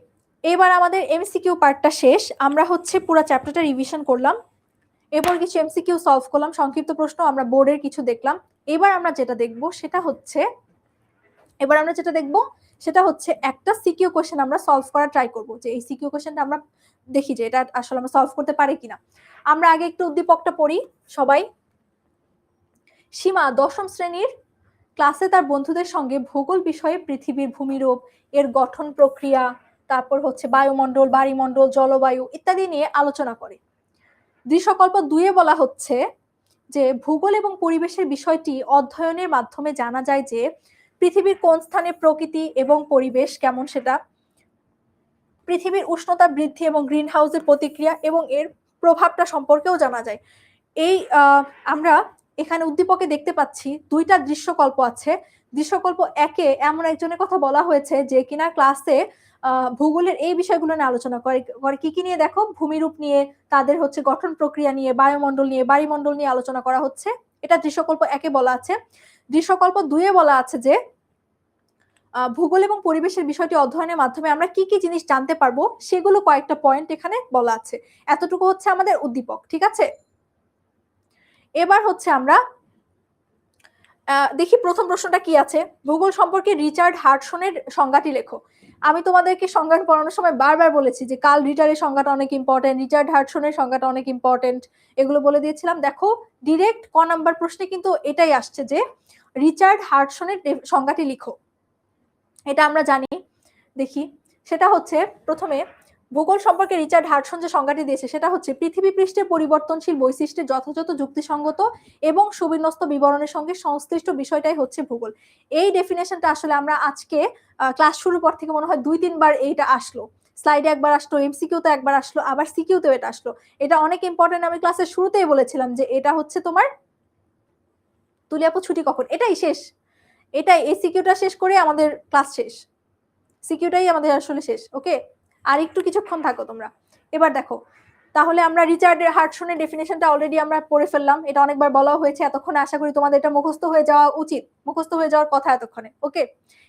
এবার আমাদের এমসিকিউ পার্টটা শেষ। আমরা হচ্ছে পুরো চ্যাপ্টারটা রিভিশন করলাম, এরপর কিছু এমসিকিউ সলভ করলাম, সংক্ষিপ্ত প্রশ্ন, আমরা বোর্ডের কিছু দেখলাম। এবার আমরা যেটা দেখব সেটা হচ্ছে একটা সিকিউ কোশ্চেন আমরা সলভ করার ট্রাই করব, যে এই সিকিউ কোশ্চেনটা আমরা দেখি যে এটা আসলে আমরা সলভ করতে পারি কিনা। আমরা আগে একটু উদ্দীপকটা পড়ি সবাই। সীমা 10ম শ্রেণীর ক্লাসে তার বন্ধুদের সঙ্গে ভূগোল বিষয়ে পৃথিবীর ভূমিরূপ, এর গঠন প্রক্রিয়া, তারপর হচ্ছে বায়ুমণ্ডল, বাড়িমণ্ডল, জলবায়ু ইত্যাদি নিয়ে আলোচনা করে। দৃশ্যকল্প 2-এ বলা হচ্ছে যে ভূগোল এবং পরিবেশের বিষয়টি অধ্যয়নের মাধ্যমে জানা যায় যে পৃথিবীর কোন স্থানে প্রকৃতি এবং পরিবেশ কেমন, সেটা পৃথিবীর উষ্ণতা বৃদ্ধি এবং গ্রিন হাউসের প্রতিক্রিয়া এবং এর প্রভাবটা সম্পর্কেও জানা যায়। এই আমরা এখানে উদ্দীপকে দেখতে পাচ্ছি 2টা দৃশ্যকল্প আছে। দৃশ্যকল্প 1-এ এমন একজনের কথা বলা হয়েছে যে কিনা ক্লাসে ভূগোলের এই বিষয়গুলো নিয়ে আলোচনা করে। কি কি নিয়ে? দেখো, ভূমিরূপ নিয়ে, তাদের হচ্ছে গঠন প্রক্রিয়া নিয়ে, বায়ুমণ্ডল নিয়ে, বাড়িমণ্ডল নিয়ে আলোচনা করা হচ্ছে। এটা দৃশ্যকল্প 1-এ বলা আছে। দৃশ্যকল্প 2-এ বলা আছে যে ভূগোল এবং পরিবেশের বিষয়টি অধ্যয়নের মাধ্যমে আমরা কি কি জিনিস জানতে পারবো সেগুলো কয়েকটা পয়েন্ট এখানে বলা আছে। এতটুকু হচ্ছে আমাদের উদ্দীপক, ঠিক আছে? এবার হচ্ছে আমরা দেখি প্রথম প্রশ্নটা কি আছে। ভূগোল সম্পর্কে রিচার্ড হার্টসনের সংজ্ঞাটি লেখো। আমি তোমাদেরকে সংজ্ঞা পড়ানোর সময় বারবার বলেছি যে কার্ল রিটারের সংজ্ঞাটা অনেক ইম্পর্টেন্ট, রিচার্ড হার্টসনের সংজ্ঞাটা অনেক ইম্পর্টেন্ট, এগুলো বলে দিয়েছিলাম। দেখো ডিরেক্ট ক নাম্বার প্রশ্নে কিন্তু এটাই আসছে যে রিচার্ড হার্টসনের সংজ্ঞাটি লিখো। এটা আমরা জানি। দেখি, সেটা হচ্ছে প্রথমে ভূগোল সম্পর্কে রিচার্ড হাডসন যে সংজ্ঞাটি দিয়েছে সেটা হচ্ছে পৃথিবী পৃষ্ঠের পরিবর্তনশীল বৈশিষ্ট্যের যথাযথ যুক্তিসঙ্গত এবং সুবিন্যস্ত বিবরণের সঙ্গে সংশ্লিষ্ট বিষয়টাই হচ্ছে ভূগোল। এই ডেফিনেশনটা আসলে আমরা আজকে ক্লাস শুরুর পর থেকে মনে হয় 2-3 বার এইটা আসলো, স্লাইডে একবার আসলো, এমসিকিউতে একবার আসলো, আবার সিকিউতেও এটা আসলো। এটা অনেক ইম্পর্টেন্ট, আমি ক্লাসের শুরুতেই বলেছিলাম যে এটা হচ্ছে তোমার তুলি আপু ছুটি কখন, এটাই শেষ, এটাই এই সিকিউটা শেষ করে আমাদের ক্লাস শেষ, সিকিউটাই আমাদের আসলে শেষ। ওকে, আর একটু কিছুক্ষণ থাকো তোমরা। এবার দেখো, তাহলে আমরা রিচার্ড হাডসনের ডেফিনেশনটা অলরেডি আমরা পড়ে ফেললাম, এটা অনেকবার বলা হয়েছে এতক্ষণে, আশা করি তোমাদের এটা মুখস্থ হয়ে যাওয়া উচিত, মুখস্থ হয়ে যাওয়ার কথা এতক্ষণে। ওকে,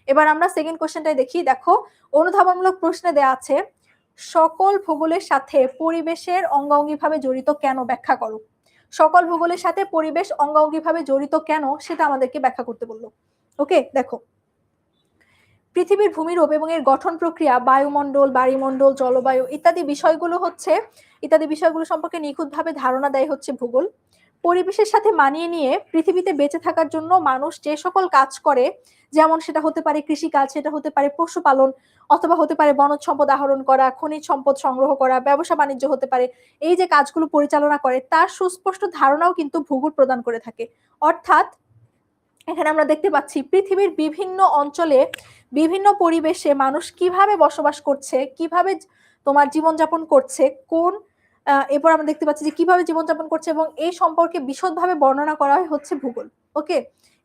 এবার আমরা সেকেন্ড কোশ্চেনটাই দেখি। দেখো, অনুধাবনমূলক প্রশ্নে দেয়া আছে সকল ভূগোলের সাথে পরিবেশের অঙ্গাঙ্গিভাবে জড়িত কেন, ব্যাখ্যা করো। সকল ভূগোলের সাথে পরিবেশ অঙ্গাঙ্গিভাবে জড়িত কেন সেটা আমাদেরকে ব্যাখ্যা করতে বললো। ওকে, দেখো, পৃথিবীর ভূমিরূপ এবং এর গঠন প্রক্রিয়া, বায়ুমণ্ডল, বায়ুমণ্ডল, জলবায়ু ইত্যাদি বিষয়গুলো সম্পর্কে নিখুঁতভাবে ধারণা দেয় হচ্ছে ভূগোল। পরিবেশের সাথে মানিয়ে নিয়ে পৃথিবীতে বেঁচে থাকার জন্য মানুষ যে সকল কাজ করে, যেমন সেটা হতে পারে কৃষিকাজ, সেটা হতে পারে পশুপালন, অথবা হতে পারে বনজ সম্পদ আহরণ করা, খনিজ সম্পদ সংগ্রহ করা, ব্যবসা বাণিজ্য হতে পারে, এই যে কাজগুলো পরিচালনা করে তার সুস্পষ্ট ধারণাও কিন্তু ভূগোল প্রদান করে থাকে। অর্থাৎ এখানে আমরা দেখতে পাচ্ছি পৃথিবীর বিভিন্ন অঞ্চলে বিভিন্ন পরিবেশে মানুষ কিভাবে বসবাস করছে, কিভাবে তোমার জীবনযাপন করছে, কোন এরপর আমরা দেখতে পাচ্ছি যে কিভাবে জীবনযাপন করছে, এবং এই সম্পর্কে বিশদভাবে বর্ণনা করা হচ্ছে ভূগোল। ওকে,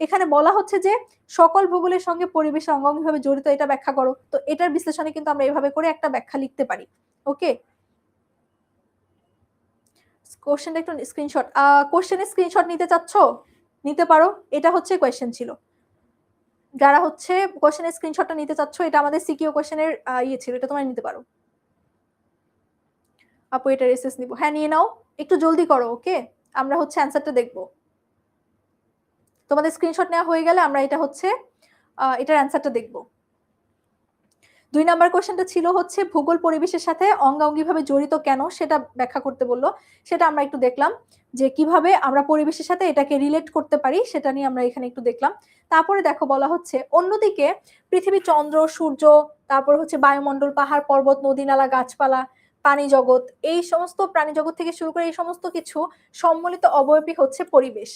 এখানে বলা হচ্ছে যে সকল ভূগোলের সঙ্গে পরিবেশের অঙ্গাঙ্গিভাবে জড়িত, এটা ব্যাখ্যা করো। তো এটার বিশ্লেষণে কিন্তু আমরা এভাবে করে একটা ব্যাখ্যা লিখতে পারি। ওকে, কোশ্চেনটা একটু স্ক্রিনশট, কোশ্চেনের স্ক্রিনশট নিতে চাচ্ছ নিতে পারো, এটা হচ্ছে কোয়েশ্চেন ছিল, যারা হচ্ছে কোশ্চেনের স্ক্রিনশটটা নিতে চাচ্ছ, এটা আমাদের সিকিউ কোশ্চেনের ইয়ে ছিল, এটা তোমরা নিতে পারো। আপু এটা রেসেস নিব, হ্যাঁ নিয়ে নাও, একটু জলদি করো। ওকে, আমরা হচ্ছে অ্যান্সারটা দেখব, তোমাদের স্ক্রিনশট নেওয়া হয়ে গেলে আমরা এটা হচ্ছে এটার অ্যান্সারটা দেখব। 2 নাম্বার কোশ্চেনটা ছিল হচ্ছে ভূগোল পরিবেশের সাথে অঙ্গাঙ্গিভাবে জড়িত কেন সেটা ব্যাখ্যা করতে বললো, সেটা আমরা একটু দেখলাম যে কিভাবে আমরা পরিবেশের সাথে এটাকে রিলেট করতে পারি, সেটা নিয়ে আমরা এখানে একটু দেখলাম। তারপরে দেখো বলা হচ্ছে অন্যদিকে পৃথিবী, চন্দ্র, সূর্য, তারপর হচ্ছে বায়ুমণ্ডল, পাহাড় পর্বত, নদী নালা, গাছপালা, প্রাণী জগৎ, এই সমস্ত প্রাণী জগৎ থেকে শুরু করে এই সমস্ত কিছু সম্মিলিত অবয়বই হচ্ছে পরিবেশ।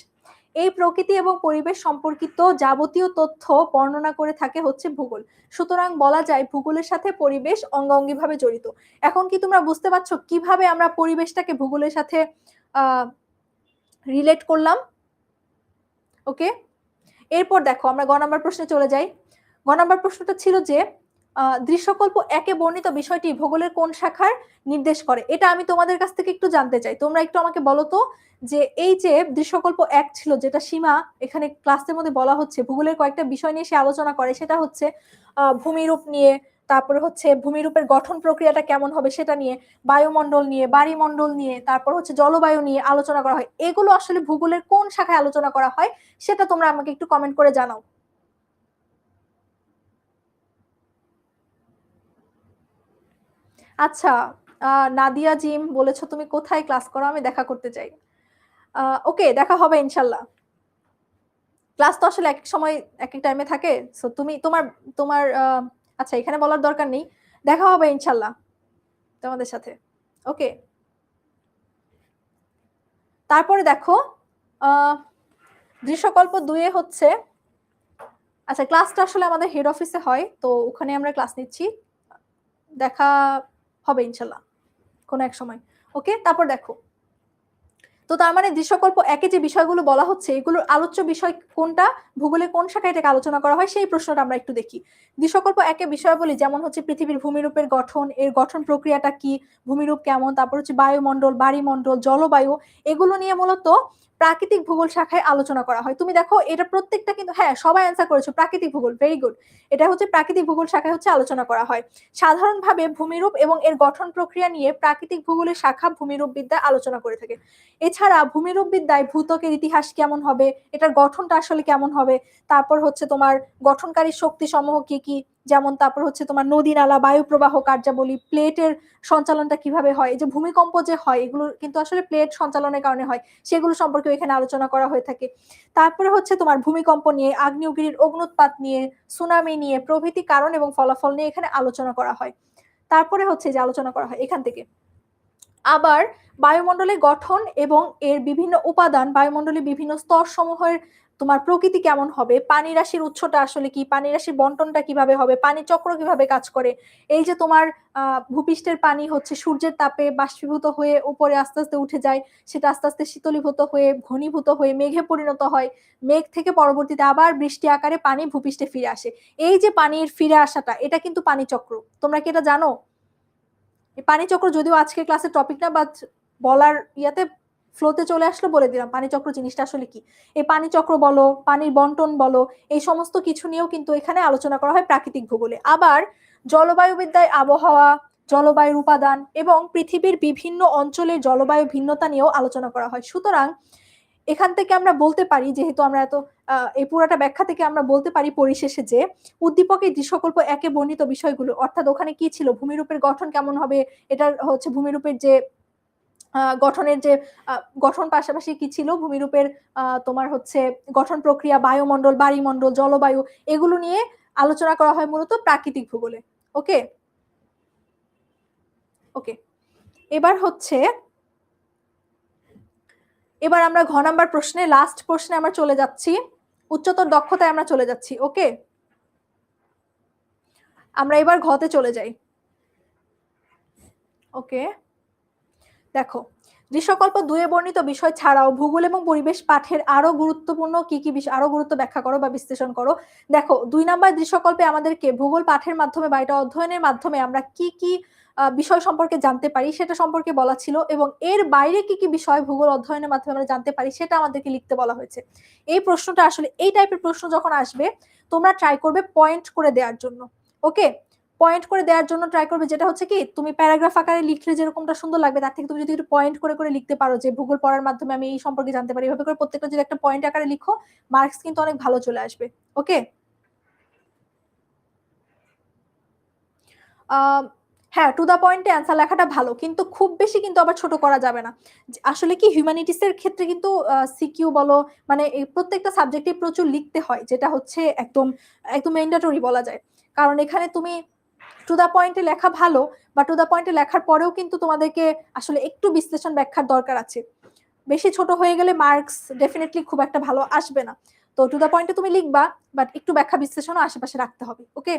এই প্রকৃতি এবং পরিবেশ সম্পর্কিত যাবতীয় তথ্য বর্ণনা করে থাকে হচ্ছে ভূগোল। সুতরাং বলা যায় ভূগোলের সাথে পরিবেশ অঙ্গাঙ্গিভাবে জড়িত। এখন কি তোমরা বুঝতে পারছো কিভাবে আমরা পরিবেশটাকে ভূগোলের সাথে রিলেট করলাম? ওকে, এরপর দেখো আমরা গ নাম্বার প্রশ্নে চলে যাই। গ নাম্বার প্রশ্নটা ছিল যে দৃশ্যকল্প একে বর্ণিত বিষয়টি ভূগোলের কোন শাখার নির্দেশ করে, এটা আমি তোমাদের কাছ থেকে একটু জানতে চাই। তোমরা একটু আমাকে বলো তো, যে এই যে দৃশ্যকল্প 1 ছিল, যেটা সীমা এখানে ক্লাসের মধ্যে বলা হচ্ছে ভূগোলের কয়েকটা বিষয় নিয়ে সে আলোচনা করে, সেটা হচ্ছে ভূমিরূপ নিয়ে, তারপরে হচ্ছে ভূমিরূপের গঠন প্রক্রিয়াটা কেমন হবে সেটা নিয়ে, বায়ুমণ্ডল নিয়ে, বাড়িমণ্ডল নিয়ে, তারপর হচ্ছে জলবায়ু নিয়ে আলোচনা করা হয়। এগুলো আসলে ভূগোলের কোন শাখায় আলোচনা করা হয় সেটা তোমরা আমাকে একটু কমেন্ট করে জানাও। আচ্ছা, নাদিয়া জিম বলেছো তুমি কোথায় ক্লাস করো, আমি দেখা করতে চাই। ওকে, দেখা হবে ইনশাল্লাহ। ক্লাস তো আসলে এক এক সময় এক এক টাইমে থাকে, সো তুমি তোমার তোমার আচ্ছা এখানে বলার দরকার নেই, দেখা হবে ইনশাল্লাহ তোমাদের সাথে। ওকে, তারপরে দেখো দৃশ্যকল্প 2 হচ্ছে, আচ্ছা ক্লাসটা আসলে আমাদের হেড অফিসে হয়, তো ওখানে আমরা ক্লাস নিচ্ছি, দেখা হবে ইনশাল্লাহ কোনো এক সময়। ওকে, তারপর দেখো, তো তার মানে দৃশ্যকল্প 1 যে বিষয়গুলো বলা হচ্ছে এগুলোর আলোচ্য বিষয় কোনটা, ভূগোলে কোন শাখায় এটাকে আলোচনা করা হয় সেই প্রশ্নটা আমরা একটু দেখি। দৃশ্যকল্প 1 বিষয়াবলী যেমন হচ্ছে পৃথিবীর ভূমিরূপের গঠন, এর গঠন প্রক্রিয়াটা কি, ভূমিরূপ কেমন, তারপর হচ্ছে বায়ুমণ্ডল, বাড়িমণ্ডল, জলবায়ু, এগুলো নিয়ে মূলত প্রাকৃতিক ভূগোল শাখায় আলোচনা করা হয়। তুমি দেখো এটা প্রত্যেকটা কিন্তু, হ্যাঁ সবাই অ্যান্সার করেছো, প্রাকৃতিক ভূগোল, ভেরি গুড, এটা হচ্ছে প্রাকৃতিক ভূগোল শাখায় হচ্ছে আলোচনা করা হয়। সাধারণভাবে ভূমিরূপ এবং এর গঠন প্রক্রিয়া নিয়ে প্রাকৃতিক ভূগোলের শাখা ভূমিরূপ বিদ্যা আলোচনা করে থাকে। এছাড়া ভূমিরূপ বিদ্যায় ভূত্বকের ইতিহাস কেমন হবে, এটার গঠনটা আসলে কেমন হবে, তারপর হচ্ছে তোমার গঠনকারী শক্তি সমূহ কি কি, যেমন তারপর হচ্ছে তোমার নদী নালা, বায়ু প্রবাহ কার্যাবলী, প্লেটের সঞ্চালনটা কিভাবে হয়, এই যে ভূমিকম্প যে হয় এগুলো কিন্তু আসলে প্লেট সঞ্চালনের কারণে হয়, সেগুলো সম্পর্কে এখানে আলোচনা করা হয়ে থাকে। তারপরে হচ্ছে তোমার ভূমিকম্প নিয়ে, আগ্নেয়গিরির অগ্নুৎপাত নিয়ে, সুনামি নিয়ে প্রভৃতি কারণ এবং ফলাফল নিয়ে এখানে আলোচনা করা হয়। তারপরে হচ্ছে যে আলোচনা করা হয় এখান থেকে। আবার বায়ুমণ্ডলের গঠন এবং এর বিভিন্ন উপাদান, বায়ুমণ্ডলের বিভিন্ন স্তর সমূহের তোমার প্রকৃতি কেমন হবে, পানি রাশির উৎসটা আসলে কি, পানি রাশির বন্টনটা কিভাবে হবে, পানি চক্র কিভাবে কাজ করে, এই যে তোমার ভূপৃষ্ঠের পানি হচ্ছে সূর্যের তাপে বাষ্পীভূত হয়ে উপরে আস্তে আস্তে উঠে যায়, সেটা আস্তে আস্তে শীতলীভূত হয়ে ঘনীভূত হয়ে মেঘে পরিণত হয়, মেঘ থেকে পরবর্তীতে আবার বৃষ্টি আকারে পানি ভূপৃষ্ঠে ফিরে আসে। এই যে পানির ফিরে আসাটা, এটা কিন্তু পানি চক্র। তোমরা কি এটা জানো? পানি চক্র যদিও আজকের ক্লাসের টপিক না, বাট বলার ইয়াতে ফ্লোতে চলে আসলো বলে দিলাম পানি চক্র জিনিসটা আসলে কি। এই পানি চক্র বলো, পানির বন্টন বলো, এই সমস্ত কিছু নিয়েও কিন্তু এখানে আলোচনা করা হয় প্রাকৃতিক ভূগোলে। আবার জলবায়ুবিদ্যায় আবহাওয়া, জলবায়ুর উপাদান এবং পৃথিবীর বিভিন্ন অঞ্চলের জলবায়ু ভিন্নতা নিয়েও আলোচনা করা হয়। সুতরাং এখান থেকে আমরা বলতে পারি, যেহেতু আমরা এত এই পুরাটা ব্যাখ্যা থেকে আমরা বলতে পারি পরিশেষে যে উদ্দীপকের দৃশ্যকল্প একে বর্ণিত বিষয়গুলো, অর্থাৎ ওখানে কি ছিল, ভূমিরূপের গঠন কেমন হবে, এটা হচ্ছে ভূমিরূপের যে গঠনের যে গঠন, পাশাপাশি কি ছিল ভূমিরূপের তোমার হচ্ছে গঠন প্রক্রিয়া, বায়ুমণ্ডল, বায়ুমণ্ডল, জলবায়ু, এগুলো নিয়ে আলোচনা করা হয় মূলত প্রাকৃতিক ভূগোলে। ওকে ওকে, এবার হচ্ছে এবার আমরা ঘ নাম্বার প্রশ্নে, লাস্ট প্রশ্নে আমরা চলে যাচ্ছি, উচ্চতর দক্ষতায় আমরা চলে যাচ্ছি। ওকে, আমরা এবার ঘতে চলে যাই। ওকে, দেখো দৃশ্যকল্প 2 বর্ণিত বিষয় ছাড়াও ভূগোল এবং পরিবেশ পাঠের আরো গুরুত্বপূর্ণ কি কি বিষয়, আরো গুরুত্ব ব্যাখ্যা করো বা বিশ্লেষণ করো। দেখো 2 নাম্বার দৃশ্যকল্পে আমাদেরকে ভূগোল পাঠের মাধ্যমে বা এটা অধ্যয়নের মাধ্যমে আমরা কি কি বিষয় সম্পর্কে জানতে পারি সেটা সম্পর্কে বলা ছিল, এবং এর বাইরে কি কি বিষয় ভূগোল অধ্যয়নের মাধ্যমে আমরা জানতে পারি সেটা আমাদেরকে লিখতে বলা হয়েছে। এই প্রশ্নটা আসলে, এই টাইপের প্রশ্ন যখন আসবে তোমরা ট্রাই করবে পয়েন্ট করে দেওয়ার জন্য। ওকে, পয়েন্ট করে দেওয়ার জন্য ট্রাই করবে, যেটা হচ্ছে কি তুমি প্যারাগ্রাফ আকারে লিখলে যেরকমটা সুন্দর লাগবে, তার থেকে তুমি যদি একটু পয়েন্ট করে করে লিখতে পারো যে ভূগোল পড়ার মাধ্যমে আমি এই সম্পর্কে জানতে পারি, এভাবে করে প্রত্যেকটা যদি একটা পয়েন্ট আকারে লিখো, মার্কস কিন্তু অনেক ভালো চলে আসবে। ওকে, হ্যাঁ, টু দা পয়েন্টে অ্যান্সার লেখাটা ভালো, কিন্তু খুব বেশি কিন্তু আবার ছোট করা যাবে না। আসলে কি হিউম্যানিটিসের ক্ষেত্রে কিন্তু সিকিউ বলো, মানে এই প্রত্যেকটা সাবজেক্টে প্রচুর লিখতে হয়, যেটা হচ্ছে একদম একদম ম্যান্ডেটরি বলা যায়। কারণ এখানে তুমি টু দা পয়েন্টে লেখা ভালো, বা টু দা পয়েন্টে লেখার পরেও কিন্তু তোমাদেরকে আসলে একটু বিশ্লেষণ ব্যাখ্যার দরকার আছে। বেশি ছোট হয়ে গেলে মার্কস ডেফিনেটলি খুব একটা ভালো আসবে না। তো টু দা পয়েন্টে তুমি লিখবা, বাট একটু ব্যাখ্যা বিশ্লেষণও আশেপাশে রাখতে হবে। ওকে,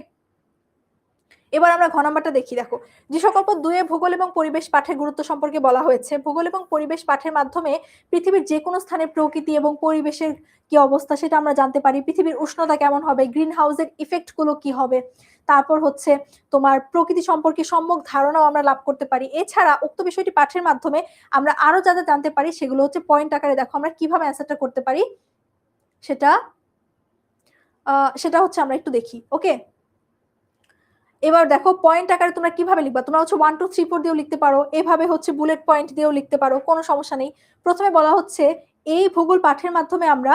এবার আমরা ঘ নাম্বারটা দেখি। দেখো দৃশ্যকল্প 2 ভূগোল এবং পরিবেশ পাঠের গুরুত্ব সম্পর্কে বলা হয়েছে। ভূগোল এবং পরিবেশ পাঠের মাধ্যমে পৃথিবীর যে কোনো স্থানের প্রকৃতি এবং পরিবেশের কি অবস্থা সেটা আমরা জানতে পারি, পৃথিবীর উষ্ণতা কেমন হবে, গ্রিন হাউসের ইফেক্ট গুলো কি হবে, তারপর হচ্ছে তোমার প্রকৃতি সম্পর্কে সম্যক ধারণাও আমরা লাভ করতে পারি। এছাড়া উক্ত বিষয়টি পাঠের মাধ্যমে আমরা আরো যা যা জানতে পারি সেগুলো হচ্ছে পয়েন্ট আকারে। দেখো আমরা কিভাবে অ্যান্সারটা করতে পারি সেটা সেটা হচ্ছে আমরা একটু দেখি। ওকে, এবার দেখো পয়েন্ট আকারে তোমরা কিভাবে লিখবা, তোমরা হচ্ছে 1 2 3 4 দিয়েও লিখতে পারো, এভাবে হচ্ছে বুলেট পয়েন্ট দিয়েও লিখতে পারো, কোনো সমস্যা নেই। প্রথমে বলা হচ্ছে এই ভূগোল পাঠের মাধ্যমে আমরা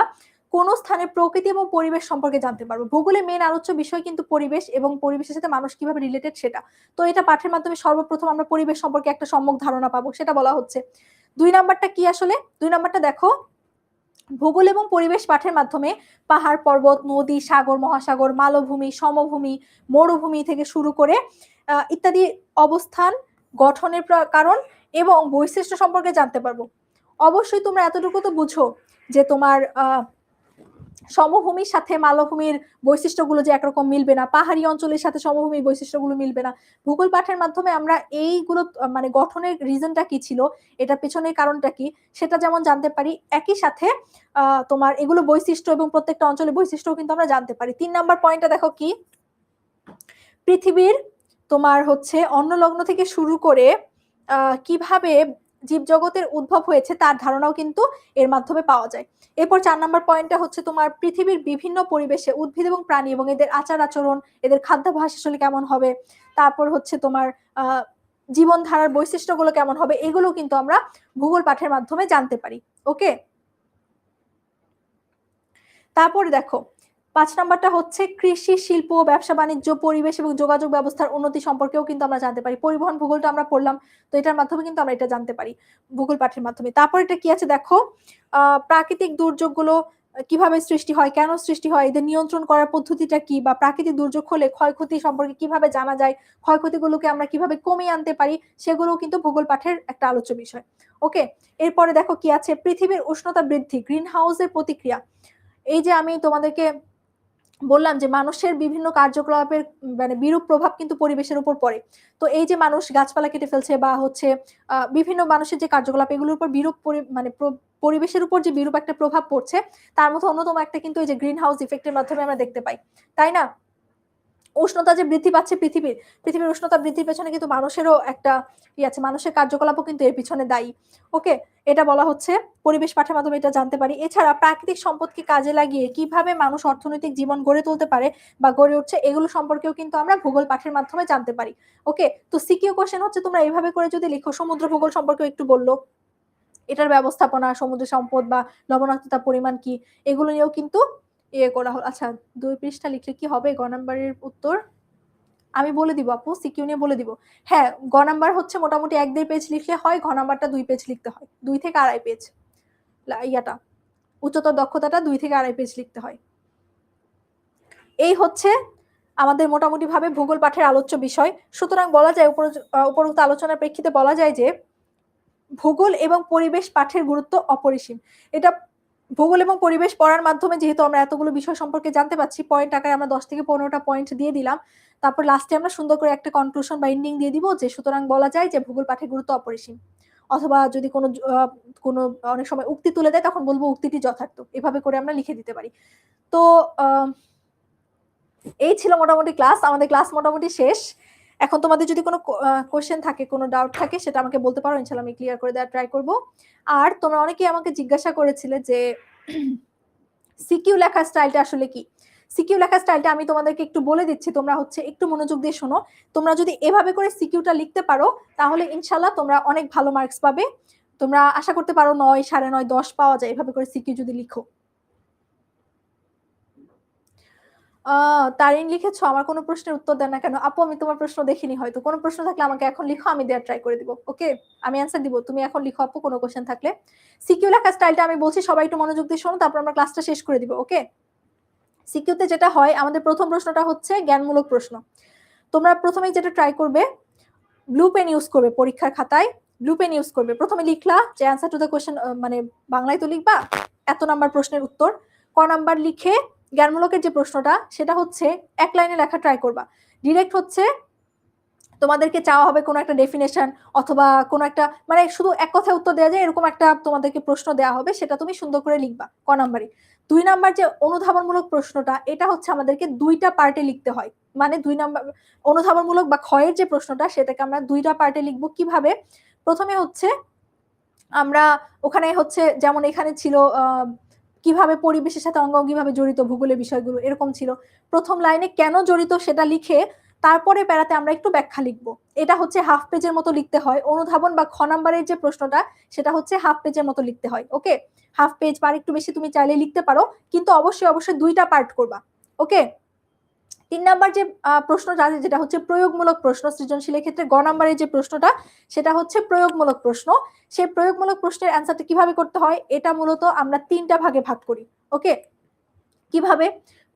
কোন স্থানের প্রকৃতি এবং পরিবেশ সম্পর্কে জানতে পারবো। ভূগোলে মেন আলোচ্য বিষয় কিন্তু পরিবেশ এবং পরিবেশের সাথে মানুষ কিভাবে রিলেটেড সেটা। তো এটা পাঠের মাধ্যমে সর্বপ্রথম আমরা পরিবেশ সম্পর্কে একটা সম্যক ধারণা পাবো, সেটা বলা হচ্ছে। 2 নাম্বারটা কি আসলে, 2 নাম্বারটা দেখো ভূগোল এবং পরিবেশ পাঠের মাধ্যমে পাহাড়, পর্বত, নদী, সাগর, মহাসাগর, মালভূমি, সমভূমি, মরুভূমি থেকে শুরু করে ইত্যাদি অবস্থান, গঠনের কারণ এবং বৈশিষ্ট্য সম্পর্কে জানতে পারবো। অবশ্যই তোমরা এতটুকু তো বুঝো যে তোমার সমভূমির সাথে মালভূমির বৈশিষ্ট্যগুলো যে একরকম মিলবে না, পাহাড়ি অঞ্চলের সাথে সমভূমির বৈশিষ্ট্যগুলো মিলবে না। ভূগোল পাঠের মাধ্যমে আমরা এইগুলো মানে গঠনের রিজনটা কি ছিল, এটা পেছনের কারণটা কি, সেটা যেমন জানতে পারি, একই সাথে তোমার এগুলো বৈশিষ্ট্য এবং প্রত্যেকটা অঞ্চলের বৈশিষ্ট্য কিন্তু আমরা জানতে পারি। 3 নাম্বার পয়েন্টটা দেখো কি, পৃথিবীর তোমার হচ্ছে অন্নলগ্ন থেকে শুরু করে কিভাবে জীবজগতের উদ্ভব হয়েছে তার ধারণাও কিন্তু এর মাধ্যমে পাওয়া যায়। এরপর 4 নাম্বার পয়েন্টটা হচ্ছে তোমার পৃথিবীর বিভিন্ন পরিবেশে উদ্ভিদ এবং প্রাণী এবং এদের আচার আচরণ, এদের খাদ্যাভ্যাস আসলে কেমন হবে, তারপর হচ্ছে তোমার জীবনধারার বৈশিষ্ট্যগুলো কেমন হবে, এগুলো কিন্তু আমরা ভূগোল পাঠের মাধ্যমে জানতে পারি। ওকে, তারপরে দেখো 5 নাম্বারটা হচ্ছে কৃষি, শিল্প, ব্যবসা বাণিজ্য, পরিবেশ এবং যোগাযোগ ব্যবস্থার উন্নতি সম্পর্কেও কিন্তু আমরা জানতে পারি। পরিবহন ভূগোলটা আমরা পড়লাম, তো এটার মাধ্যমে কিন্তু আমরা এটা জানতে পারি ভূগোল পাঠের মাধ্যমে। তারপর এটা কি আছে দেখো, প্রাকৃতিক দুর্যোগগুলো কিভাবে সৃষ্টি হয়, কেন সৃষ্টি হয়, এদের নিয়ন্ত্রণ করার পদ্ধতিটা কি, বা প্রাকৃতিক দুর্যোগ হলে ক্ষয়ক্ষতি সম্পর্কে কিভাবে জানা যায়, ক্ষয়ক্ষতিগুলোকে আমরা কিভাবে কমিয়ে আনতে পারি, সেগুলো কিন্তু ভূগোল পাঠের একটা আলোচ্য বিষয়। ওকে, এরপরে দেখো কি আছে, পৃথিবীর উষ্ণতা বৃদ্ধি, গ্রিন হাউসের প্রতিক্রিয়া। এই যে আমি তোমাদেরকে বললাম যে মানুষের বিভিন্ন কার্যকলাপের মানে বিরূপ প্রভাব কিন্তু পরিবেশের উপর পড়ে। তো এই যে মানুষ গাছপালা কেটে ফেলছে বা হচ্ছে বিভিন্ন মানুষের যে কার্যকলাপ, এগুলোর উপর বিরূপ মানে পরিবেশের উপর যে বিরূপ একটা প্রভাব পড়ছে, তার মধ্যে অন্যতম একটা কিন্তু এই যে গ্রিন হাউস ইফেক্টের মাধ্যমে আমরা দেখতে পাই, তাই না? উষ্ণতা যে বৃদ্ধি পাচ্ছে, পৃথিবীর উষ্ণতা বৃদ্ধির পেছনে কিন্তু মানুষেরও একটা আছে, মানুষের কার্যকলাপও কিন্তু এর পিছনে দায়ী। ওকে, এটা বলা হচ্ছে, পরিবেশ পাঠের মাধ্যমে এটা জানতে পারি। এছাড়া প্রাকৃতিক সম্পদকে কাজে লাগিয়ে কিভাবে মানুষ অর্থনৈতিক জীবন গড়ে তুলতে পারে বা গড়ে উঠছে, এগুলো সম্পর্কেও কিন্তু আমরা ভূগোল পাঠের মাধ্যমে জানতে পারি। ওকে, তো সিকিউ কোশ্চেন হচ্ছে তোমরা এইভাবে করে যদি লিখো, সমুদ্র ভূগোল সম্পর্কে একটু বললো, এটার ব্যবস্থাপনা, সমুদ্র সম্পদ বা লবণাক্ততার পরিমাণ কি, এগুলো নিয়েও কিন্তু করা হলো। আচ্ছা, 2 পৃষ্ঠা লিখলে কি হবে গ নাম্বারের উত্তর? আমি বলে দিব আপু, সিকিউ নিয়ে বলে দিব। হ্যাঁ, গ নাম্বার হচ্ছে মোটামুটি 1-1.5 পেজ লিখলে হয়, ঘ নাম্বারটা 2 পেজ লিখতে হয়, 2 থেকে 2.5 পেজ। ইয়াটা উচ্চতর দক্ষতাটা 2 থেকে 2.5 পেজ লিখতে হয়। এই হচ্ছে আমাদের মোটামুটি ভাবে ভূগোল পাঠের আলোচ্য বিষয়। সুতরাং বলা যায়, উপরোক্ত আলোচনার প্রেক্ষিতে বলা যায় যে ভূগোল এবং পরিবেশ পাঠের গুরুত্ব অপরিসীম। এটা ভূগোল এবং পরিবেশ পড়ার মাধ্যমে যেহেতু আমরা এতগুলো বিষয় সম্পর্কে জানতে পাচ্ছি, পয়েন্ট আকারে আমরা 10 থেকে 15টা পয়েন্ট দিয়ে দিলাম, তারপর লাস্টে আমরা সুন্দর করে একটা কনক্লুশন বা এন্ডিং দিয়ে দিব যে সুতরাং বলা যায় যে ভূগোল পাঠের গুরুত্ব অপরিসীম। অথবা যদি কোনো অনেক সময় উক্তি তুলে দেয়, তখন বলবো উক্তিটি যথার্থ, এভাবে করে আমরা লিখে দিতে পারি। তো এই ছিল মোটামুটি ক্লাস, আমাদের ক্লাস মোটামুটি শেষ। এখন তোমাদের যদি কোনো কোশ্চেন থাকে, কোনো ডাউট থাকে, সেটা আমাকে বলতে পারো, ইনশাআল্লাহ আমি ক্লিয়ার করে দেওয়ার ট্রাই করব। আর তোমরা অনেকেই আমাকে জিজ্ঞাসা করেছিলে যে সিকিউ লেখার স্টাইলটা আসলে কি। সিকিউ লেখার স্টাইলটা আমি তোমাদেরকে একটু বলে দিচ্ছি, তোমরা হচ্ছে একটু মনোযোগ দিয়ে শোনো। তোমরা যদি এভাবে করে সিকিউটা লিখতে পারো, তাহলে ইনশাআল্লাহ তোমরা অনেক ভালো মার্কস পাবে। তোমরা আশা করতে পারো 9, 9.5, 10 পাওয়া যায় এভাবে করে সিকিউ যদি লিখো। তারিন লিখেছো, আমার কোনো প্রশ্নের উত্তর দেন না কেন? আপু, আমি তোমার প্রশ্ন দেখিনি, হয়তো কোনো প্রশ্ন থাকলে আমাকে এখন লিখো, আমি দেওয়ার ট্রাই করে দিব। ওকে, আমি অ্যান্সার দিব, তুমি এখন লিখো আপু কোনো কোশ্চেন থাকলে। সিকিউ লেখার স্টাইলটা আমি বলছি, সবাই একটু মনোযোগ দিয়ে শোনো, তারপর আমরা ক্লাসটা শেষ করে দিব। ওকে, সিকিউতে যেটা হয়, আমাদের প্রথম প্রশ্নটা হচ্ছে জ্ঞানমূলক প্রশ্ন। তোমরা প্রথমেই যেটা ট্রাই করবে, ব্লু পেন ইউজ করবে পরীক্ষার খাতায়, ব্লু পেন ইউজ করবে। প্রথমে লিখলা যে অ্যান্সার টু দ্য কোশ্চেন, মানে বাংলায় তো লিখবা এত নাম্বার প্রশ্নের উত্তর, ক নাম্বার লিখে জ্ঞানমূলকের যে প্রশ্নটা সেটা হচ্ছে 1 লাইনে লেখা ট্রাই করবা। ডিরেক্ট হচ্ছে তোমাদেরকে চাওয়া হবে কোনো একটা ডেফিনেশন অথবা কোনো একটা, মানে শুধু এক কথায় উত্তর দেওয়া যায় এরকম একটা তোমাদেরকে প্রশ্ন দেওয়া হবে, সেটা তুমি সুন্দর করে লিখবা ক নাম্বারে। 2 নাম্বার যে অনুধাবনমূলক প্রশ্নটা, এটা হচ্ছে আমাদেরকে 2টা পার্টে লিখতে হয়। মানে 2 নাম্বার অনুধাবনমূলক বা ক্ষয়ের যে প্রশ্নটা, সেটাকে আমরা 2টা পার্টে লিখবো। কিভাবে? প্রথমে হচ্ছে আমরা ওখানে হচ্ছে, যেমন এখানে ছিল কিভাবে পরিবেশের সাথে অঙ্গাঙ্গিভাবে জড়িত ভূগোলের বিষয়গুলো, এরকম ছিল। প্রথম লাইনে কেন জড়িত সেটা লিখে তারপরে প্যারাতে আমরা একটু ব্যাখ্যা লিখব। এটা হচ্ছে হাফ পেজের মতো লিখতে হয়। অনুধাবন বা খ নাম্বারের যে প্রশ্নটা, সেটা হচ্ছে হাফ পেজের মতো লিখতে হয়। ওকে, হাফ পেজ বা একটু বেশি তুমি চাইলে লিখতে পারো, কিন্তু অবশ্যই 2টা পার্ট করবা। ওকে, 3 নাম্বার যে প্রশ্নটা যেটা হচ্ছে প্রয়োগমূলক প্রশ্ন, সৃজনশীলের ক্ষেত্রে গ নাম্বারের যে প্রশ্নটা, সেটা হচ্ছে প্রয়োগমূলক প্রশ্ন। সেই প্রয়োগমূলক প্রশ্নের অ্যান্সারটা কিভাবে করতে হয়, এটা মূলত আমরা 3টা ভাগে ভাগ করি। ওকে, কিভাবে?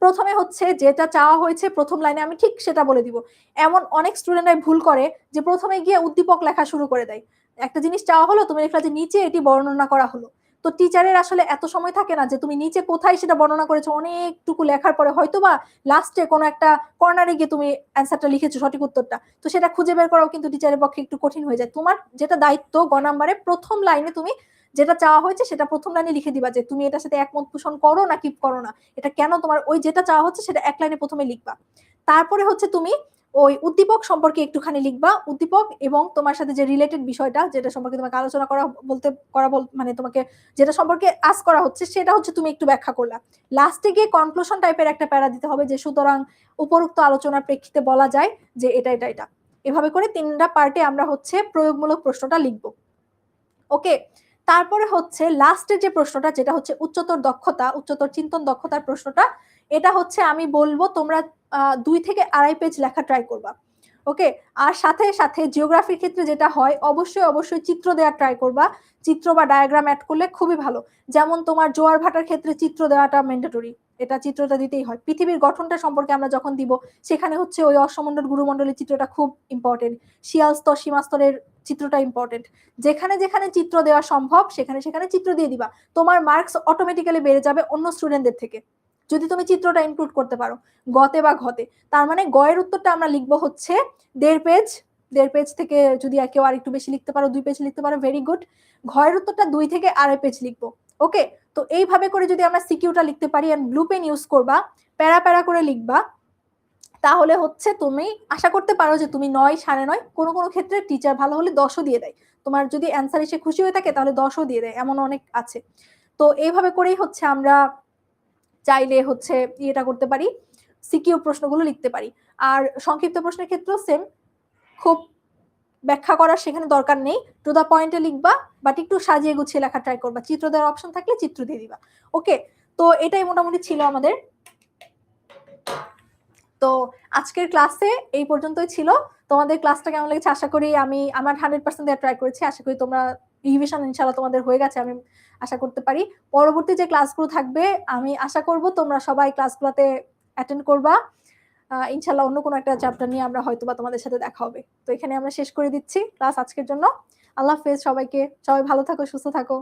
প্রথমে হচ্ছে যেটা চাওয়া হয়েছে প্রথম লাইনে আমি ঠিক সেটা বলে দিব। এমন অনেক স্টুডেন্টরাই ভুল করে যে প্রথমে গিয়ে উদ্দীপক লেখা শুরু করে দেয়। একটা জিনিস চাওয়া হলো, তুমি লিখলা যে নিচে এটি বর্ণনা করা হলো। তো টিচারের আসলে এত সময় থাকে না যে তুমি নিচে কোথায় সেটা বর্ণনা করেছো, অনেকটুকু লেখার পরে হয়তোবা লাস্টে কোনো একটা কর্নারে গিয়ে তুমি অ্যান্সারটা লিখেছো, সঠিক উত্তরটা, তো সেটা খুঁজে বের করাও কিন্তু টিচারের পক্ষে একটু কঠিন হয়ে যায়। তোমার যেটা দায়িত্ব, গ নাম্বারে প্রথম লাইনে তুমি যেটা চাওয়া হয়েছে সেটা প্রথম লাইনে লিখে দিবা যে তুমি এটার সাথে একমত পোষণ করো নাকি করো না, এটা কেন তোমার ওই যেটা চাওয়া হচ্ছে সেটা 1 লাইনে প্রথমে লিখবা। তারপরে হচ্ছে তুমি ওই উদ্দীপক সম্পর্কে একটুখানি লিখবা, উদ্দীপক এবং তোমার সাথে যে রিলেটেড বিষয়টা, যেটা সম্পর্কে তোমাকে আলোচনা মানে তোমাকে যেটা সম্পর্কে আস করা হচ্ছে, সেটা হচ্ছে তুমি একটু ব্যাখ্যা করলা। লাস্টে গিয়ে কনক্লুশন টাইপের একটা প্যারা দিতে হবে যে সুতরাং উপরোক্ত আলোচনার প্রেক্ষিতে বলা যায় যে এটা। এভাবে করে 3টা পার্টে আমরা হচ্ছে প্রয়োগমূলক প্রশ্নটা লিখবো। ওকে, তারপরে হচ্ছে লাস্টের যে প্রশ্নটা, যেটা হচ্ছে উচ্চতর দক্ষতা, উচ্চতর চিন্তন দক্ষতার প্রশ্নটা, এটা হচ্ছে আমি বলবো তোমরা 2 থেকে 2.5 পেজ লেখা ট্রাই করবা। ওকে। আর সাথে সাথে জিওগ্রাফির ক্ষেত্রে যেটা হয়, অবশ্যই চিত্র দেওয়ার ট্রাই করবা। চিত্র বা ডায়াগ্রাম অ্যাড করলে খুবই ভালো। যেমন তোমার জোয়ার ভাটার ক্ষেত্রে চিত্র দেওয়াটা ম্যান্ডেটরি, এটা চিত্রটা দিতেই হয়। পৃথিবীর গঠনটা সম্পর্কে আমরা যখন দিব, সেখানে হচ্ছে ওই অশ্বমণ্ডল গুরুমণ্ডলের চিত্রটা খুব ইম্পর্টেন্ট। শিয়াল স্তর সীমাস্তরের চিত্রটা ইম্পর্টেন্ট। যেখানে যেখানে চিত্র দেওয়া সম্ভব সেখানে সেখানে চিত্র দিয়ে দিবা। তোমার মার্কস অটোমেটিক্যালি বেড়ে যাবে অন্য স্টুডেন্টদের থেকে, যদি তুমি চিত্রটা ইনক্লুড করতে পারো গতে বা ঘতে। তার মানে গয়ের উত্তরটা আমরা লিখবো হচ্ছে 1.5 পেজ থেকে, যদি কেউ আর একটু বেশি লিখতে পারো 2 পেজ লিখতে পারো, ভেরি গুড। ঘয়ের উত্তরটা 2 থেকে 2.5 পেজ লিখবো। ওকে, তো এইভাবে করে যদি আমরা সিকিউটা লিখতে পারি, এন্ড ব্লু পেন ইউজ করবা, প্যারা প্যারা করে লিখবা, তাহলে হচ্ছে তুমি আশা করতে পারো যে তুমি 9, 9.5, কোনো কোনো ক্ষেত্রে টিচার ভালো হলে 10ও দিয়ে দেয়। তোমার যদি অ্যান্সার এসে খুশি হয়ে থাকে তাহলে 10ও দিয়ে দেয়, এমন অনেক আছে। তো এইভাবে করেই হচ্ছে আমরা চাইলে হচ্ছে এটা করতে পারি, সিকিউ প্রশ্নগুলো লিখতে পারি। আর সংক্ষিপ্ত প্রশ্নের ক্ষেত্রেও সেম, খুব ব্যাখ্যা করার সেখানে দরকার নেই, টু দা পয়েন্টে লিখবা, বাট একটু সাজিয়ে গুছিয়ে লেখা ট্রাই করবা। চিত্র দেওয়ার অপশন থাকলে চিত্র দিয়ে দিবা। ওকে, তো এটাই মোটামুটি ছিল আমাদের। তো আজকের ক্লাসে এই পর্যন্তই ছিল। তোমাদের ক্লাসটা কেমন লেগেছে আশা করি আমি আমার 100% দেওয়ার ট্রাই করেছি। আশা করি তোমরা রিভিশন ইনশাআল্লাহ তোমাদের হয়ে গেছে, আমি আশা করতে পারি। পরবর্তী যে ক্লাসগুলো থাকবে আমি আশা করব তোমরা সবাই ক্লাসগুলোতে অ্যাটেন্ড করবা। ইনশাআল্লাহ অন্য কোনো একটা চ্যাপ্টার নিয়ে আমরা হয়তোবা তোমাদের সাথে দেখা হবে। তো এখানে আমরা শেষ করে দিচ্ছি ক্লাস আজকের জন্য। আল্লাহ হাফেজ সবাইকে, সবাই ভালো থাকো, সুস্থ থাকো।